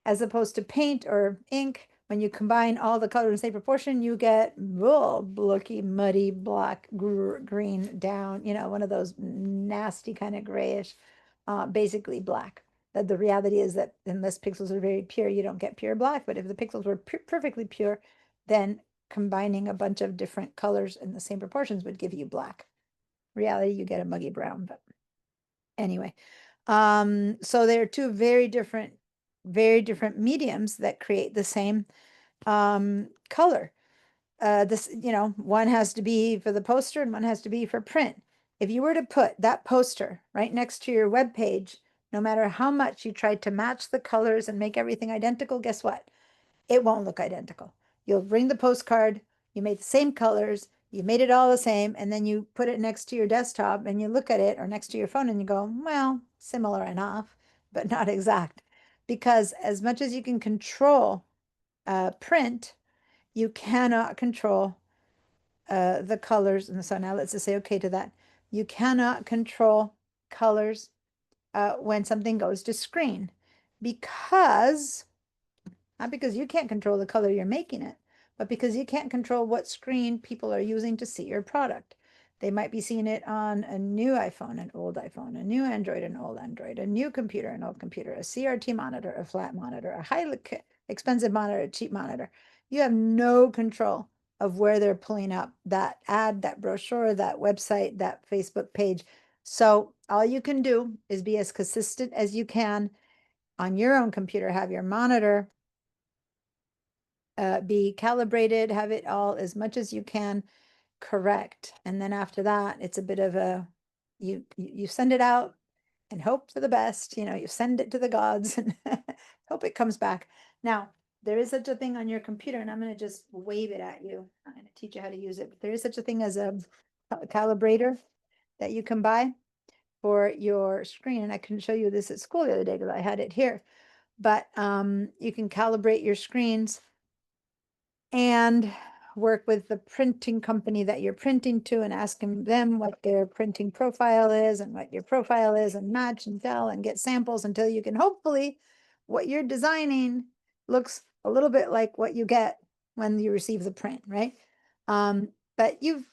As opposed to paint or ink, when you combine all the colors in the same proportion, you get bulky, muddy, black, green, down, one of those nasty kind of grayish, basically black. That the reality is that unless pixels are very pure, you don't get pure black. But if the pixels were perfectly pure, then combining a bunch of different colors in the same proportions would give you black. Reality, you get a muggy brown. But anyway, so there are two very different mediums that create the same color. This, one has to be for the poster and one has to be for print. If you were to put that poster right next to your web page, no matter how much you tried to match the colors and make everything identical, guess what? It won't look identical. You'll bring the postcard, you made the same colors, you made it all the same, and then you put it next to your desktop and you look at it or next to your phone and you go, well, similar enough, but not exact. Because as much as you can control print, you cannot control the colors. And so now let's just say okay to that. You cannot control colors when something goes to screen because, not because you can't control the color you're making it, but because you can't control what screen people are using to see your product. They might be seeing it on a new iPhone, an old iPhone, a new Android, an old Android, a new computer, an old computer, a CRT monitor, a flat monitor, a highly expensive monitor, a cheap monitor. You have no control of where they're pulling up that ad, that brochure, that website, that Facebook page. So all you can do is be as consistent as you can on your own computer, have your monitor be calibrated, have it all as much as you can correct. And then after that, it's a bit of a, you send it out and hope for the best, you send it to the gods and hope it comes back. Now, there is such a thing on your computer, and I'm going to just wave it at you. I'm going to teach you how to use it. But there is such a thing as a calibrator that you can buy for your screen. And I couldn't show you this at school the other day because I had it here. But you can calibrate your screens and work with the printing company that you're printing to and asking them what their printing profile is and what your profile is and match and tell and get samples until you can hopefully what you're designing looks a little bit like what you get when you receive the print, right? But you've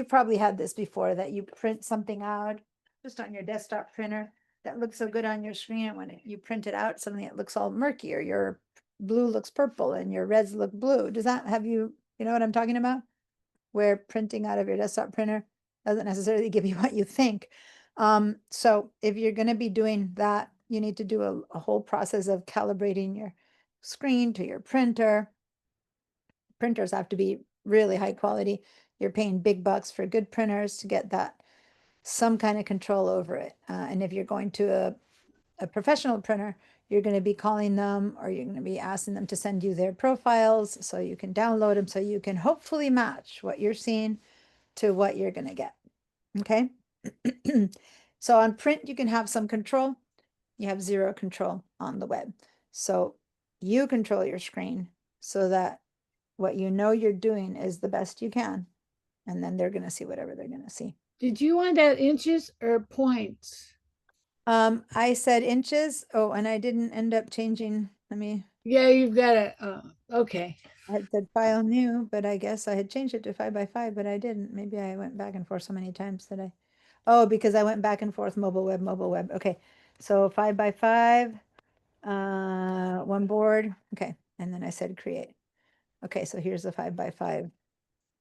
probably had this before, that you print something out just on your desktop printer that looks so good on your screen, and when you print it out, suddenly it looks all murky, or your blue looks purple and your reds look blue. Does that have you know what I'm talking about? Where printing out of your desktop printer doesn't necessarily give you what you think. So if you're going to be doing that, you need to do a whole process of calibrating your screen to your printer. Printers have to be really high quality. You're paying big bucks for good printers to get that some kind of control over it. And if you're going to a professional printer, you're going to be calling them, or you're going to be asking them to send you their profiles so you can download them, so you can hopefully match what you're seeing to what you're going to get. Okay. So on print, you can have some control. You have zero control on the web. So you control your screen so that what you know you're doing is the best you can. And then they're going to see whatever they're going to see. Did you want that inches or points? I said inches. Oh, and I didn't end up changing. Let me, Yeah, you've got it. Okay. I had said file new, but I guess I had changed it to 5x5, but I didn't. Maybe I went back and forth so many times that I, oh, because I went back and forth mobile web. Okay. So 5x5, one board. Okay. And then I said create. Okay. So here's the 5x5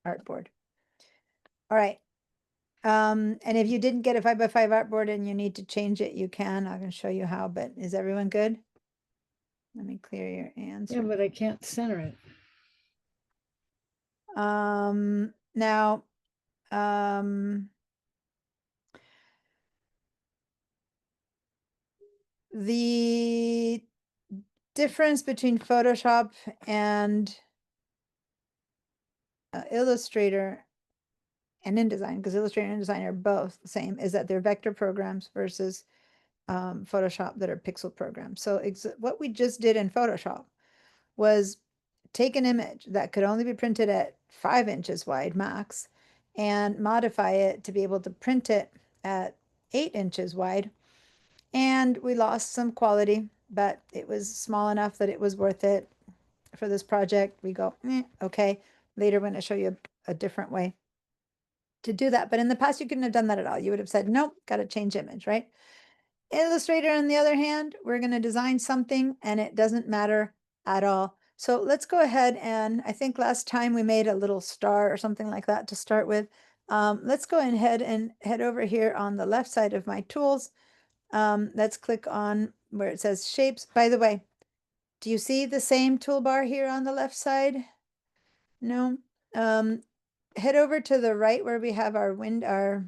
artboard. All right. And if you didn't get a 5x5 artboard and you need to change it, you can. I can show you how, but is everyone good? Let me clear your answer. Yeah, but I can't center it. Now, the difference between Photoshop and Illustrator and InDesign, because Illustrator and InDesign are both the same, is that they're vector programs versus Photoshop that are pixel programs. So what we just did in Photoshop was take an image that could only be printed at 5 inches wide max and modify it to be able to print it at 8 inches wide. And we lost some quality, but it was small enough that it was worth it for this project. We go, okay. Later, we're going to show you a different way to do that. But in the past, you couldn't have done that at all. You would have said, nope, got to change image, right? Illustrator, on the other hand, we're going to design something and it doesn't matter at all. So let's go ahead, and I think last time we made a little star or something like that to start with. Let's go ahead and head over here on the left side of my tools. Let's click on where it says shapes. By the way, do you see the same toolbar here on the left side? No. Head over to the right where we have our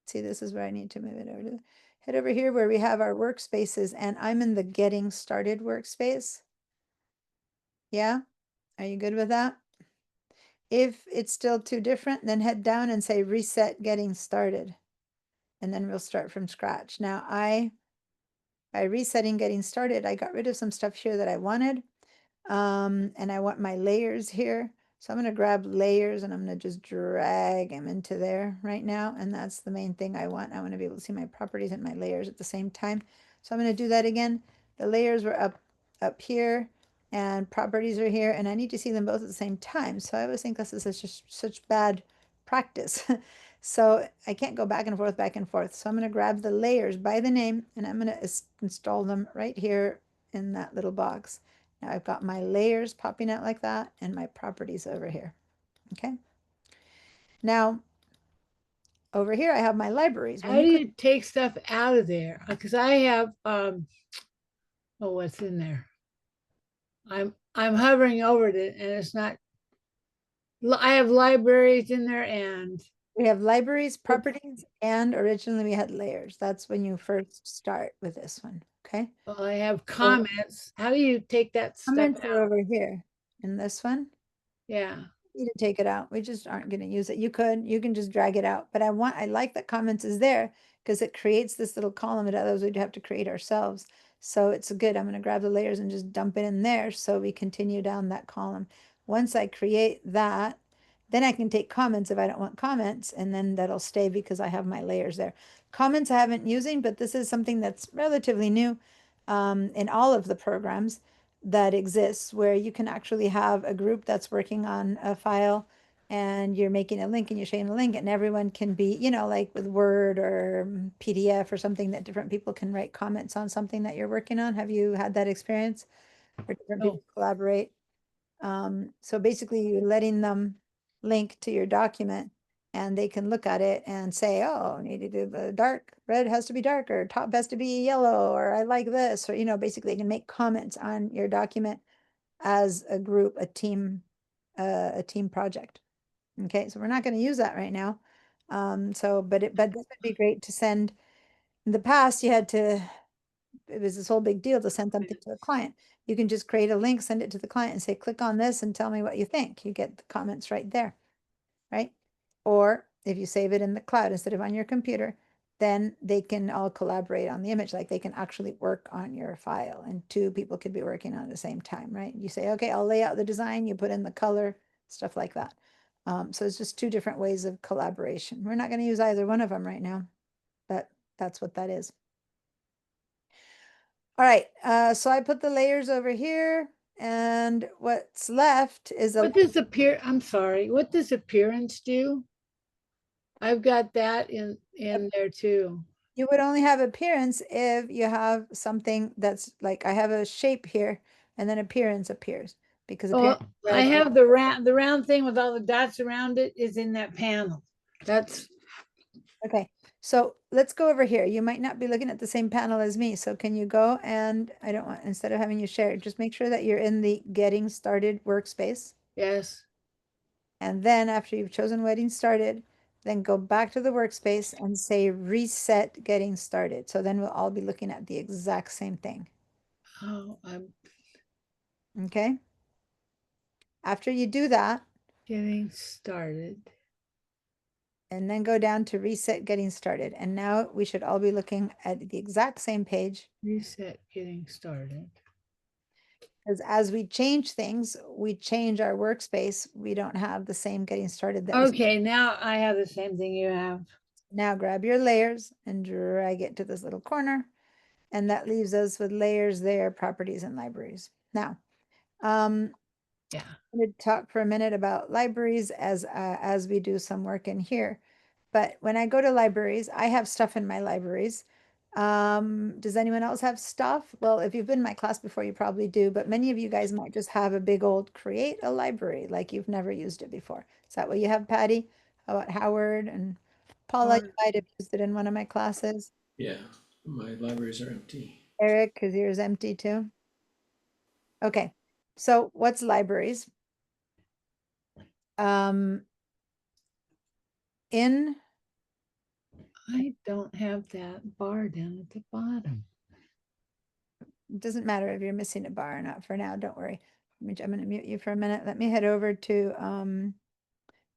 see, this is where I need to move it over to. Head over here where we have our workspaces, and I'm in the getting started workspace. Yeah? Are you good with that? If it's still too different, then head down and say reset getting started. And then we'll start from scratch. Now by resetting getting started, I got rid of some stuff here that I wanted. And I want my layers here. So I'm going to grab layers and I'm going to just drag them into there right now. And that's the main thing I want. I want to be able to see my properties and my layers at the same time. So I'm going to do that again. The layers were up here and properties are here, and I need to see them both at the same time. So I always think this is such bad practice. So I can't go back and forth. So I'm going to grab the layers by the name and I'm going to install them right here in that little box. Now I've got my layers popping out like that and my properties over here. Okay. Now over here I have my libraries. How do you take stuff out of there? Because I have oh, what's in there? I'm hovering over it and it's not. I have libraries in there, and we have libraries, properties, and originally we had layers. That's when you first start with this one. Okay. well, I have comments. How do you take that stuff Comments are out? over here in this one. Yeah. You to take it out. We just aren't going to use it. You can just drag it out. But I like that comments is there because it creates this little column that otherwise we'd have to create ourselves. So it's good. I'm going to grab the layers and just dump it in there so we continue down that column. Once I create that, then I can take comments if I don't want comments, and then that'll stay because I have my layers there. Comments I haven't using, but this is something that's relatively new in all of the programs that exists, where you can actually have a group that's working on a file and you're making a link and you're sharing a link, and everyone can be, like with Word or PDF or something, that different people can write comments on something that you're working on. Have you had that experience where different people collaborate? So basically you're letting them link to your document and they can look at it and say, oh, I need to do the dark red has to be darker, top has to be yellow, or I like this, or, basically they can make comments on your document as a group, a team project. Okay, so we're not going to use that right now. But this would be great to send. In the past, it was this whole big deal to send something to a client. You can just create a link, send it to the client and say, click on this and tell me what you think. You get the comments right there, right? Or if you save it in the cloud instead of on your computer, then they can all collaborate on the image, like they can actually work on your file and two people could be working on it at the same time, right? You say, okay, I'll lay out the design, you put in the color, stuff like that. So it's just two different ways of collaboration. We're not going to use either one of them right now, but that's what that is. All right, so I put the layers over here and what's left is a What does I'm sorry, what does appearance do? I've got that in there too. you would only have appearance if you have something that's like, I have a shape here and then appearance appears because Oh, appearance. I have the round thing with all the dots around it is in that panel. That's, Okay, so let's go over here. You might not be looking at the same panel as me. So can you go and I don't want, instead of having you share, just make sure that you're in the getting started workspace. yes. And then after you've chosen getting started, then go back to the workspace and say reset getting started. So then we'll all be looking at the exact same thing. Oh, I'm Okay. After you do that, getting started. and then go down to reset getting started. And now we should all be looking at the exact same page. Reset getting started. Because as we change things, we change our workspace. We don't have the same getting started that we Okay, now I have the same thing you have. now grab your layers and drag it to this little corner. And that leaves us with layers there, properties and libraries. Now, Yeah. I'm going to talk for a minute about libraries as we do some work in here. But when I go to libraries, I have stuff in my libraries. Does anyone else have stuff? Well, if you've been in my class before, you probably do, but many of you guys might just have a big old create a library, like you've never used it before. Is that what you have, Patty? How about Howard and Paula? You might have used it in one of my classes. Yeah, my libraries are empty. Eric, because yours empty too. Okay, so what's libraries? In I don't have that bar down at the bottom. it doesn't matter if you're missing a bar or not for now, don't worry. I'm going to mute you for a minute. Let me head over to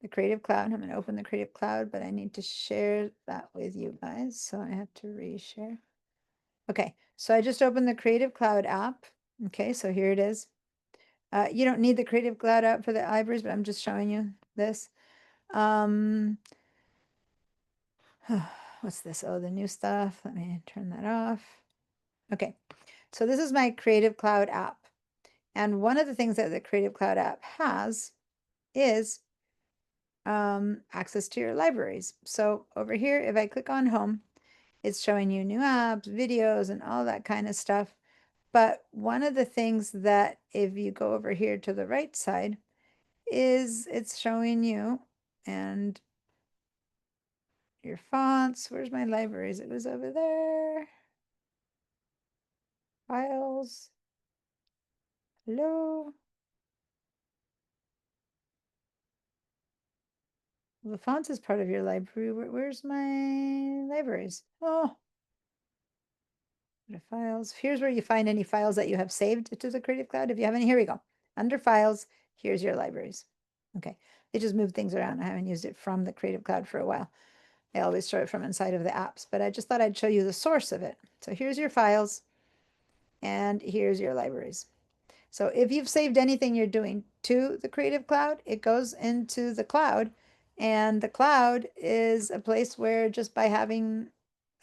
the Creative Cloud. I'm going to open the Creative Cloud, but I need to share that with you guys. So I have to reshare. Okay, so I just opened the Creative Cloud app. Okay, so here it is. You don't need the Creative Cloud app for the libraries, but I'm just showing you this. What's this? Oh, the new stuff. Let me turn that off. Okay, so this is my Creative Cloud app. And one of the things that the Creative Cloud app has is access to your libraries. So over here, if I click on home, it's showing you new apps, videos, and all that kind of stuff. But one of the things that if you go over here to the right side is it's showing you and your fonts. Where's my libraries? It was over there. Files. Hello. Well, the fonts is part of your library. Where's my libraries? Oh, the files. Here's where you find any files that you have saved to the Creative Cloud. If you have any, here we go. Under files, here's your libraries. Okay, they just move things around. I haven't used it from the Creative Cloud for a while. I always show it from inside of the apps, but I just thought I'd show you the source of it. So here's your files, and here's your libraries. So if you've saved anything you're doing to the Creative Cloud, it goes into the cloud, and the cloud is a place where just by having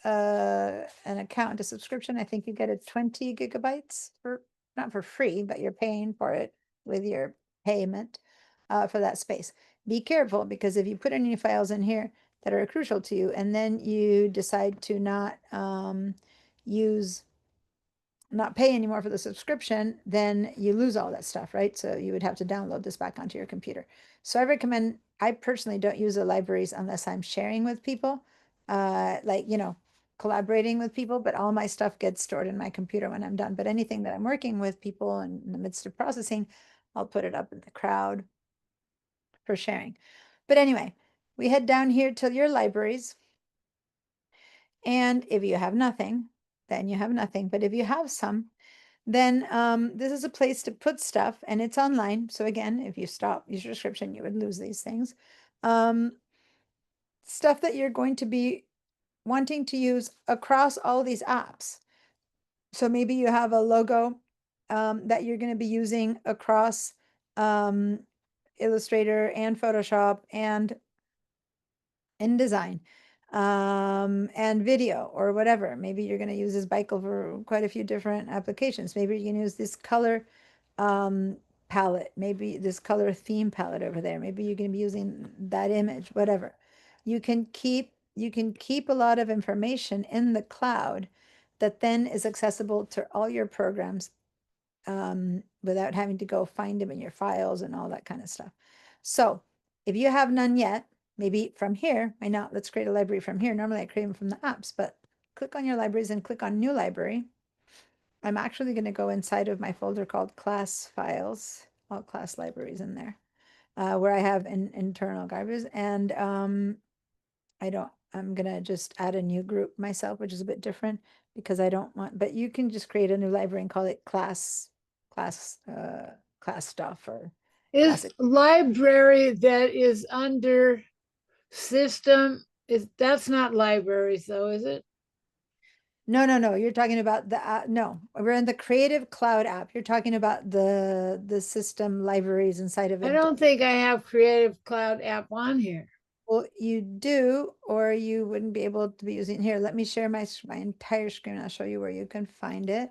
an account, a subscription, I think you get a 20 gigabytes for, not for free, but you're paying for it with your payment for that space. Be careful because if you put any files in here that are crucial to you and then you decide to not not pay anymore for the subscription, then you lose all that stuff, right? So you would have to download this back onto your computer. So I recommend, I personally don't use the libraries unless I'm sharing with people, like, you know, collaborating with people, but all my stuff gets stored in my computer when I'm done. But anything that I'm working with people in the midst of processing, I'll put it up in the crowd for sharing. But anyway, we head down here to your libraries. And if you have nothing, then you have nothing. But if you have some, then this is a place to put stuff and it's online. So again, if you stop your subscription, you would lose these things. Stuff that you're going to be wanting to use across all these apps. So maybe you have a logo that you're going to be using across Illustrator and Photoshop and InDesign and video or whatever. Maybe you're going to use this Bikel for quite a few different applications. Maybe you can use this color palette, maybe this color theme palette over there. Maybe you're going to be using that image, whatever. You can keep a lot of information in the cloud that then is accessible to all your programs without having to go find them in your files and all that kind of stuff. So if you have none yet, maybe from here, why not? Let's create a library from here. Normally I create them from the apps, but click on your libraries and click on new library. I'm actually going to go inside of my folder called class files, all class libraries in there, where I have internal garbage. And I'm going to just add a new group myself, which is a bit different because I don't want, but you can just create a new library and call it class stuff or Is classic. library that is under system, that's not libraries though, is it? No. You're talking about the no. We're in the Creative Cloud app. You're talking about the system libraries inside of it. I don't think I have Creative Cloud app on here. Well, you do, or you wouldn't be able to be using here. Let me share my entire screen. I'll show you where you can find it.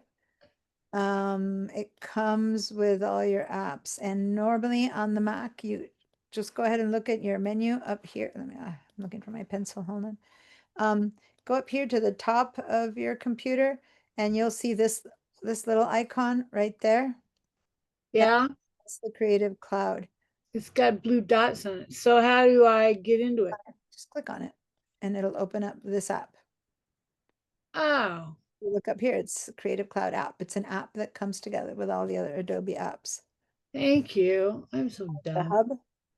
It comes with all your apps, and normally on the Mac, you just go ahead and look at your menu up here. Let me. I'm looking for my pencil. Hold on. Go up here to the top of your computer, and you'll see this little icon right there. Yeah, That's the Creative Cloud. it's got blue dots on it. So how do I get into it? Just click on it, and it'll open up this app. Oh, You look up here, it's Creative Cloud app. It's an app that comes together with all the other Adobe apps. thank you. I'm so The dumb. hub,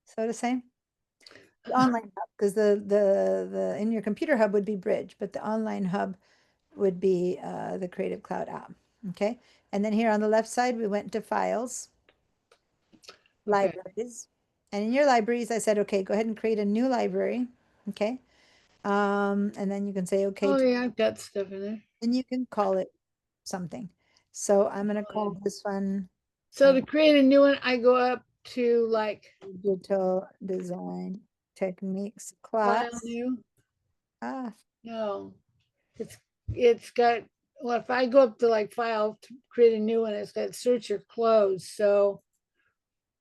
so to say. The online hub, because the in your computer hub would be Bridge, but the online hub would be the Creative Cloud app. Okay. And then here on the left side, we went to files, libraries. And in your libraries, I said, okay, go ahead and create a new library. Okay. And then you can say, okay, Oh yeah, I've got stuff in there. and you can call it something. So I'm going to call this one So to create a new one, I go up to like Digital Design Techniques file class. new. Ah, No, it's got, well, if I go up to like file to create a new one, it's got search or close. So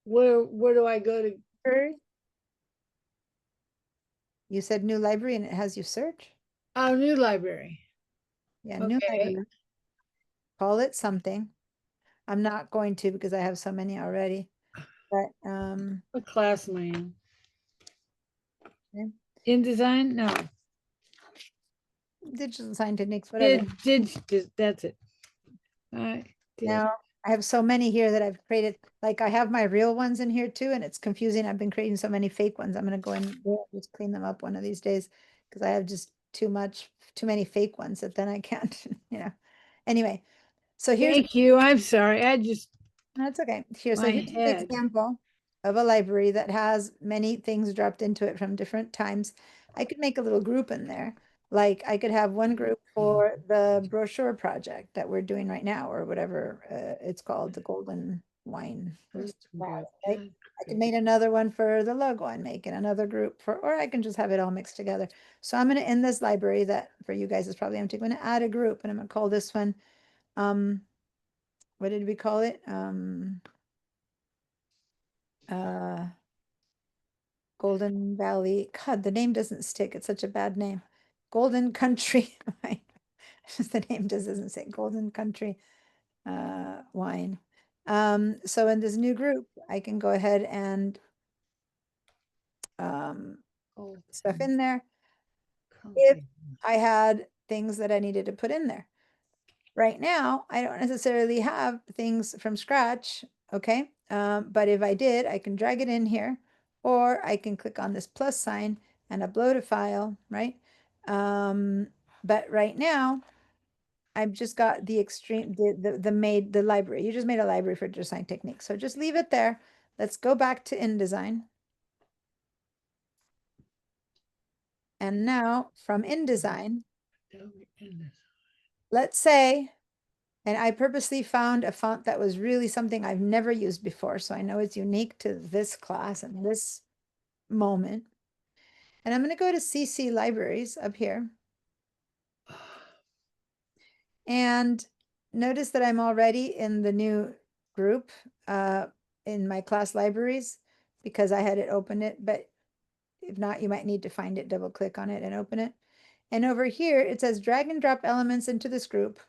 where do I go to? library. You said new library and it has you search? Oh, new library. Yeah, new Okay. library. Call it something. I'm not going to because I have so many already. But What class am I in? Okay. InDesign? No. Digital Design Techniques, whatever. That's it. I did. Now I have so many here that I've created. Like I have my real ones in here too, and it's confusing. I've been creating so many fake ones. I'm gonna go in there and just clean them up one of these days because I have just too many fake ones that then I can't, Anyway, so here's Thank you. I'm sorry. that's okay. So my here's an head. example of a library that has many things dropped into it from different times. I could make a little group in there. Like I could have one group for the brochure project that we're doing right now, or whatever it's called, the Golden Wine. Right? I can make another one for the logo I'm making, another group for, or I can just have it all mixed together. So I'm going to, in this library that for you guys is probably empty, I'm going to add a group and I'm going to call this one, what did we call it? Golden Valley. God, the name doesn't stick. It's such a bad name. Golden Country Wine. The name just doesn't say Golden Country Wine. So in this new group, I can go ahead and stuff in there if I had things that I needed to put in there. Right now, I don't necessarily have things from scratch, okay? But if I did, I can drag it in here, or I can click on this plus sign and upload a file, right? But right now, I've just got the extreme, the library. You just made a library for design techniques. So just leave it there. Let's go back to InDesign. And now from InDesign, let's say, and I purposely found a font that was really something I've never used before, so I know it's unique to this class and this moment. And I'm going to go to CC Libraries up here. And notice that I'm already in the new group in my class libraries because I had it open it, but if not, you might need to find it, double click on it and open it. And over here, it says drag and drop elements into this group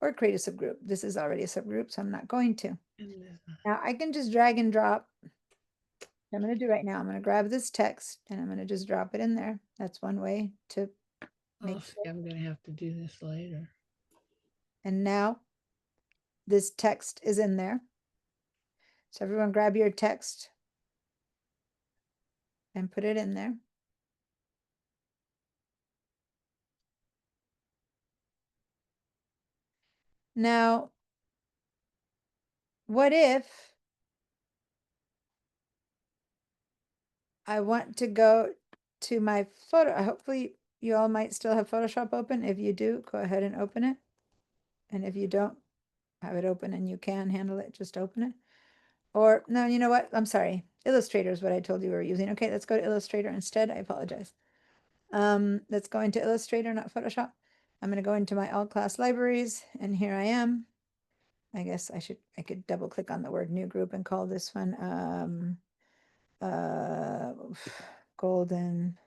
or create a subgroup. This is already a subgroup, so I'm not going to. Now I can just drag and drop. I'm going to do right now. I'm going to grab this text and I'm going to just drop it in there. That's one way to make Oh, see, I'm gonna have to do this later. And now this text is in there. So everyone grab your text and put it in there. Now, what if I want to go to my photo? Hopefully you all might still have Photoshop open. If you do, go ahead and open it. And if you don't have it open and you can handle it, just open it. Or no, you know what? I'm sorry. Illustrator is what I told you we were using. Okay, let's go to Illustrator instead. I apologize. Let's go into Illustrator, not Photoshop. I'm going to go into my all class libraries and here I am. I guess I could double click on the word new group and call this one Golden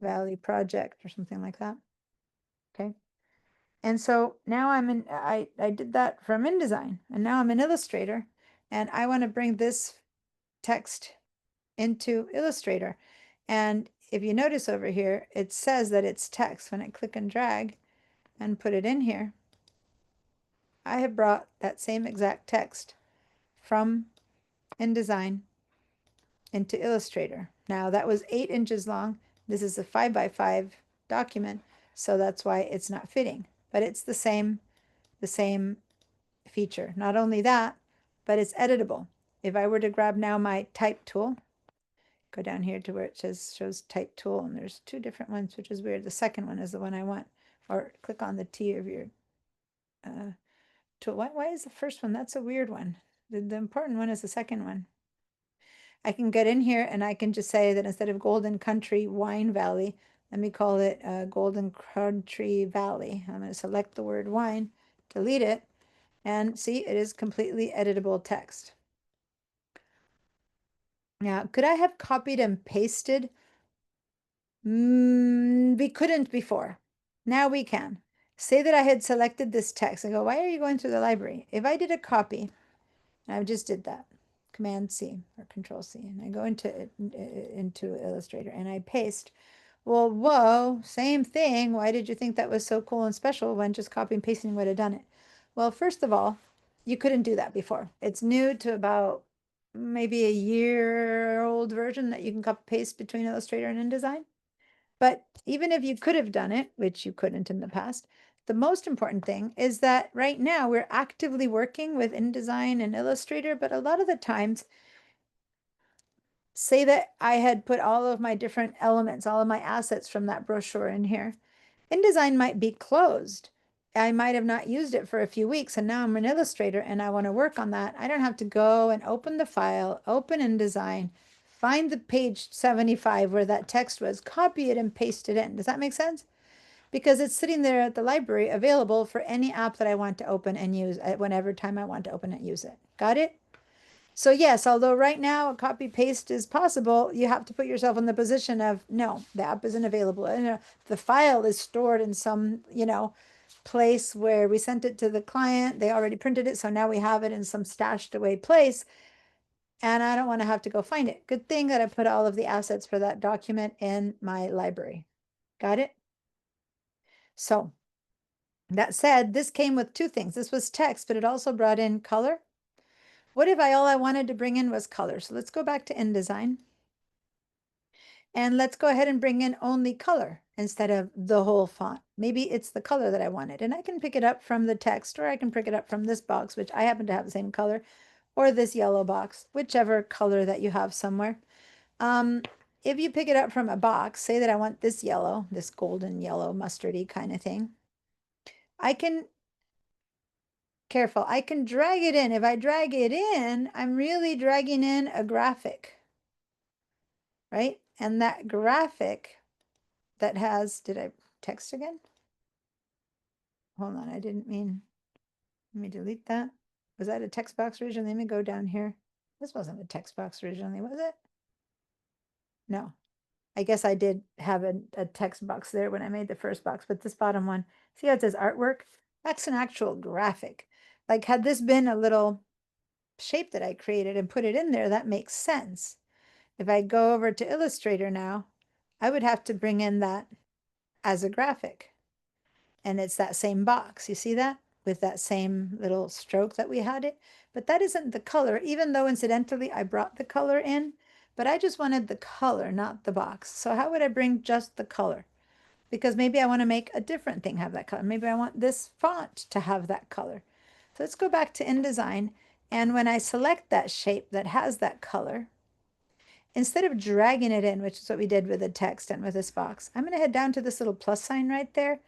Valley Project or something like that. Okay. And so now I'm in, I did that from InDesign and now I'm in Illustrator and I want to bring this text into Illustrator. And if you notice over here, it says that it's text. When I click and drag and put it in here, I have brought that same exact text from InDesign into Illustrator. Now that was 8 inches long. This is a 5x5 document, so that's why it's not fitting, but it's the same feature. Not only that, but it's editable. If I were to grab now my type tool, go down here to where it shows type tool, and there's 2 different ones, which is weird. The second one is the one I want, or click on the T of your tool. Why is the first one? That's a weird one. The important one is the second one. I can get in here and I can just say that instead of Golden Country Wine Valley, let me call it Golden Country Valley. I'm going to select the word wine, delete it, and see, it is completely editable text. Now, could I have copied and pasted? We couldn't before. Now we can. Say that I had selected this text and go, why are you going through the library? If I did a copy, and I just did that, Command C or Control C, and I go into Illustrator and I paste. Well, whoa, same thing. Why did you think that was so cool and special when just copy and pasting would have done it? Well, first of all, you couldn't do that before. It's new to about maybe a year-old version that you can copy paste between Illustrator and InDesign. But even if you could have done it, which you couldn't in the past, the most important thing is that right now we're actively working with InDesign and Illustrator, but a lot of the times, say that I had put all of my different elements, all of my assets from that brochure in here, InDesign might be closed. I might have not used it for a few weeks and now I'm in Illustrator and I want to work on that. I don't have to go and open the file, open InDesign, find the page 75 where that text was, copy it and paste it in. Does that make sense? Because it's sitting there at the library available for any app that I want to open and use at whenever time I want to open it, use it. Got it? So yes, although right now a copy paste is possible, you have to put yourself in the position of, no, the app isn't available. And the file is stored in some, place where we sent it to the client. They already printed it. So now we have it in some stashed away place. And I don't want to have to go find it. Good thing that I put all of the assets for that document in my library. Got it? So that said, this came with 2 things. This was text, but it also brought in color. What if all I wanted to bring in was color? So let's go back to InDesign. And let's go ahead and bring in only color instead of the whole font. Maybe it's the color that I wanted. And I can pick it up from the text, or I can pick it up from this box, which I happen to have the same color, or this yellow box, whichever color that you have somewhere. if you pick it up from a box, say that I want this yellow, this golden yellow mustardy kind of thing, I can, careful, I can drag it in. If I drag it in, I'm really dragging in a graphic, right? And that graphic that has, did I text again? Hold on, I didn't mean, let me delete that. Was that a text box originally? Let me go down here. This wasn't a text box originally, was it? No. I guess I did have a text box there when I made the first box, but this bottom one, see how it says artwork? That's an actual graphic. Like had this been a little shape that I created and put it in there, that makes sense. If I go over to Illustrator now, I would have to bring in that as a graphic. And it's that same box, you see that? With that same little stroke that we had it. But that isn't the color, even though incidentally I brought the color in, but I just wanted the color, not the box. So how would I bring just the color? Because maybe I want to make a different thing have that color. Maybe I want this font to have that color. So let's go back to InDesign. And when I select that shape that has that color, instead of dragging it in, which is what we did with the text and with this box, I'm going to head down to this little plus sign right there.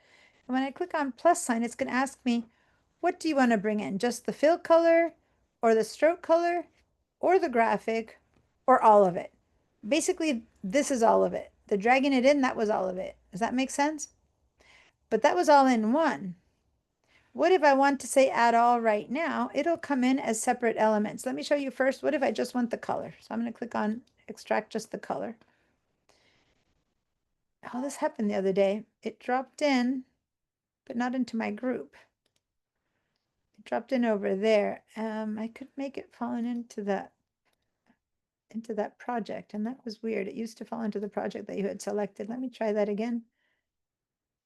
And when I click on plus sign, it's going to ask me, what do you want to bring in? Just the fill color or the stroke color or the graphic or all of it? Basically, this is all of it. The dragging it in, that was all of it. Does that make sense? But that was all in one. What if I want to say add all right now? It'll come in as separate elements. Let me show you first. What if I just want the color? So I'm going to click on extract just the color. Oh, this happened the other day. It dropped in, but not into my group. It dropped in over there. I could make it falling into that project, and that was weird. It used to fall into the project that you had selected. Let me try that again.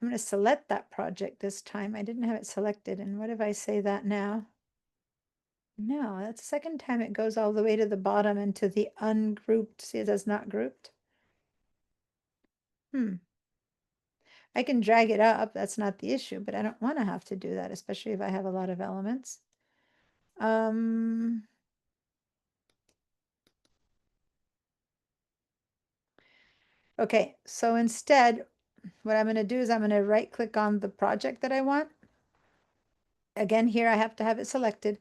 I'm going to select that project this time. I didn't have it selected. And what if I say that now? No, that's the second time it goes all the way to the bottom into the ungrouped. See, it says not grouped. I can drag it up. That's not the issue, but I don't want to have to do that, especially if I have a lot of elements. Okay, so instead, what I'm going to do is I'm going to right click on the project that I want. Again, here I have to have it selected.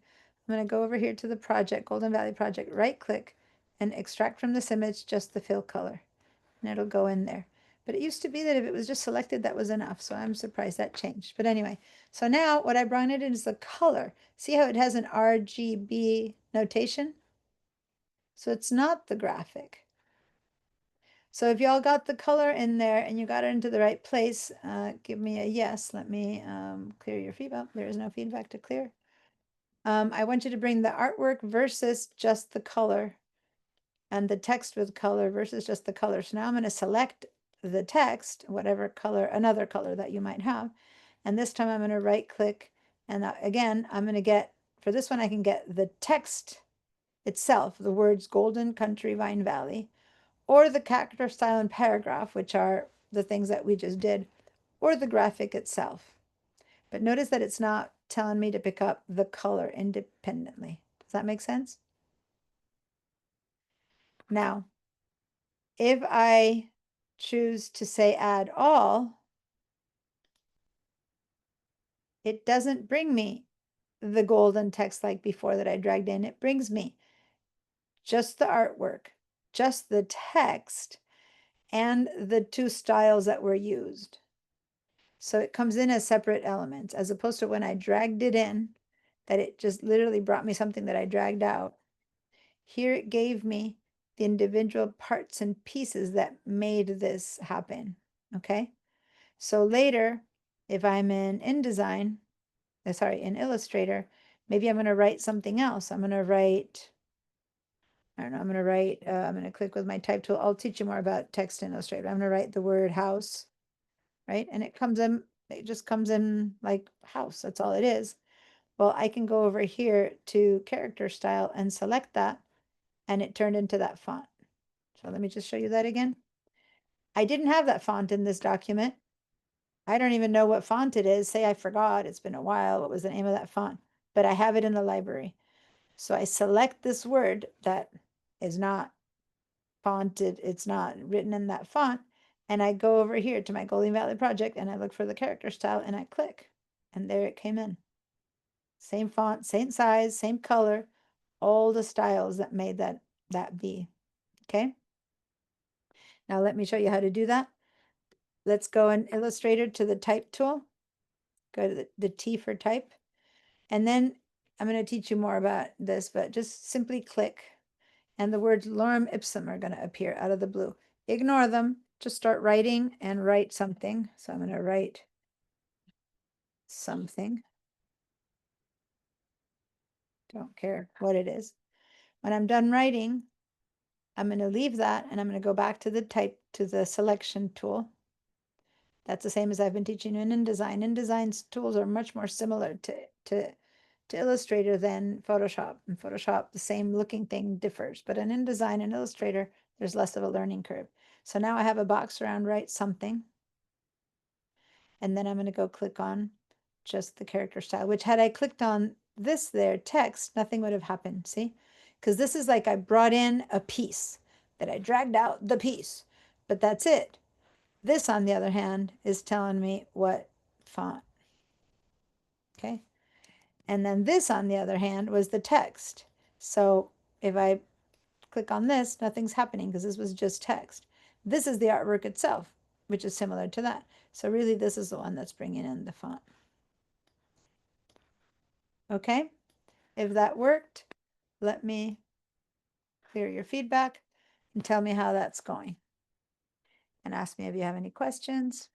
I'm going to go over here to the project, Golden Valley project, right click and extract from this image just the fill color. And it'll go in there. But it used to be that if it was just selected, that was enough. So I'm surprised that changed. But anyway, so now what I brought it in is the color. See how it has an RGB notation? So it's not the graphic. So if y'all got the color in there and you got it into the right place, give me a yes. Let me clear your feedback. There is no feedback to clear. I want you to bring the artwork versus just the color and the text with color versus just the color. So now I'm going to select the text, whatever color, another color that you might have. And this time I'm going to right click. And again, I'm going to get, for this one, I can get the text itself, the words Golden Country Vine Valley, or the character style and paragraph, which are the things that we just did, or the graphic itself. But notice that it's not telling me to pick up the color independently. Does that make sense? Now, if I choose to say add all, it doesn't bring me the golden text like before that I dragged in. It brings me just the artwork, just the text, and the two styles that were used. So it comes in as separate elements, as opposed to when I dragged it in, that it just literally brought me something that I dragged out. Here it gave me the individual parts and pieces that made this happen, okay? So later, if I'm in InDesign, in Illustrator, maybe I'm gonna write something else. I'm gonna write, I don't know, I'm gonna click with my type tool. I'll teach you more about text in Illustrator. I'm gonna write the word house, right? And it just comes in like house, that's all it is. Well, I can go over here to character style and select that, and it turned into that font. So let me just show you that again. I didn't have that font in this document. I don't even know what font it is. Say I forgot, it's been a while, what was the name of that font? But I have it in the library. So I select this word that is not fonted, it's not written in that font. And I go over here to my Golden Valley project and I look for the character style and I click, and there it came in. Same font, same size, same color, all the styles that made that V. Okay. Now let me show you how to do that. Let's go in Illustrator to the type tool. Go to the T for type. And then I'm going to teach you more about this, but just simply click and the words lorem ipsum are going to appear out of the blue. Ignore them, just start writing and write something. So I'm going to write something. Don't care what it is. When I'm done writing, I'm going to leave that and I'm going to go back to the type, to the selection tool. That's the same as I've been teaching you in InDesign. InDesign's tools are much more similar to Illustrator than Photoshop. In Photoshop, the same looking thing differs, but in InDesign and Illustrator, there's less of a learning curve. So now I have a box around write something. And then I'm going to go click on just the character style, which had I clicked on this there text, nothing would have happened. See? Because this is like I brought in a piece that I dragged out the piece, but that's it. This, on the other hand, is telling me what font. Okay. And then this, on the other hand, was the text. So if I click on this, nothing's happening because this was just text. This is the artwork itself, which is similar to that. So really, this is the one that's bringing in the font. Okay. If that worked, let me clear your feedback and tell me how that's going. And ask me if you have any questions.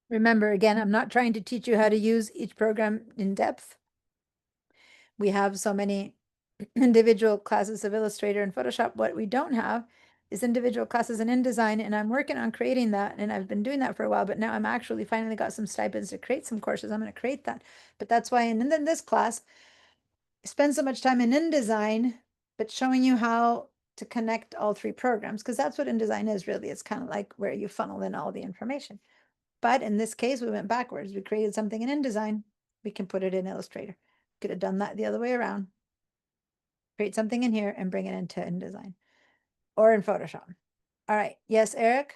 Remember, again, I'm not trying to teach you how to use each program in depth. We have so many individual classes of Illustrator and Photoshop. What we don't have is individual classes in InDesign, and I'm working on creating that, and I've been doing that for a while, but now I'm actually finally got some stipends to create some courses. I'm going to create that. But that's why in this class, I spend so much time in InDesign, but showing you how to connect all three programs, because that's what InDesign is really. It's kind of like where you funnel in all the information. But in this case, we went backwards. We created something in InDesign. We can put it in Illustrator. Could have done that the other way around. Create something in here and bring it into InDesign or in Photoshop. All right. Yes, Eric?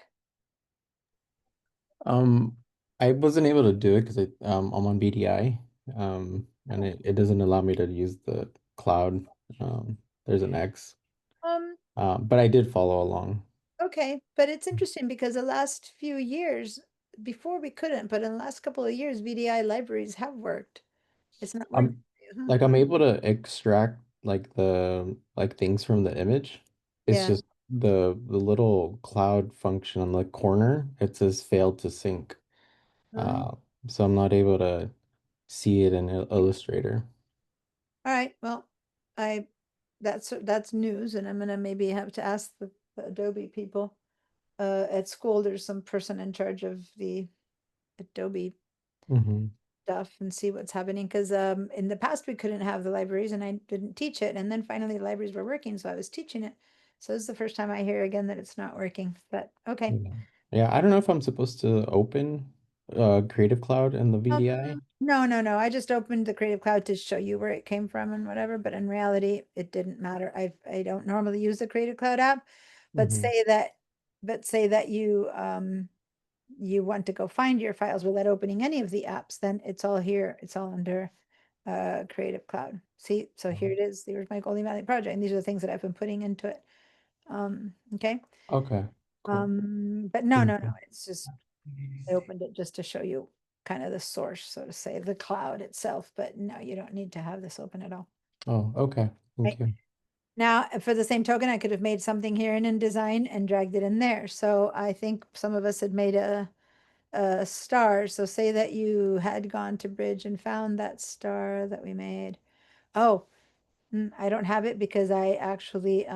I wasn't able to do it because I'm on BDI, and it doesn't allow me to use the cloud. There's an X. But I did follow along. Okay. But it's interesting because the last few years, before we couldn't, but in the last couple of years, VDI libraries have worked. It's not working. Like I'm able to extract like things from the image. It's Yeah. just the little cloud function on the corner, it says failed to sync. So I'm not able to see it in Illustrator. All right. Well, that's news, and I'm gonna maybe have to ask the Adobe people. At school, there's some person in charge of the Adobe Mm-hmm. stuff and see what's happening. Because in the past we couldn't have the libraries, and I didn't teach it, and then finally the libraries were working, so I was teaching it. So this is the first time I hear again that it's not working. But okay. Yeah, I don't know if I'm supposed to open Creative Cloud in the VDI. No, I just opened the Creative Cloud to show you where it came from and whatever, but in reality, it didn't matter. I don't normally use the Creative Cloud app, but Mhm. say that you you want to go find your files without opening any of the apps, then it's all here. It's all under Creative Cloud. See, so here it is. Here's my Golden Valley project, and these are the things that I've been putting into it. Okay. Okay, cool. But no, Thank you. it's just I opened it just to show you kind of the source, so to say, the cloud itself, but no, you don't need to have this open at all. Oh, okay. Thank you. Now, for the same token, I could have made something here in InDesign and dragged it in there. So I think some of us had made a star. So say that you had gone to Bridge and found that star that we made. Oh, I don't have it because I actually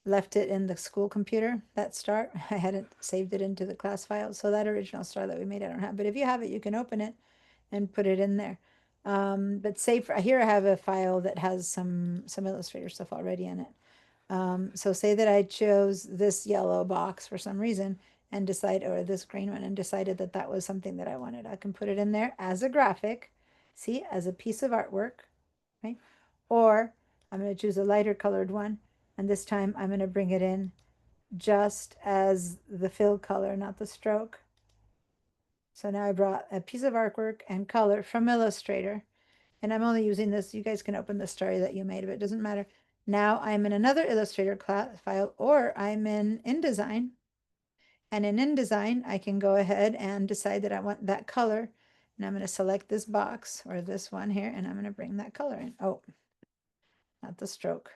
left it in the school computer, that star. I hadn't saved it into the class file. So that original star that we made, I don't have. But if you have it, you can open it and put it in there. But say for here, I have a file that has some Illustrator stuff already in it. So say that I chose this yellow box for some reason and decide, or this green one, and decided that that was something that I wanted. I can put it in there as a graphic see, as a piece of artwork, right? Or I'm going to choose a lighter colored one, and this time I'm going to bring it in just as the fill color, not the stroke. So now I brought a piece of artwork and color from Illustrator, and I'm only using this. You guys can open the story that you made, but it doesn't matter. Now I'm in another Illustrator class file, or I'm in InDesign. And in InDesign, I can go ahead and decide that I want that color. And I'm going to select this box or this one here, and I'm going to bring that color in. Oh, not the stroke.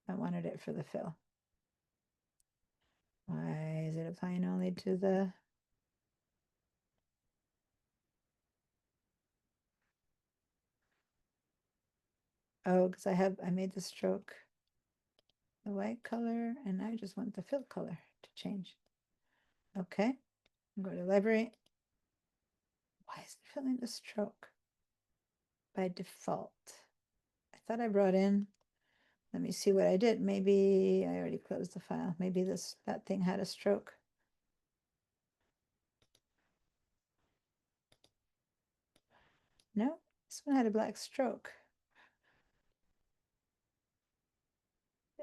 I wanted it for the fill. Why is it applying only to the... Oh, because I made the stroke the white color, and I just want the fill color to change. Okay, go to library. Why is it filling the stroke by default? I thought I brought in, let me see what I did. Maybe I already closed the file. Maybe that thing had a stroke. No, this one had a black stroke.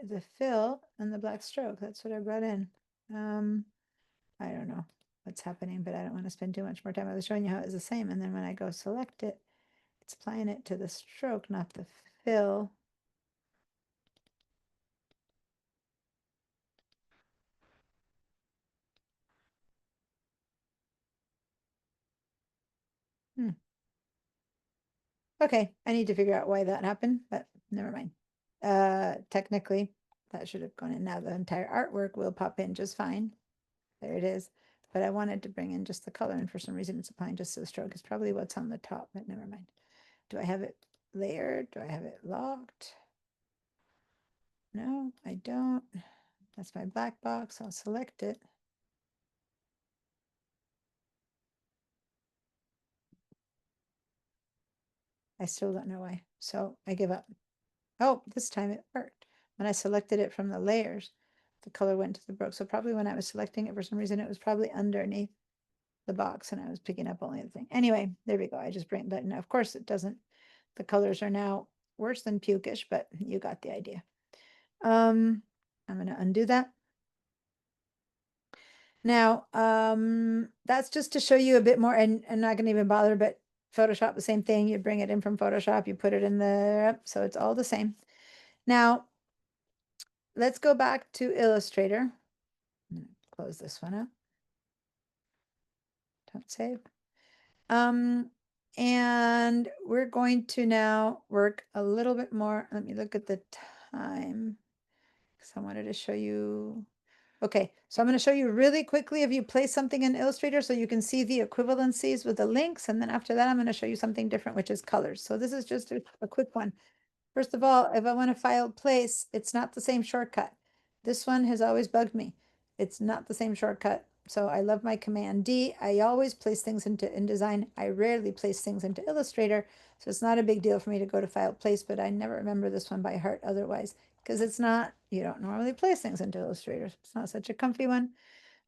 The fill and the black stroke, that's what I brought in. I don't know what's happening, but I don't want to spend too much more time. I was showing you how it's the same, and then when I go select it, it's applying it to the stroke, not the fill. Okay, I need to figure out why that happened, but never mind. Technically, that should have gone in. Now the entire artwork will pop in just fine. There it is. But I wanted to bring in just the color, and for some reason it's applying just to the stroke. It's probably what's on the top, but never mind. Do I have it layered? Do I have it locked? No, I don't. That's my black box. I'll select it. I still don't know why. So I give up. Oh, this time it worked. When I selected it from the layers, the color went to the broke. So probably when I was selecting it, for some reason, it was probably underneath the box and I was picking up only the thing. Anyway, there we go. I just bring that in. Of course it doesn't. The colors are now worse than pukish, but you got the idea. I'm going to undo that. Now, that's just to show you a bit more, and I'm not going to even bother, but Photoshop, the same thing. You bring it in from Photoshop, you put it in there, so it's all the same. Now, let's go back to Illustrator. Close this one up. Don't save. And we're going to now work a little bit more. Let me look at the time because I wanted to show you. Okay, so I'm going to show you really quickly if you place something in Illustrator so you can see the equivalencies with the links. And then after that, I'm going to show you something different, which is colors. So this is just a quick one. First of all, if I want to file place, it's not the same shortcut. This one has always bugged me. It's not the same shortcut. So I love my Command D. I always place things into InDesign. I rarely place things into Illustrator. So it's not a big deal for me to go to file place, but I never remember this one by heart otherwise, because it's not, you don't normally place things into Illustrator. It's not such a comfy one.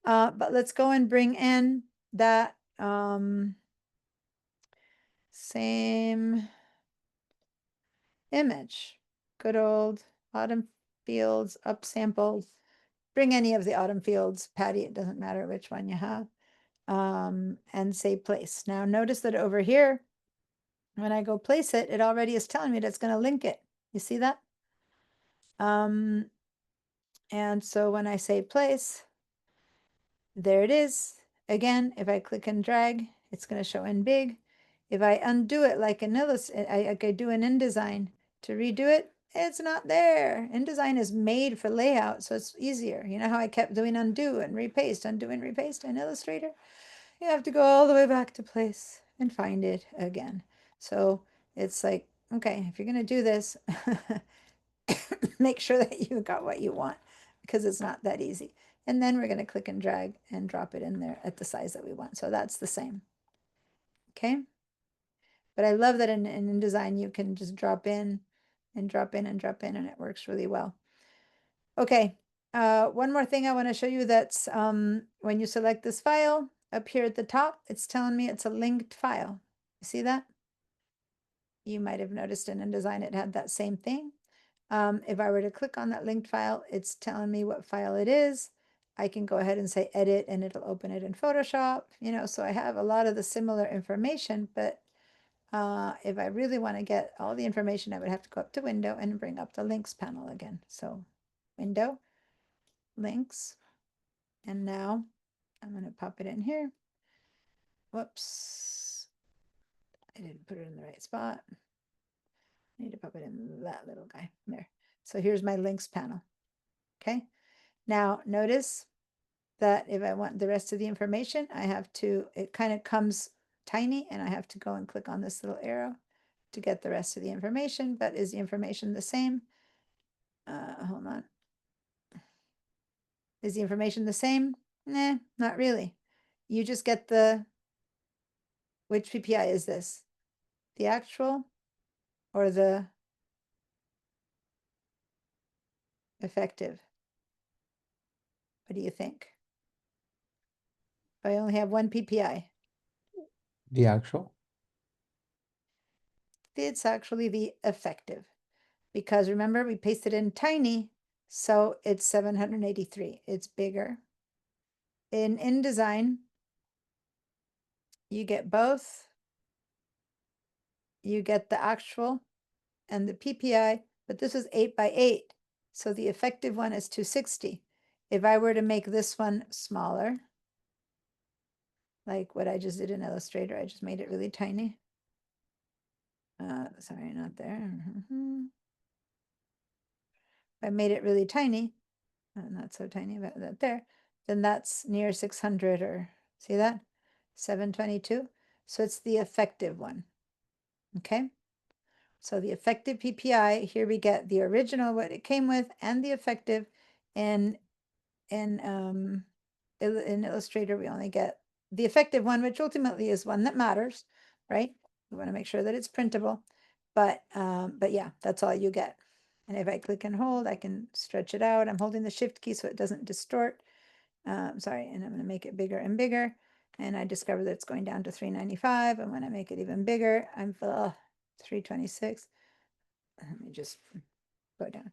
But let's go and bring in that same image. Good old autumn fields, upsampled. Bring any of the autumn fields, Patty, it doesn't matter which one you have. And say place. Now notice that over here, when I go place it, it already is telling me that it's going to link it. You see that? And so when I say place, there it is. Again, if I click and drag, it's going to show in big. If I undo it like an I do an InDesign to redo it, it's not there. InDesign is made for layout, so it's easier. You know how I kept doing undo and repaste, undo and repaste in Illustrator? You have to go all the way back to place and find it again. So it's like, okay, if you're going to do this, make sure that you got what you want, because it's not that easy. And then we're going to click and drag and drop it in there at the size that we want. So that's the same. Okay. But I love that in InDesign, you can just drop in and drop in and drop in, and it works really well. Okay. One more thing I want to show you, that's when you select this file up here at the top, it's telling me it's a linked file. You see that? you might have noticed in InDesign it had that same thing. If I were to click on that linked file, it's telling me what file it is. I can go ahead and say edit and it'll open it in Photoshop, you know, so I have a lot of the similar information, but if I really want to get all the information, I would have to go up to Window and bring up the links panel again. So Window, links, and now I'm going to pop it in here. Whoops. I didn't put it in the right spot. I need to pop it in that little guy there. So here's my links panel. Okay. Now notice that if I want the rest of the information, I have to, it kind of comes tiny and I have to go and click on this little arrow to get the rest of the information. But is the information the same? Hold on. Is the information the same? Nah, not really. You just get the, which PPI is this? The actual or the effective? What do you think? I only have one PPI. The actual. It's actually the effective because remember we pasted in tiny, so it's 783. It's bigger. In InDesign, you get both. You get the actual and the PPI, but this is 8x8. So the effective one is 260. If I were to make this one smaller, like what I just did in Illustrator, I just made it really tiny. Sorry, not there. I made it really tiny, not so tiny, but that there, then that's near 600 or see that? 722. So it's the effective one. Okay. So the effective PPI, here we get the original, what it came with, and the effective. In Illustrator, we only get the effective one, which ultimately is one that matters, right? We want to make sure that it's printable, but yeah, that's all you get. And if I click and hold, I can stretch it out. I'm holding the shift key so it doesn't distort. Sorry, and I'm going to make it bigger and bigger. And I discover that it's going down to 395. And when I make it even bigger, I'm 326. Let me just go down.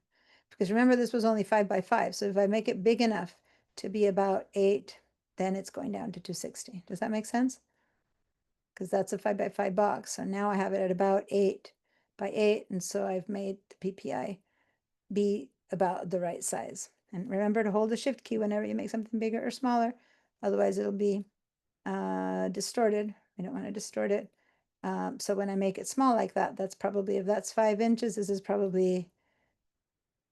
Because remember, this was only 5x5. So if I make it big enough to be about 8, then it's going down to 260. Does that make sense? Because that's a 5x5 box. So now I have it at about 8x8. And so I've made the PPI be about the right size. And remember to hold the shift key whenever you make something bigger or smaller. Otherwise, it'll be distorted. I don't want to distort it. So when I make it small like that, that's probably, if that's 5 inches, this is probably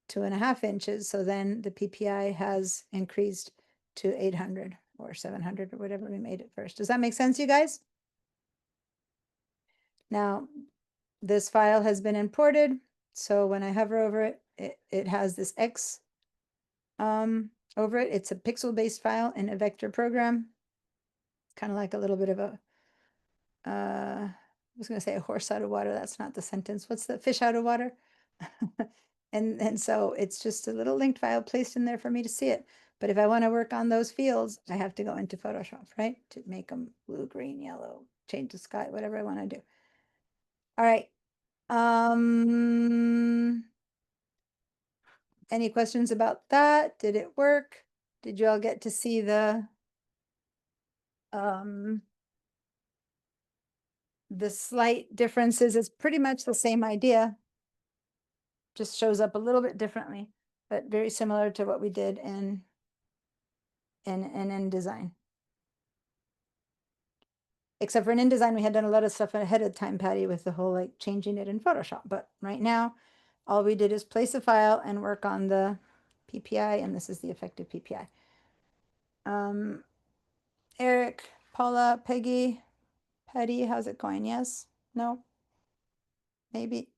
2.5 inches. So then the PPI has increased to 800 or 700 or whatever we made it first. Does that make sense, you guys? Now, this file has been imported. So when I hover over it, it has this X over it. It's a pixel-based file in a vector program. Kind of like a little bit of a, I was going to say a horse out of water. That's not the sentence. What's the fish out of water? And so it's just a little linked file placed in there for me to see it. But if I want to work on those fields, I have to go into Photoshop, right? To make them blue, green, yellow, change the sky, whatever I want to do. All right. Any questions about that? Did it work? Did you all get to see the slight differences? It's pretty much the same idea. Just shows up a little bit differently, but very similar to what we did in InDesign. Except for in InDesign, we had done a lot of stuff ahead of time, Patty, with the whole like changing it in Photoshop. But right now, all we did is place a file and work on the PPI, and this is the effective PPI. Eric, Paula, Peggy, Patty, how's it going? Yes? No? Maybe?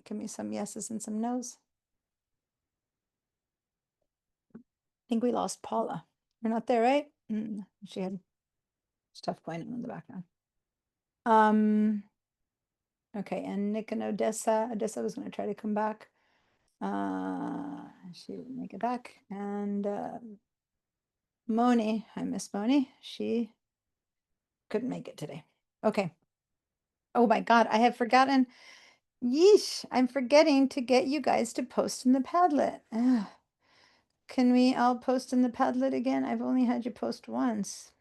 Give me some yeses and some nos. I think we lost Paula. You're not there, right? She had stuff going on in the background. Okay, and Nick and Odessa. Odessa was going to try to come back. She didn't make it back. And Moni, I miss Moni. She couldn't make it today. Okay. Oh my God, I have forgotten Yeesh, I'm forgetting to get you guys to post in the Padlet. Ugh. Can we all post in the Padlet again? I've only had you post once.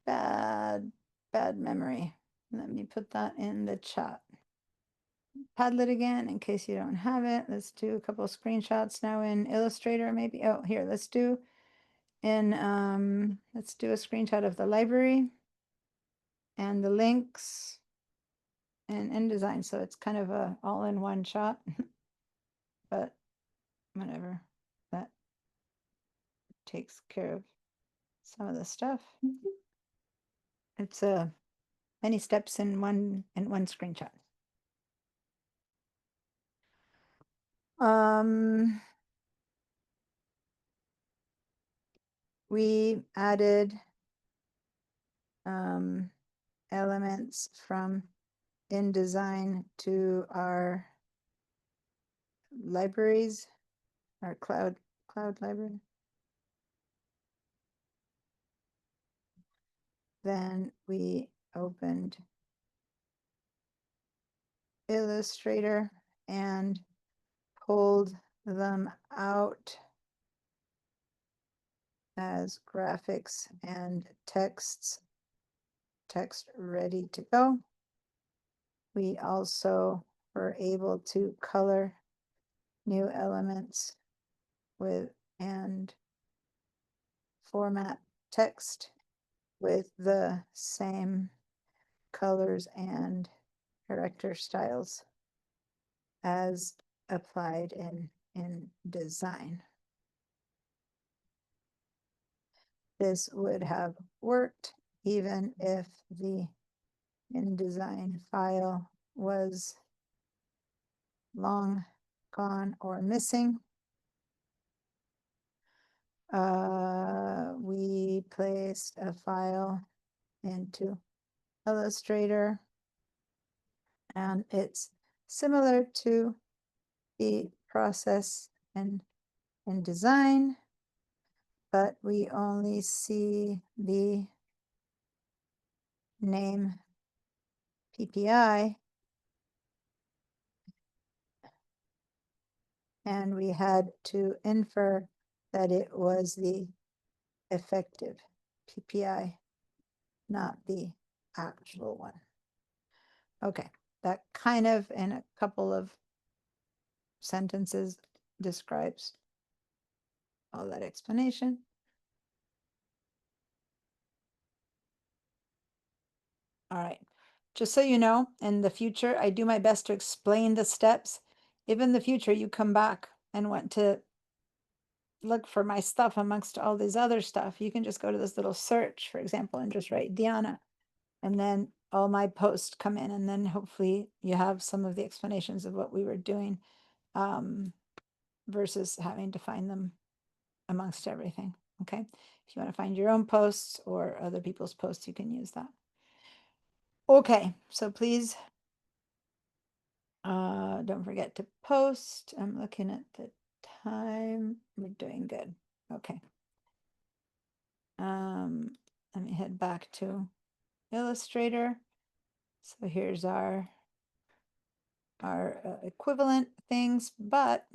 Bad memory. Let me put that in the chat. Padlet again, in case you don't have it. Let's do a couple of screenshots now in Illustrator, maybe. Oh, here, let's do a screenshot of the library and the links and InDesign. So it's kind of a all-in-one shot, but whatever. That takes care of some of the stuff. It's many steps in one screenshot. We added elements from InDesign to our libraries, our cloud library. Then we opened Illustrator and pulled them out as graphics and text ready to go. We also were able to color new elements with and format text with the same colors and character styles as applied in InDesign. This would have worked even if the InDesign file was long gone or missing. We placed a file into Illustrator, and it's similar to the process in InDesign, but we only see the name PPI, and we had to infer that it was the effective PPI, not the actual one. Okay, that kind of in a couple of sentences describes all that explanation. All right, just so you know, in the future, I do my best to explain the steps. If in the future you come back and want to look for my stuff amongst all this other stuff, you can just go to this little search, for example, and just write Diana, and then all my posts come in, and then hopefully you have some of the explanations of what we were doing, versus having to find them amongst everything. Okay, if you want to find your own posts or other people's posts, you can use that. Okay, so please don't forget to post. I'm looking at the time. We're doing good. Okay. Let me head back to Illustrator. So here's our equivalent things, but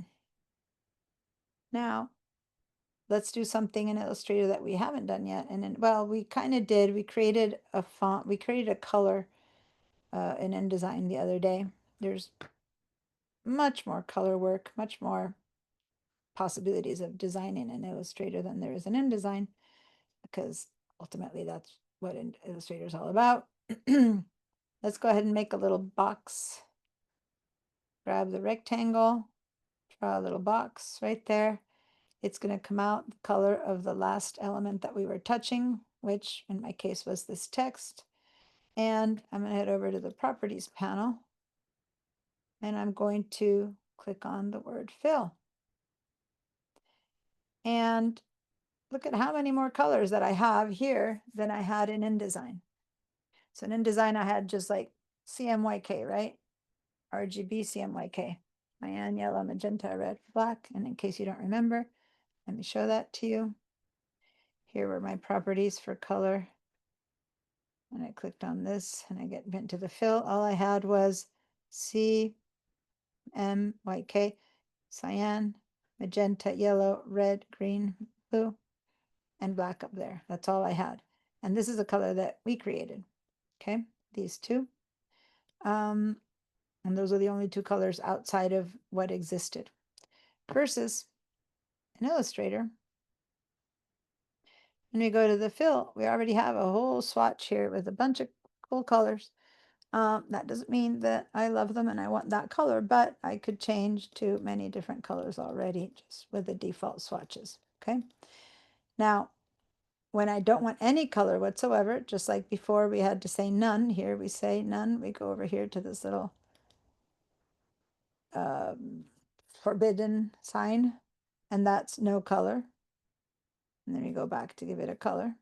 now let's do something in Illustrator that we haven't done yet. And then, well, we kind of did. We created a font. We created a color in InDesign the other day. There's much more color work, much more possibilities of designing in Illustrator than there is in InDesign, because ultimately that's what Illustrator is all about. Let's go ahead and make a little box. Grab the rectangle, draw a little box right there. It's going to come out the color of the last element that we were touching, which in my case was this text. And I'm going to head over to the properties panel, and I'm going to click on the word fill. And look at how many more colors that I have here than I had in InDesign. So in InDesign, I had just like CMYK, right? RGB CMYK, cyan, yellow, magenta, red, black. And in case you don't remember, let me show that to you. Here were my properties for color. And I clicked on this and I get into the fill. All I had was CMYK, cyan, magenta, yellow, red, green, blue, and black up there. That's all I had. And this is a color that we created. Okay, these two. And those are the only two colors outside of what existed. Versus in Illustrator, when we go to the fill, we already have a whole swatch here with a bunch of cool colors. That doesn't mean that I love them and I want that color, but I could change to many different colors already just with the default swatches. Okay. Now, when I don't want any color whatsoever, just like before we had to say none, here we say none. We go over here to this little forbidden sign, and that's no color. And then we go back to give it a color.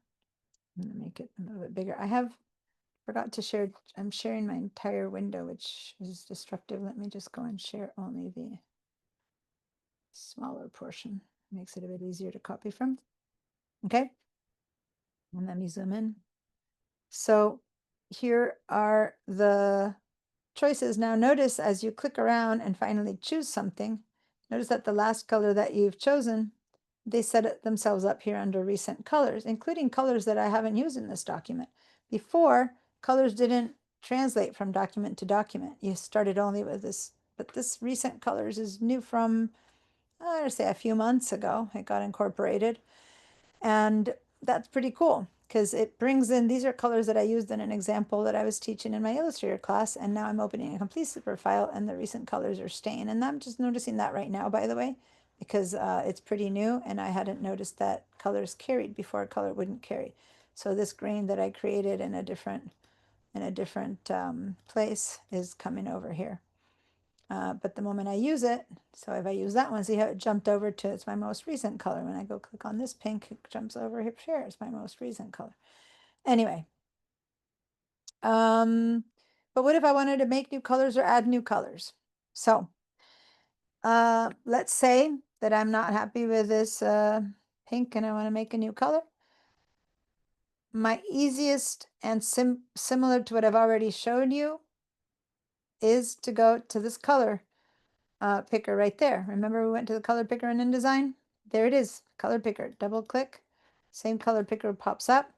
I'm gonna make it a little bit bigger. I have forgot to share, I'm sharing my entire window, which is destructive. Let me just go and share only the smaller portion. Makes it a bit easier to copy from. Okay. And let me zoom in. So here are the choices. Now notice as you click around and finally choose something, notice that the last color that you've chosen, they set it themselves up here under recent colors, including colors that I haven't used in this document. Before, colors didn't translate from document to document. You started only with this, but this recent colors is new from, I would say a few months ago. It got incorporated. And that's pretty cool because it brings in, these are colors that I used in an example that I was teaching in my Illustrator class. And now I'm opening a complete super file and the recent colors are staying. And I'm just noticing that right now, by the way, because it's pretty new and I hadn't noticed that colors carried before. A color wouldn't carry. So this green that I created in a different place is coming over here. But the moment I use it, so if I use that one, see how it jumped over to, it's my most recent color. When I go click on this pink, it jumps over here, it's my most recent color. Anyway, but what if I wanted to make new colors or add new colors? So let's say that I'm not happy with this pink and I want to make a new color. My easiest and similar to what I've already showed you is to go to this color picker right there. Remember we went to the color picker in InDesign? There it is, color picker. Double click, same color picker pops up.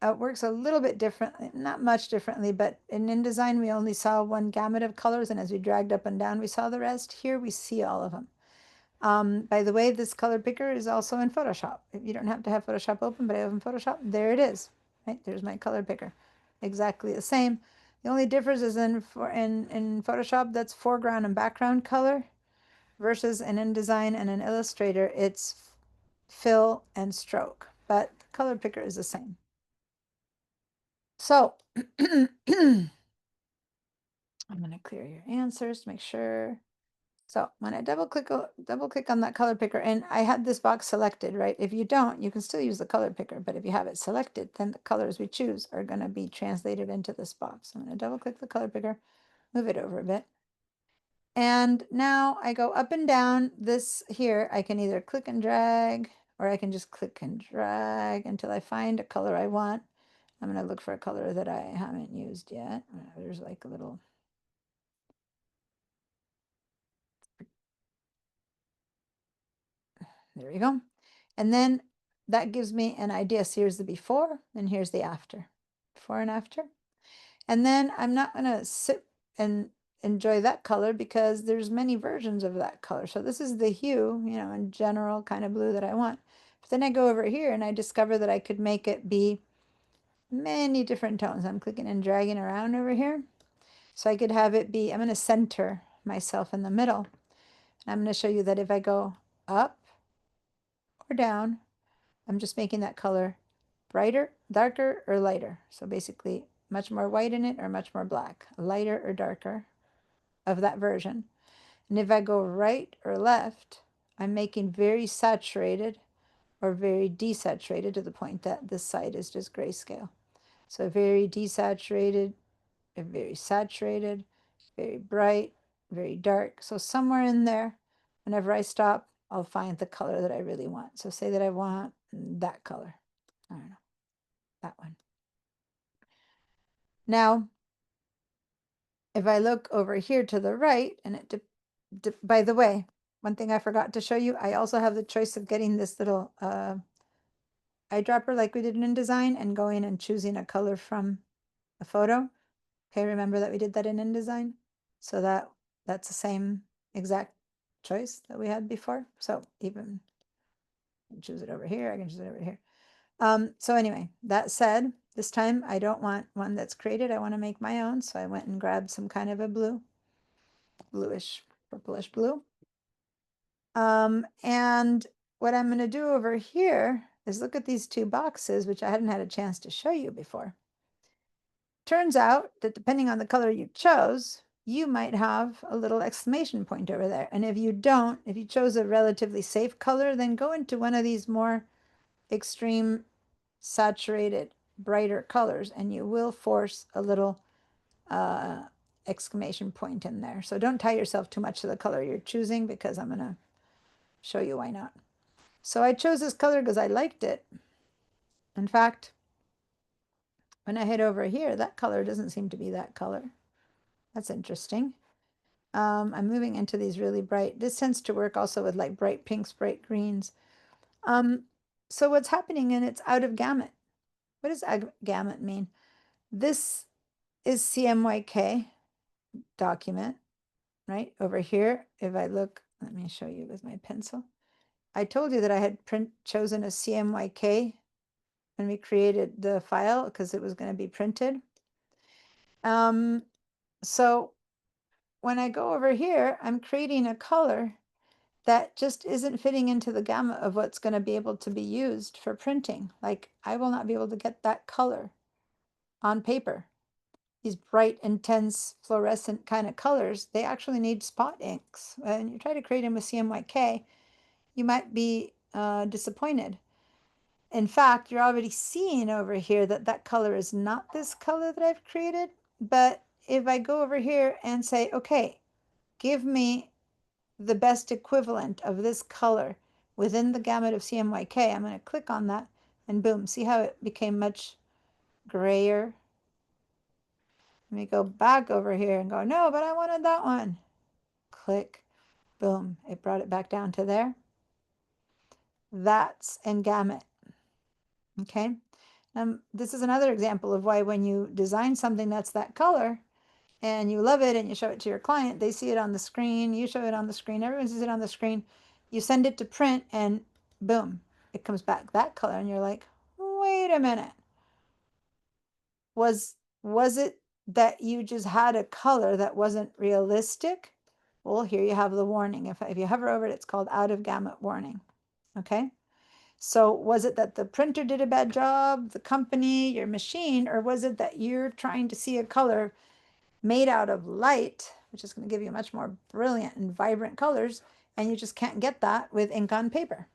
It works a little bit differently, not much differently, but in InDesign we only saw one gamut of colors, and as we dragged up and down we saw the rest. Here we see all of them. By the way, this color picker is also in Photoshop. You don't have to have Photoshop open, but I have in Photoshop. There it is. Right, there's my color picker. Exactly the same. The only difference is in Photoshop, that's foreground and background color, versus in InDesign and in Illustrator, it's fill and stroke, but the color picker is the same. So I'm going to clear your answers to make sure. So when I double click on that color picker, and I had this box selected, right? If you don't, you can still use the color picker, but if you have it selected, then the colors we choose are going to be translated into this box. I'm going to double click the color picker, move it over a bit. And now I go up and down this here. I can either click and drag, or I can just click and drag until I find a color I want. I'm going to look for a color that I haven't used yet. There's like a little. There we go. And then that gives me an idea. So here's the before, and here's the after. Before and after. And then I'm not going to sit and enjoy that color because there's many versions of that color. So this is the hue, you know, in general kind of blue that I want. But then I go over here and I discover that I could make it be many different tones. I'm clicking and dragging around over here. So I could have it be, I'm going to center myself in the middle. And I'm going to show you that if I go up or down, I'm just making that color brighter, darker, or lighter. So basically much more white in it or much more black, lighter or darker of that version. And if I go right or left, I'm making very saturated or very desaturated to the point that this side is just grayscale. So very desaturated, very saturated, very bright, very dark. So somewhere in there, whenever I stop, I'll find the color that I really want. So say that I want that color. I don't know, that one. Now, if I look over here to the right, and by the way, one thing I forgot to show you, I also have the choice of getting this little eyedropper like we did in InDesign and going and choosing a color from a photo. Okay, remember that we did that in InDesign? So that's the same exact choice that we had before. So even I can choose it over here, I can choose it over here. So anyway, that said, this time I don't want one that's created. I want to make my own. So I went and grabbed some kind of a bluish, purplish blue. And what I'm going to do over here is look at these two boxes, which I hadn't had a chance to show you before. Turns out that depending on the color you chose, you might have a little exclamation point over there. And if you don't, if you chose a relatively safe color, then go into one of these more extreme saturated, brighter colors, and you will force a little exclamation point in there. So don't tie yourself too much to the color you're choosing, because I'm going to show you why not. So I chose this color because I liked it. In fact, when I hit over here, that color doesn't seem to be that color. That's interesting. I'm moving into these really bright. This tends to work also with like bright pinks, bright greens. So what's happening, and it's out of gamut. What does gamut mean? This is CMYK document, right? Over here, if I look, let me show you with my pencil. I told you that I had chosen a CMYK when we created the file because it was going to be printed. So when I go over here, I'm creating a color that just isn't fitting into the gamut of what's going to be able to be used for printing. Like, I will not be able to get that color on paper. These bright, intense, fluorescent kind of colors, they actually need spot inks. When you try to create them with CMYK, you might be disappointed. In fact, you're already seeing over here that that color is not this color that I've created. But if I go over here and say, okay, give me the best equivalent of this color within the gamut of CMYK, I'm going to click on that, and boom, see how it became much grayer? Let me go back over here and go, no, but I wanted that one. Click, boom, it brought it back down to there. That's in gamut. Okay. This is another example of why when you design something that's that color and you love it and you show it to your client, they see it on the screen, you show it on the screen, everyone sees it on the screen, you send it to print, and boom, it comes back that color, and you're like, wait a minute. Was it that you just had a color that wasn't realistic? Well, here you have the warning. If you hover over it, it's called out of gamut warning. Okay. So was it that the printer did a bad job, the company, your machine, or was it that you're trying to see a color made out of light, which is going to give you much more brilliant and vibrant colors, and you just can't get that with ink on paper?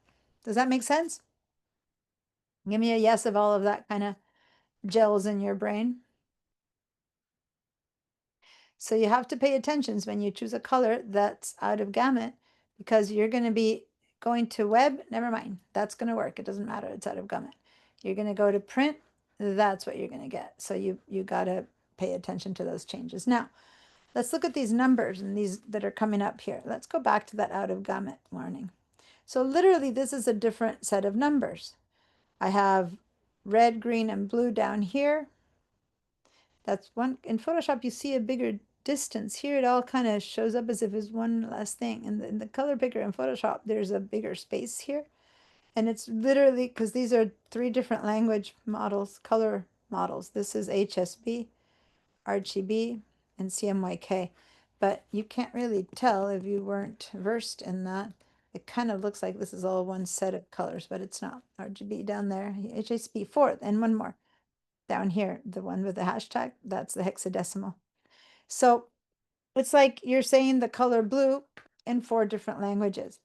Does that make sense? Give me a yes if all of that kind of gels in your brain. So you have to pay attention when you choose a color that's out of gamut, because you're going to be going to web. Never mind, that's going to work. It doesn't matter. It's out of gamut. You're going to go to print. That's what you're going to get. So you got to pay attention to those changes. Now, let's look at these numbers and these that are coming up here. Let's go back to that out of gamut warning. So literally, this is a different set of numbers. I have red, green, and blue down here. That's one. In Photoshop, you see a bigger distance. Here, it all kind of shows up as if it's one less thing. And in the color picker in Photoshop, there's a bigger space here. And it's literally because these are 3 different language models, color models. This is HSB, RGB, and CMYK. But you can't really tell if you weren't versed in that. It kind of looks like this is all one set of colors, but it's not. RGB down there, HSB 4th, and one more. Down here, the one with the hashtag, that's the hexadecimal. So it's like you're saying the color blue in 4 different languages.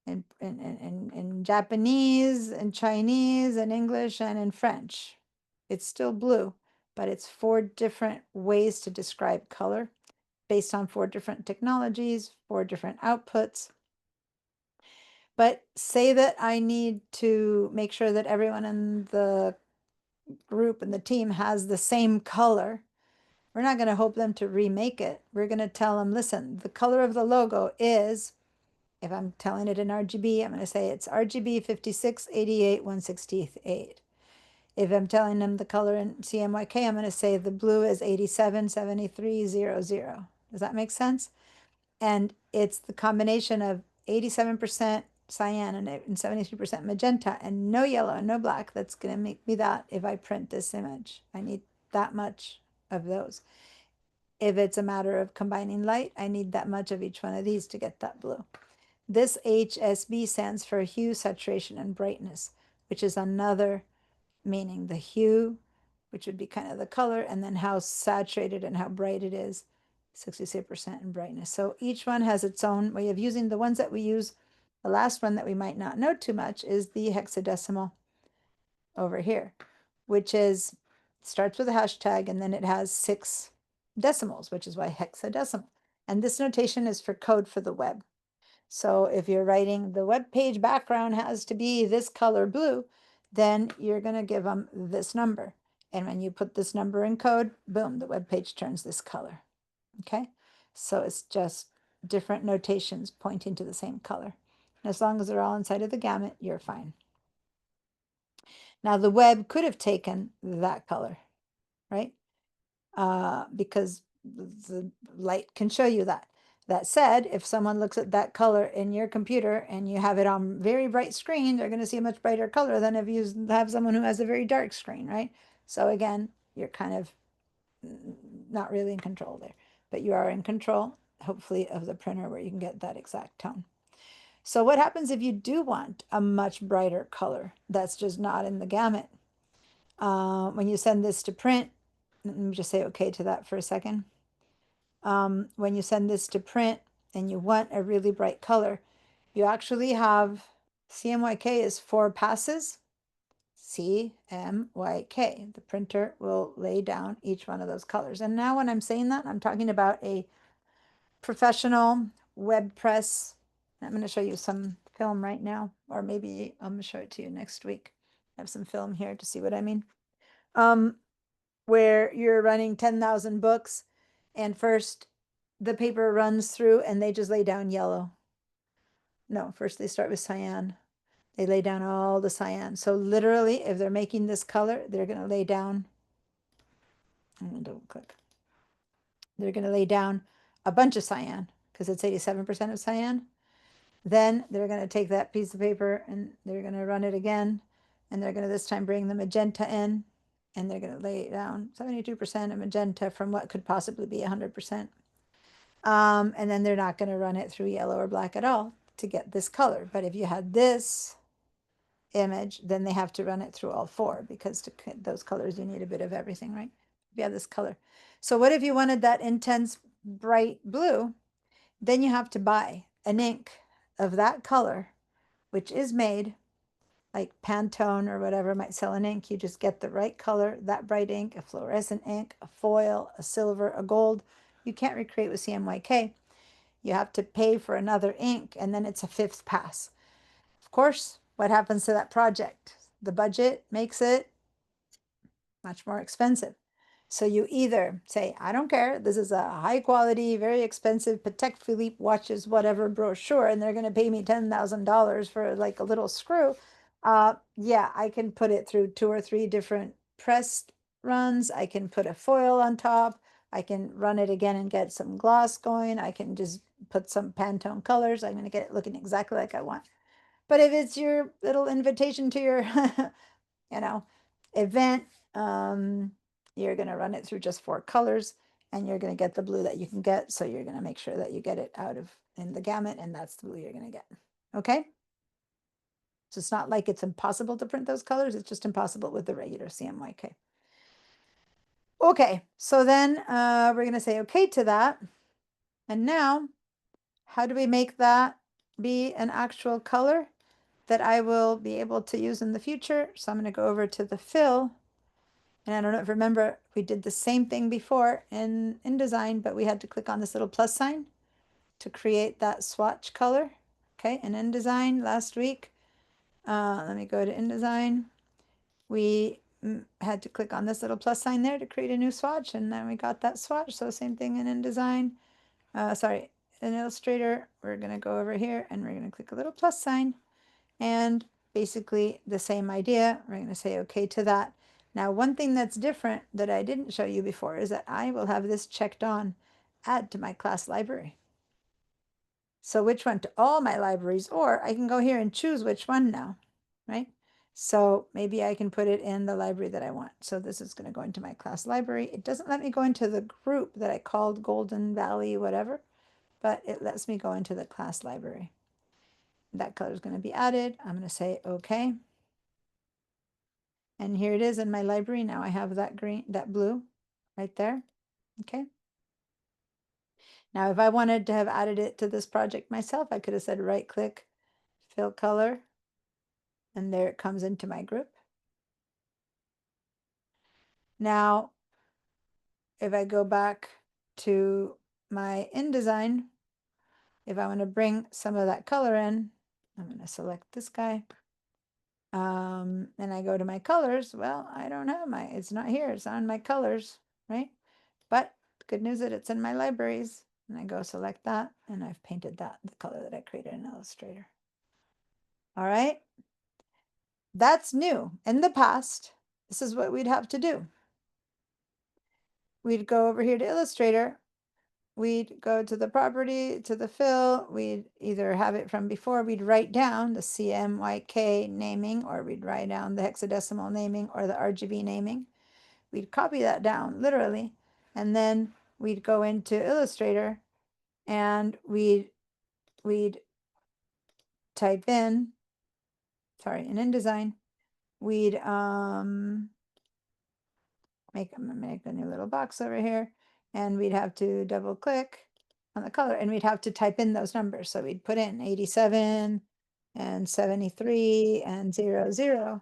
In Japanese, in Chinese, in English, and in French. It's still blue, but it's 4 different ways to describe color based on 4 different technologies, 4 different outputs. But say that I need to make sure that everyone in the group and the team has the same color. we're not going to hope them to remake it. We're going to tell them, listen, the color of the logo is, if I'm telling it in RGB, I'm going to say it's RGB 5688 168. If I'm telling them the color in CMYK, I'm going to say the blue is 877300. Does that make sense? And it's the combination of 87% cyan and 73% magenta and no yellow and no black that's going to make me that if I print this image. I need that much of those. If it's a matter of combining light, I need that much of each one of these to get that blue. This HSB stands for hue, saturation, and brightness, which is another meaning. The hue, which would be kind of the color, and then how saturated and how bright it is, 66% in brightness. So each one has its own way of using. The ones that we use, the last one that we might not know too much is the hexadecimal over here, which is starts with a hashtag and then it has 6 decimals, which is why hexadecimal. And this notation is for code for the web. So if you're writing the web page background has to be this color blue, then you're going to give them this number. And when you put this number in code, boom, the web page turns this color. Okay, so it's just different notations pointing to the same color. And as long as they're all inside of the gamut, you're fine. Now the web could have taken that color, right? Because the light can show you that. That said, if someone looks at that color in your computer and you have it on very bright screen, they're going to see a much brighter color than if you have someone who has a very dark screen, right? So again, you're kind of not really in control there, but you are in control, hopefully, of the printer where you can get that exact tone. So what happens if you do want a much brighter color that's just not in the gamut? When you send this to print, let me just say okay to that for a second. When you send this to print and you want a really bright color, you actually have CMYK is 4 passes. CMYK. The printer will lay down each one of those colors. And now when I'm saying that, I'm talking about a professional web press. I'm going to show you some film right now, or maybe I'm going to show it to you next week. I have some film here to see what I mean. Where you're running 10,000 books and first the paper runs through and they just lay down yellow. No, first they start with cyan. They lay down all the cyan. So literally, if they're making this color, they're going to lay down, I'm going to double click. They're going to lay down a bunch of cyan because it's 87% of cyan. Then they're going to take that piece of paper and they're going to run it again. And they're going to this time bring the magenta in. And they're going to lay down 72% of magenta from what could possibly be 100%. And then they're not going to run it through yellow or black at all to get this color. But if you had this image, then they have to run it through all 4 because to those colors, you need a bit of everything, right? If you have this color. So what if you wanted that intense bright blue? Then you have to buy an ink of that color, which is made like Pantone or whatever might sell an ink. You just get the right color, that bright ink, a fluorescent ink, a foil, a silver, a gold. You can't recreate with CMYK. You have to pay for another ink, and then it's a 5th pass. Of course, what happens to that project? The budget makes it much more expensive. So you either say, I don't care, this is a high quality, very expensive Patek Philippe watches, whatever brochure, and they're going to pay me $10,000 for like a little screw. Yeah, I can put it through 2 or 3 different press runs. I can put a foil on top. I can run it again and get some gloss going. I can just put some Pantone colors. I'm going to get it looking exactly like I want. But if it's your little invitation to your, event, you're going to run it through just 4 colors and you're going to get the blue that you can get. So you're going to make sure that you get it out of in the gamut and that's the blue you're going to get. Okay. So it's not like it's impossible to print those colors. It's just impossible with the regular CMYK. Okay. So then we're going to say okay to that. And now how do we make that be an actual color that I will be able to use in the future? So I'm going to go over to the fill. And I don't know if you remember, we did the same thing before in InDesign, but we had to click on this little plus sign to create that swatch color. Okay, in InDesign last week, let me go to InDesign. We had to click on this little plus sign there to create a new swatch, and then we got that swatch. So same thing in InDesign. Sorry, in Illustrator, we're gonna go over here and we're gonna click a little plus sign, and basically the same idea. We're gonna say okay to that. Now, one thing that's different that I didn't show you before is that I will have this checked on, add to my class library. So which one to all my libraries, or I can go here and choose which one now, right? So maybe I can put it in the library that I want. So this is going to go into my class library. It doesn't let me go into the group that I called Golden Valley, whatever, but it lets me go into the class library. That color is going to be added. I'm going to say okay. And here it is in my library. Now I have that green, that blue right there. Okay. Now, if I wanted to have added it to this project myself, I could have said right click, fill color, and there it comes into my group. Now, if I go back to my InDesign, if I want to bring some of that color in, I'm going to select this guy. And I go to my colors. Well, I don't have it's not here. It's on my colors, right? But the good news is that it's in my libraries. And I go select that, and I've painted that, the color that I created in Illustrator. All right. That's new. In the past, this is what we'd have to do. We'd go over here to Illustrator. We'd go to the property, to the fill. We'd either have it from before, we'd write down the CMYK naming, or we'd write down the hexadecimal naming or the RGB naming. We'd copy that down literally, and then we'd go into Illustrator and we'd type in, sorry, in InDesign, we'd make a new little box over here, and we'd have to double click on the color, and we'd have to type in those numbers. So we'd put in 87 and 73 and 00,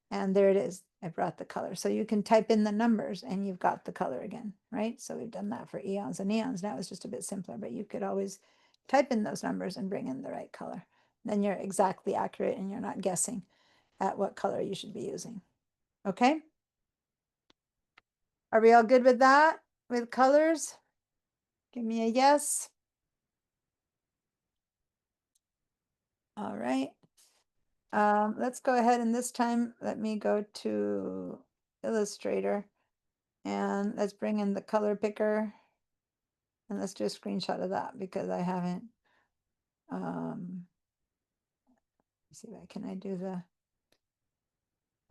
and there it is. I brought the color. So you can type in the numbers and you've got the color again, right? So we've done that for eons and eons. Now it's just a bit simpler, but you could always type in those numbers and bring in the right color. Then you're exactly accurate and you're not guessing at what color you should be using. Okay? Are we all good with that? With colors? Give me a yes. All right. Let's go ahead, and this time let me go to Illustrator and let's bring in the color picker, and let's do a screenshot of that because I haven't let's see, can I do the,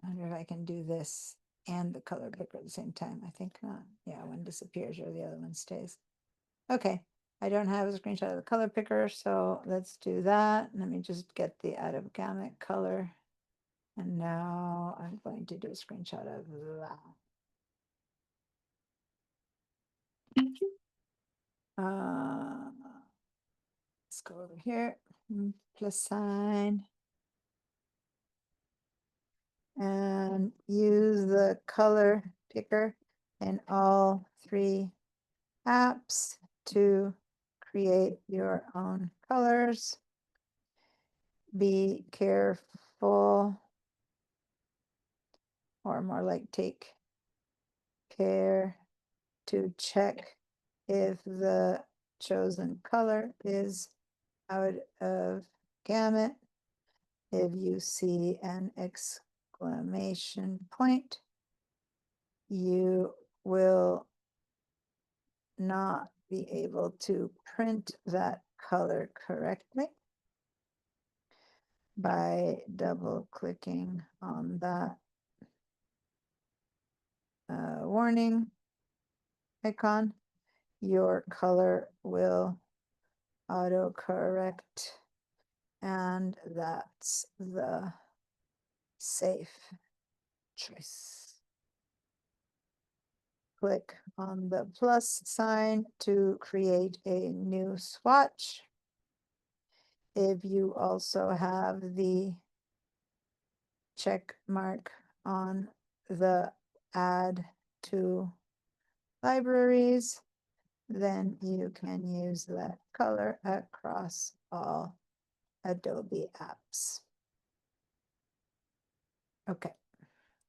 I wonder if I can do this and the color picker at the same time. I think not. Yeah, one disappears or the other one stays. Okay, I don't have a screenshot of the color picker, so let's do that. Let me just get the out of gamut color. And now I'm going to do a screenshot of that. Let's go over here, plus sign. And use the color picker in all 3 apps to create your own colors. Be careful, or more like take care to check if the chosen color is out of gamut. If you see an exclamation point, you will not be able to print that color correctly by double clicking on that warning icon. Your color will autocorrect, and that's the safe choice. Click on the plus sign to create a new swatch. If you also have the check mark on the add to libraries, then you can use that color across all Adobe apps. Okay,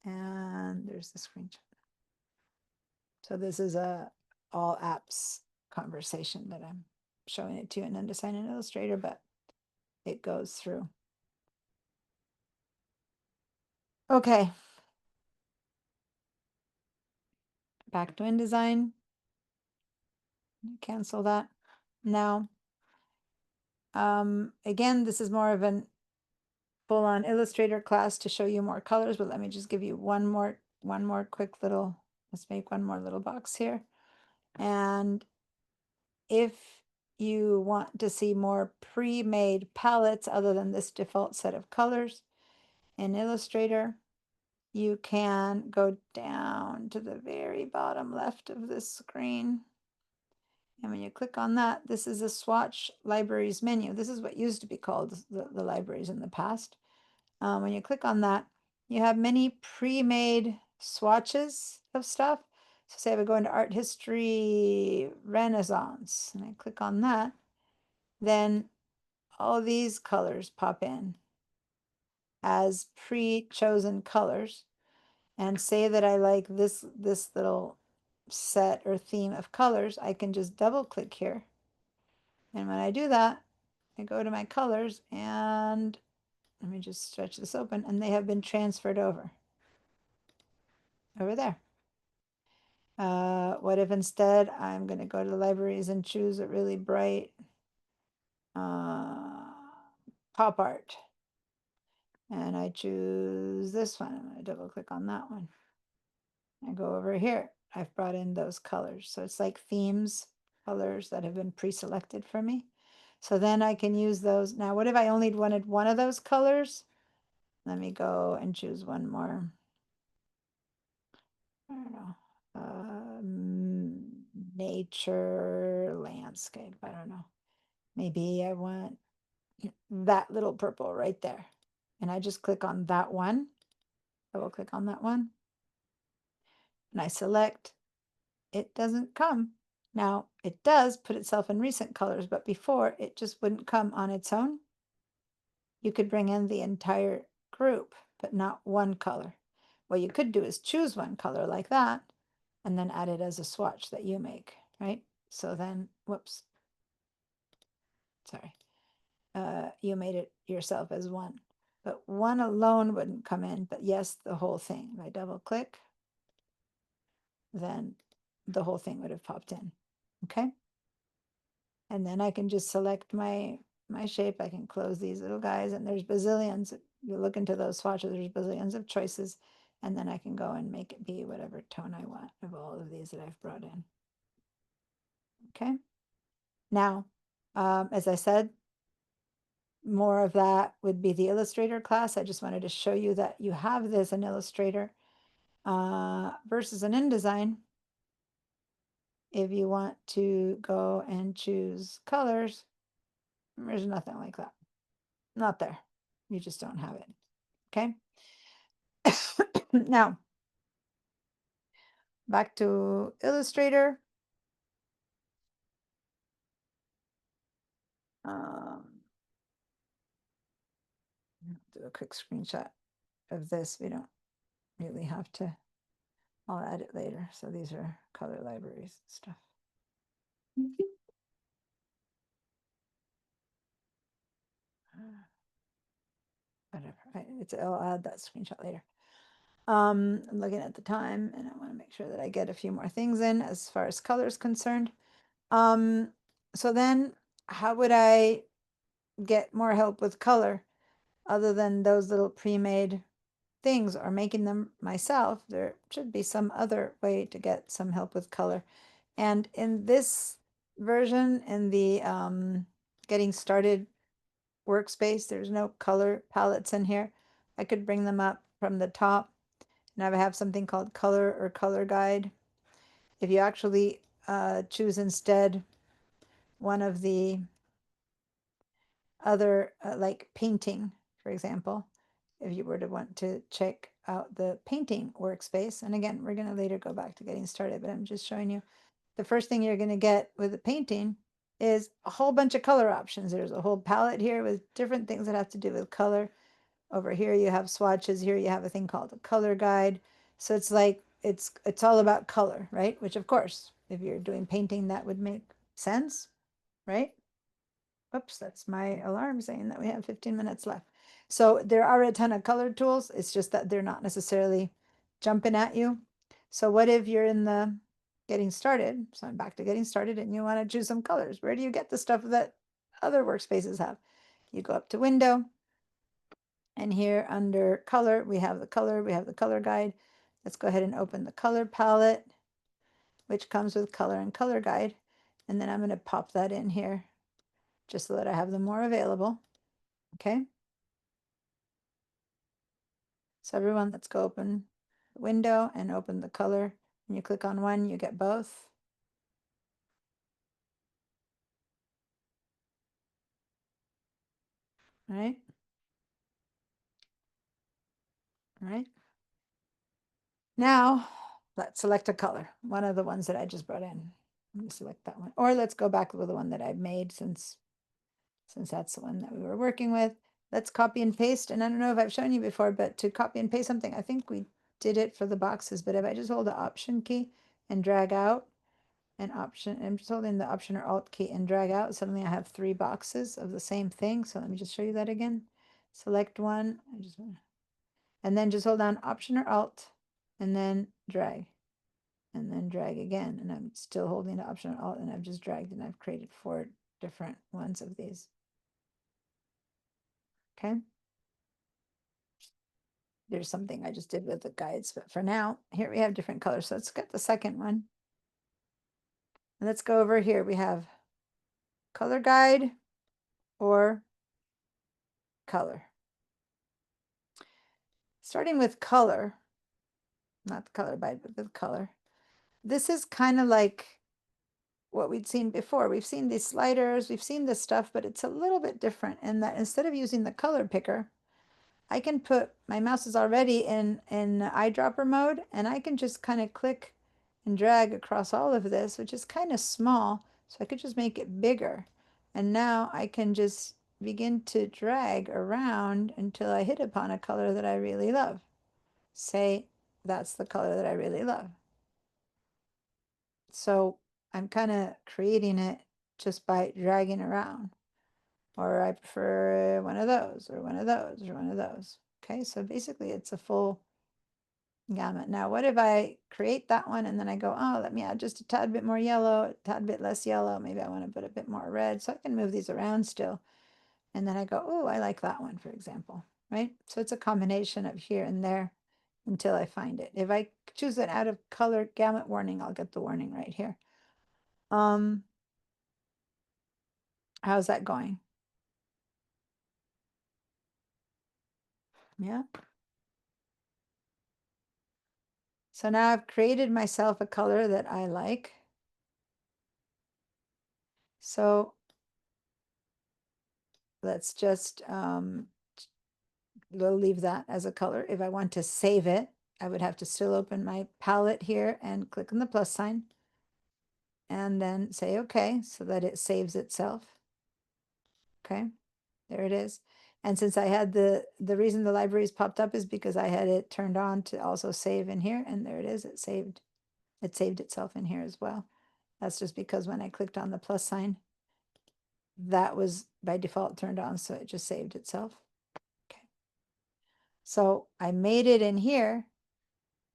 And there's the screenshot. So this is a all apps conversation that I'm showing it to you in InDesign and Illustrator, but it goes through. Okay. Back to InDesign. Cancel that. Now, again, this is more of an full-on Illustrator class to show you more colors, but let me just give you one more quick little, let's make one more little box here. And if you want to see more pre-made palettes other than this default set of colors in Illustrator, you can go down to the very bottom left of this screen. And when you click on that, this is a swatch libraries menu. This is what used to be called the libraries in the past. When you click on that, you have many pre-made swatches of stuff. So say I would go into art history Renaissance and I click on that, then all these colors pop in as pre-chosen colors. And say that I like this little set or theme of colors, I can just double click here. And when I do that, I go to my colors and let me just stretch this open and they have been transferred over there. What if instead I'm going to go to the libraries and choose a really bright pop art. And I choose this one. I'm going to double click on that one. I go over here. I've brought in those colors. So it's like themes, colors that have been pre-selected for me. So then I can use those. Now, what if I only wanted one of those colors? Let me go and choose one more. I don't know. Nature, landscape. I don't know. Maybe I want that little purple right there. And I just click on that one. Double click on that one. And I select. It doesn't come. Now, it does put itself in recent colors, but before it just wouldn't come on its own. You could bring in the entire group, but not one color. What you could do is choose one color like that, and then add it as a swatch that you make, right? So then, whoops, sorry. You made it yourself as one, but one alone wouldn't come in, but yes, the whole thing. If I double click, then the whole thing would have popped in, okay? And then I can just select my shape. I can close these little guys and there's bazillions. If you look into those swatches, there's bazillions of choices. And then I can go and make it be whatever tone I want of all of these that I've brought in. Okay. Now, as I said, more of that would be the Illustrator class. I just wanted to show you that you have this in Illustrator versus an InDesign. If you want to go and choose colors, there's nothing like that. Not there. You just don't have it. Okay. Now, back to Illustrator. Do a quick screenshot of this. We don't really have to. I'll add it later. So these are color libraries and stuff. Whatever. I'll add that screenshot later. I'm looking at the time and I want to make sure that I get a few more things in as far as color is concerned. So then how would I get more help with color other than those little pre-made things or making them myself? There should be some other way to get some help with color. And in this version, in the getting started workspace, there's no color palettes in here. I could bring them up from the top. And I have something called color or color guide. If you actually choose instead one of the other like painting, for example, if you were to want to check out the painting workspace, and again, we're going to later go back to getting started, but I'm just showing you the first thing you're going to get with the painting is a whole bunch of color options. There's a whole palette here with different things that have to do with color. Over here you have swatches. Here you have a thing called a color guide. So it's like it's all about color, right? Which of course, if you're doing painting, that would make sense, right? Oops, that's my alarm saying that we have 15 minutes left. So there are a ton of color tools. It's just that they're not necessarily jumping at you. So what if you're in the getting started? So I'm back to getting started and you want to choose some colors. Where do you get the stuff that other workspaces have? You go up to window, and here under color, we have the color guide. Let's go ahead and open the color palette, which comes with color and color guide. And then I'm going to pop that in here just so that I have them more available. Okay. So everyone, let's go open the window and open the color. When you click on one, you get both. All right. All right. Now let's select a color, one of the ones that I just brought in. Let me select that one. Or let's go back with the one that I've made since that's the one that we were working with. Let's copy and paste. And I don't know if I've shown you before, but to copy and paste something, I think we did it for the boxes, but if I just hold the Option key and drag out an option, I'm just holding the Option or Alt key and drag out, suddenly I have 3 boxes of the same thing. So let me just show you that again. Select one, and then just hold down Option or Alt and then drag. And then drag again. And I'm still holding the Option or Alt and I've just dragged and I've created 4 different ones of these. Okay. There's something I just did with the guides, but for now, here we have different colors. So let's get the second one. And let's go over here. We have color guide or color. Starting with color, not the color guide, but the color. This is kind of like what we'd seen before. We've seen these sliders, we've seen this stuff, but it's a little bit different in that instead of using the color picker, I can put, my mouse is already in eyedropper mode, and I can just kind of click and drag across all of this, which is kind of small. So I could just make it bigger. And now I can just begin to drag around until I hit upon a color that I really love. Say that's the color that I really love. So I'm kind of creating it just by dragging around. Or I prefer one of those, or one of those, or one of those. Okay, so basically it's a full gamut. Now, what if I create that one and then I go, oh, let me add just a tad bit more yellow, a tad bit less yellow. Maybe I want to put a bit more red. So I can move these around still. And then I go, oh, I like that one, for example, right? So it's a combination of here and there until I find it. If I choose it out of color gamut warning, I'll get the warning right here. How's that going? Yeah. So now I've created myself a color that I like. So let's just, we'll leave that as a color. If I want to save it, I would have to still open my palette here and click on the plus sign and then say okay, so that it saves itself. Okay, there it is. And since I had the reason the libraries popped up is because I had it turned on to also save in here, and there it is, it saved itself in here as well. That's just because when I clicked on the plus sign, that was by default turned on, so it just saved itself. Okay. So I made it in here,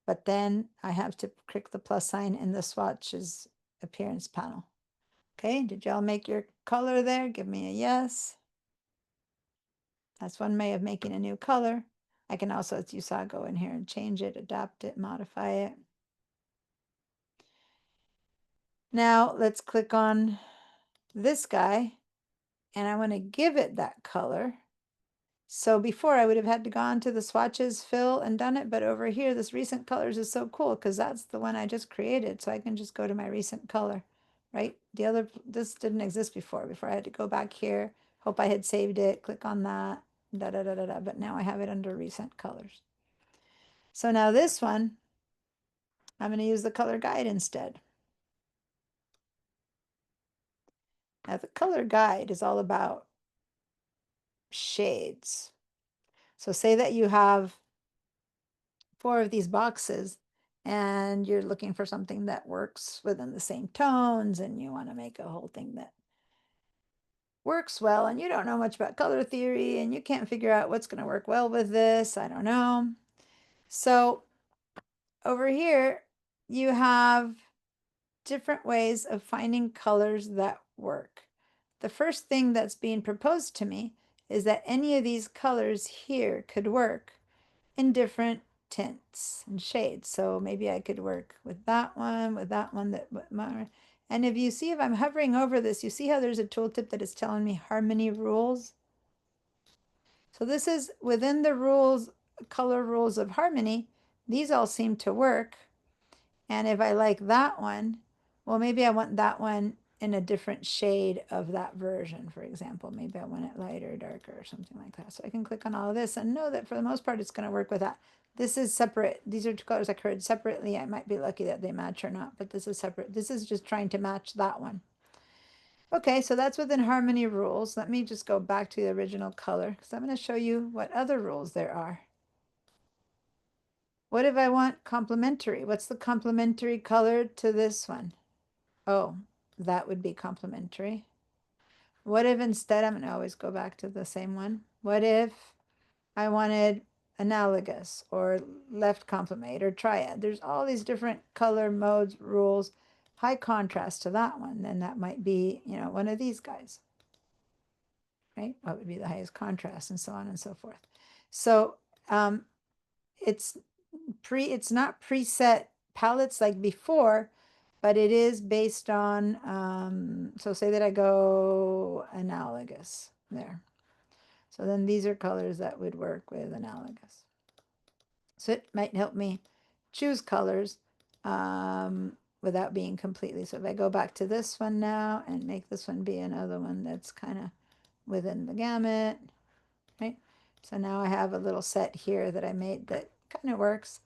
but then I have to click the plus sign in the swatches appearance panel. Okay, did y'all make your color there? Give me a yes. That's one way of making a new color. I can also, as you saw, go in here and change it, adapt it, modify it. Now let's click on this guy and I want to give it that color. So before I would have had to gone to the swatches, fill and done it. But over here, this recent colors is so cool because that's the one I just created. So I can just go to my recent color, right? This didn't exist before. Before I had to go back here, hope I had saved it, click on that, da da da da da. But now I have it under recent colors. So now this one, I'm going to use the color guide instead. Now the color guide is all about shades. So say that you have 4 of these boxes and you're looking for something that works within the same tones and you want to make a whole thing that works well and you don't know much about color theory and you can't figure out what's going to work well with this. I don't know. So over here, you have different ways of finding colors that work. The first thing that's being proposed to me is that any of these colors here could work in different tints and shades. So maybe I could work with that one, and if you see, if I'm hovering over this, you see how there's a tooltip that is telling me harmony rules. So this is within the rules, color rules of harmony. These all seem to work. And if I like that one, well, maybe I want that one in a different shade of that version, for example. Maybe I want it lighter, darker, or something like that. So I can click on all of this and know that for the most part, it's going to work with that. This is separate. These are 2 colors occurred separately. I might be lucky that they match or not, but this is separate. This is just trying to match that one. Okay, so that's within harmony rules. Let me just go back to the original color because I'm going to show you what other rules there are. What if I want complementary? What's the complementary color to this one? Oh, that would be complementary. What if instead, I'm going to always go back to the same one. What if I wanted analogous or left complement or triad? There's all these different color modes, rules, high contrast to that one. Then that might be, you know, one of these guys, right? What would be the highest contrast and so on and so forth. So it's not preset palettes like before, but it is based on, so say that I go analogous there. So then these are colors that would work with analogous. So it might help me choose colors without being completely. So if I go back to this one now and make this one be another one that's kind of within the gamut, right? So now I have a little set here that I made that kind of works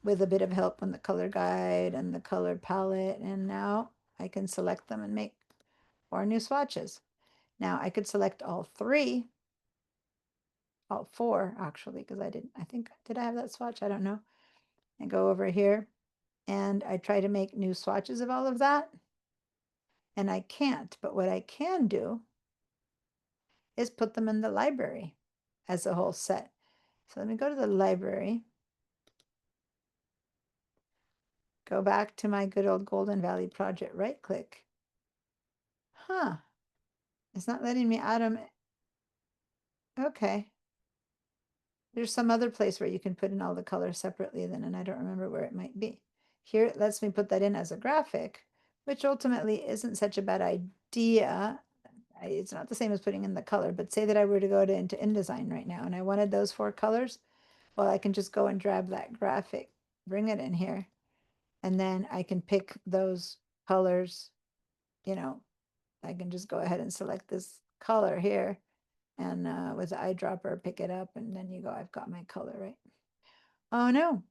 with a bit of help on the color guide and the color palette. And now I can select them and make 4 new swatches. Now I could select all 4 actually, because I think, did I have that swatch? I don't know. And go over here and I try to make new swatches of all of that. And I can't, but what I can do is put them in the library as a whole set. So let me go to the library. Go back to my good old Golden Valley project, right click. Huh. It's not letting me add them. Okay. There's some other place where you can put in all the colors separately then, and I don't remember where it might be. Here it lets me put that in as a graphic, which ultimately isn't such a bad idea. It's not the same as putting in the color, but say that I were to go into InDesign right now and I wanted those 4 colors. Well, I can just go and grab that graphic, bring it in here, and then I can pick those colors, you know, I can just go ahead and select this color here and with the eyedropper, pick it up, and then you go, I've got my color, right? Oh no.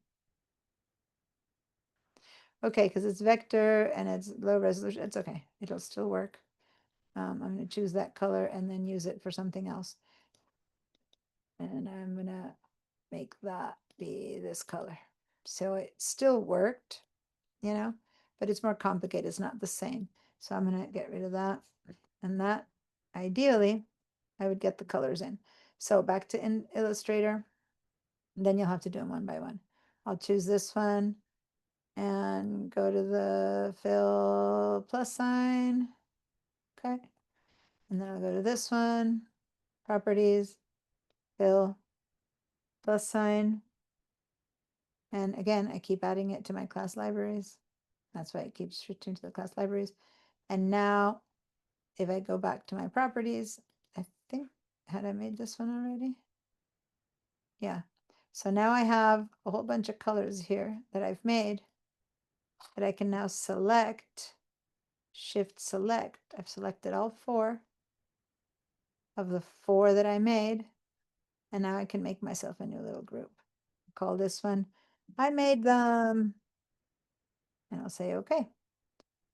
Okay, because it's vector and it's low resolution. It's okay. It'll still work. I'm going to choose that color and then use it for something else. And I'm going to make that be this color. So it still worked, you know, but it's more complicated. It's not the same. So I'm going to get rid of that. And that, ideally, I would get the colors in. So back to Illustrator. Then you'll have to do them one by one. I'll choose this one and go to the fill plus sign. Okay. And then I'll go to this one, properties, fill, plus sign. And again, I keep adding it to my class libraries. That's why it keeps switching to the class libraries. And now if I go back to my properties, I think, had I made this one already? Yeah. So now I have a whole bunch of colors here that I've made that I can now select, shift select. I've selected all 4 of the 4 that I made. And now I can make myself a new little group. Call this one, I made them. And I'll say, okay.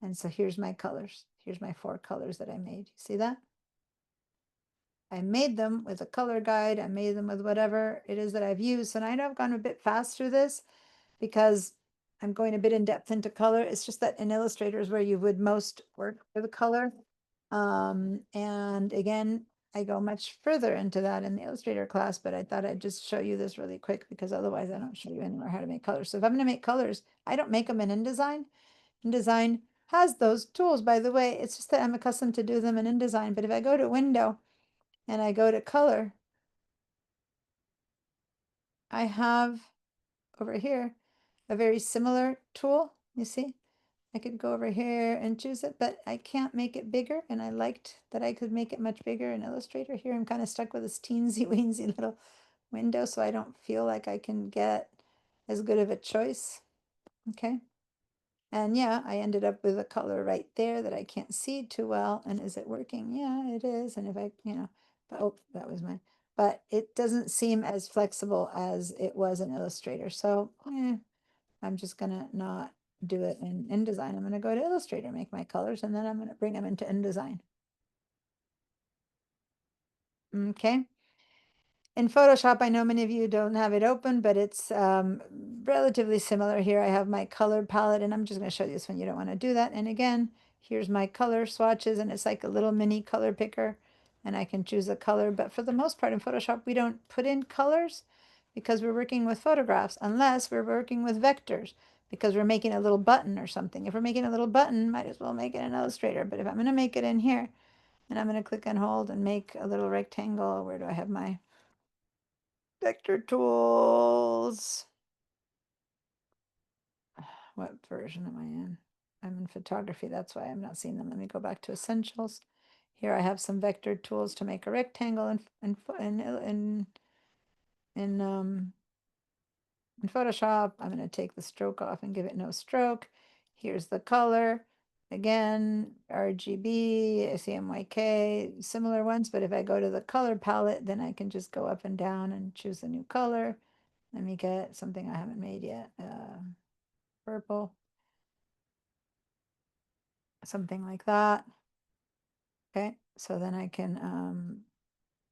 And so here's my colors. Here's my 4 colors that I made. You see that? I made them with a color guide. I made them with whatever it is that I've used. And I know I've gone a bit fast through this because I'm going a bit in depth into color. It's just that in Illustrator is where you would most work with color. And again, I go much further into that in the Illustrator class, but I thought I'd just show you this really quick because otherwise I don't show you anymore how to make colors. So if I'm going to make colors, I don't make them in InDesign. InDesign has those tools, by the way. It's just that I'm accustomed to do them in InDesign. But if I go to Window and I go to Color, I have over here a very similar tool. You see, I could go over here and choose it, but I can't make it bigger. And I liked that I could make it much bigger in Illustrator. Here I'm kind of stuck with this teensy weensy little window, so I don't feel like I can get as good of a choice. Okay. And yeah, I ended up with a color right there that I can't see too well. And is it working? Yeah, it is. And if I, but oh, that was mine. But it doesn't seem as flexible as it was in Illustrator. So I'm just gonna not do it in InDesign. I'm gonna go to Illustrator, make my colors, and then I'm gonna bring them into InDesign. Okay. In Photoshop, I know many of you don't have it open, but it's relatively similar here. I have my color palette, and I'm just going to show you this when you don't want to do that. And again, here's my color swatches, and it's like a little mini color picker, and I can choose a color. But for the most part in Photoshop, we don't put in colors because we're working with photographs, unless we're working with vectors, because we're making a little button or something. If we're making a little button, might as well make it in Illustrator. But if I'm going to make it in here, and I'm going to click and hold and make a little rectangle, where do I have my vector tools? What version am I in? I'm in photography. That's why I'm not seeing them. Let me go back to essentials. Here I have some vector tools to make a rectangle in Photoshop. I'm going to take the stroke off and give it no stroke. Here's the color. Again, RGB, CMYK, similar ones. But if I go to the color palette, then I can just go up and down and choose a new color. Let me get something I haven't made yet. Purple. Something like that. Okay, so then I can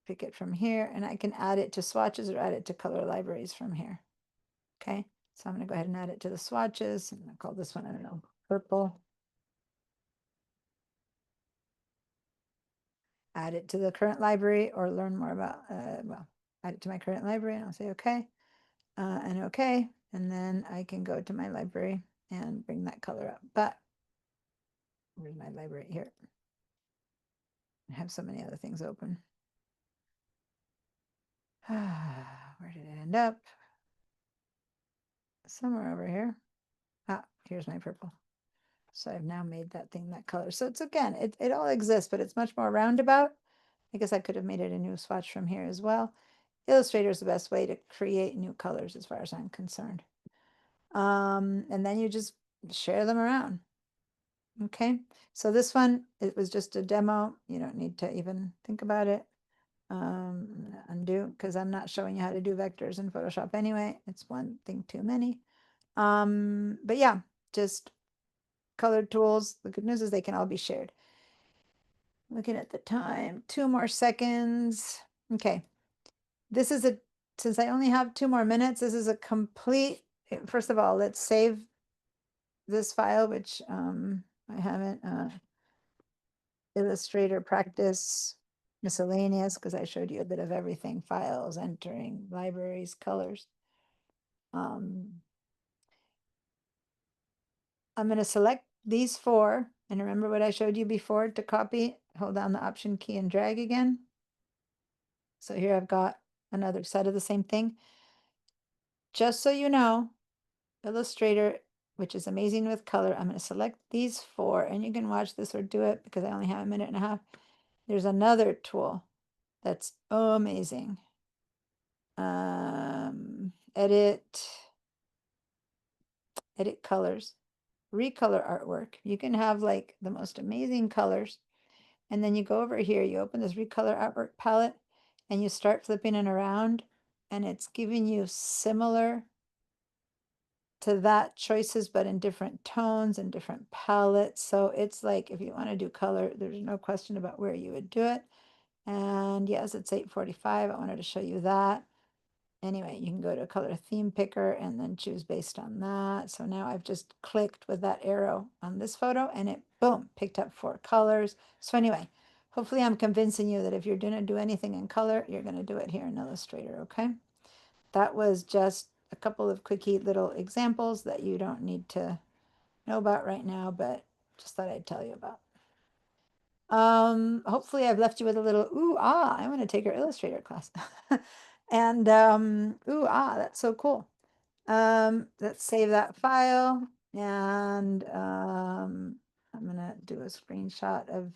pick it from here, and I can add it to swatches or add it to color libraries from here. Okay, so I'm going to go ahead and add it to the swatches. I'm going to call this one, I don't know, purple. Add it to the current library or learn more about, well, add it to my current library, and I'll say okay, and okay. And then I can go to my library and bring that color up. But where's my library? Here. I have so many other things open. Where did it end up? Somewhere over here. Ah, here's my purple. So I've now made that thing that color. So it's again, it all exists, but it's much more roundabout. I guess I could have made it a new swatch from here as well. Illustrator is the best way to create new colors as far as I'm concerned. And then you just share them around. Okay, so this one, it was just a demo. You don't need to even think about it. Undo, because I'm not showing you how to do vectors in Photoshop anyway. It's one thing too many. But yeah, just colored tools. The good news is they can all be shared. Looking at the time, 2 more seconds. Okay, this is since I only have 2 more minutes, this is a complete, first of all, let's save this file, which I haven't, Illustrator practice miscellaneous, because I showed you a bit of everything, files, entering, libraries, colors. I'm going to select these 4, and remember what I showed you before to copy, hold down the Option key and drag again. So here I've got another set of the same thing. Just so you know, Illustrator, which is amazing with color, I'm going to select these 4, and you can watch this or do it because I only have a minute and a half. There's another tool that's amazing. Edit colors, recolor artwork. You can have like the most amazing colors, and then you go over here, you open this recolor artwork palette, and you start flipping it around, and it's giving you similar to that choices, but in different tones and different palettes. So it's like, if you want to do color, there's no question about where you would do it. And yes, it's 8:45. I wanted to show you that. Anyway, you can go to color theme picker and then choose based on that. So now I've just clicked with that arrow on this photo and it, boom, picked up 4 colors. So anyway, hopefully I'm convincing you that if you're going to do anything in color, you're going to do it here in Illustrator, okay? That was just a couple of quickie little examples that you don't need to know about right now, but just thought I'd tell you about. Hopefully I've left you with a little ooh ah, I want to take your Illustrator class. And ooh ah, that's so cool. Let's save that file and I'm gonna do a screenshot of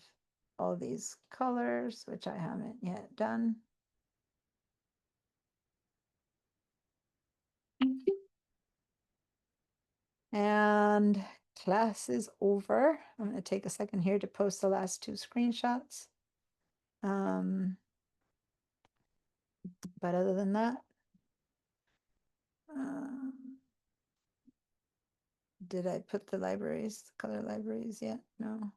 all these colors, which I haven't yet done. And class is over. I'm going to take a second here to post the last 2 screenshots. But other than that, did I put the libraries, color libraries yet? No.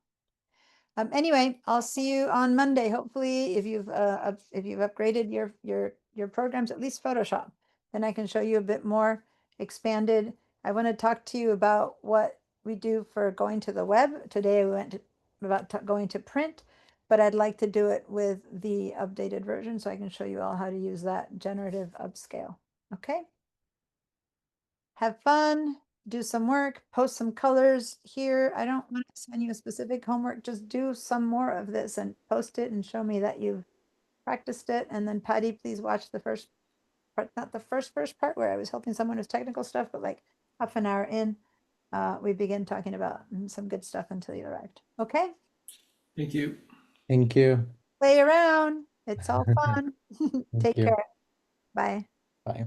Anyway, I'll see you on Monday. Hopefully, if you've upgraded your programs, at least Photoshop, then I can show you a bit more expanded. I want to talk to you about what we do for going to the web. Today we went about going to print, but I'd like to do it with the updated version so I can show you all how to use that generative upscale. Okay? Have fun, do some work, post some colors here. I don't want to send you a specific homework, just do some more of this and post it and show me that you've practiced it. And then Patty, please watch the first part, not the first part where I was helping someone with technical stuff, but like half an hour in, we begin talking about some good stuff until you arrived. Okay? Thank you. Thank you. Play around. It's all fun. Thank Take you. care. Bye. Bye.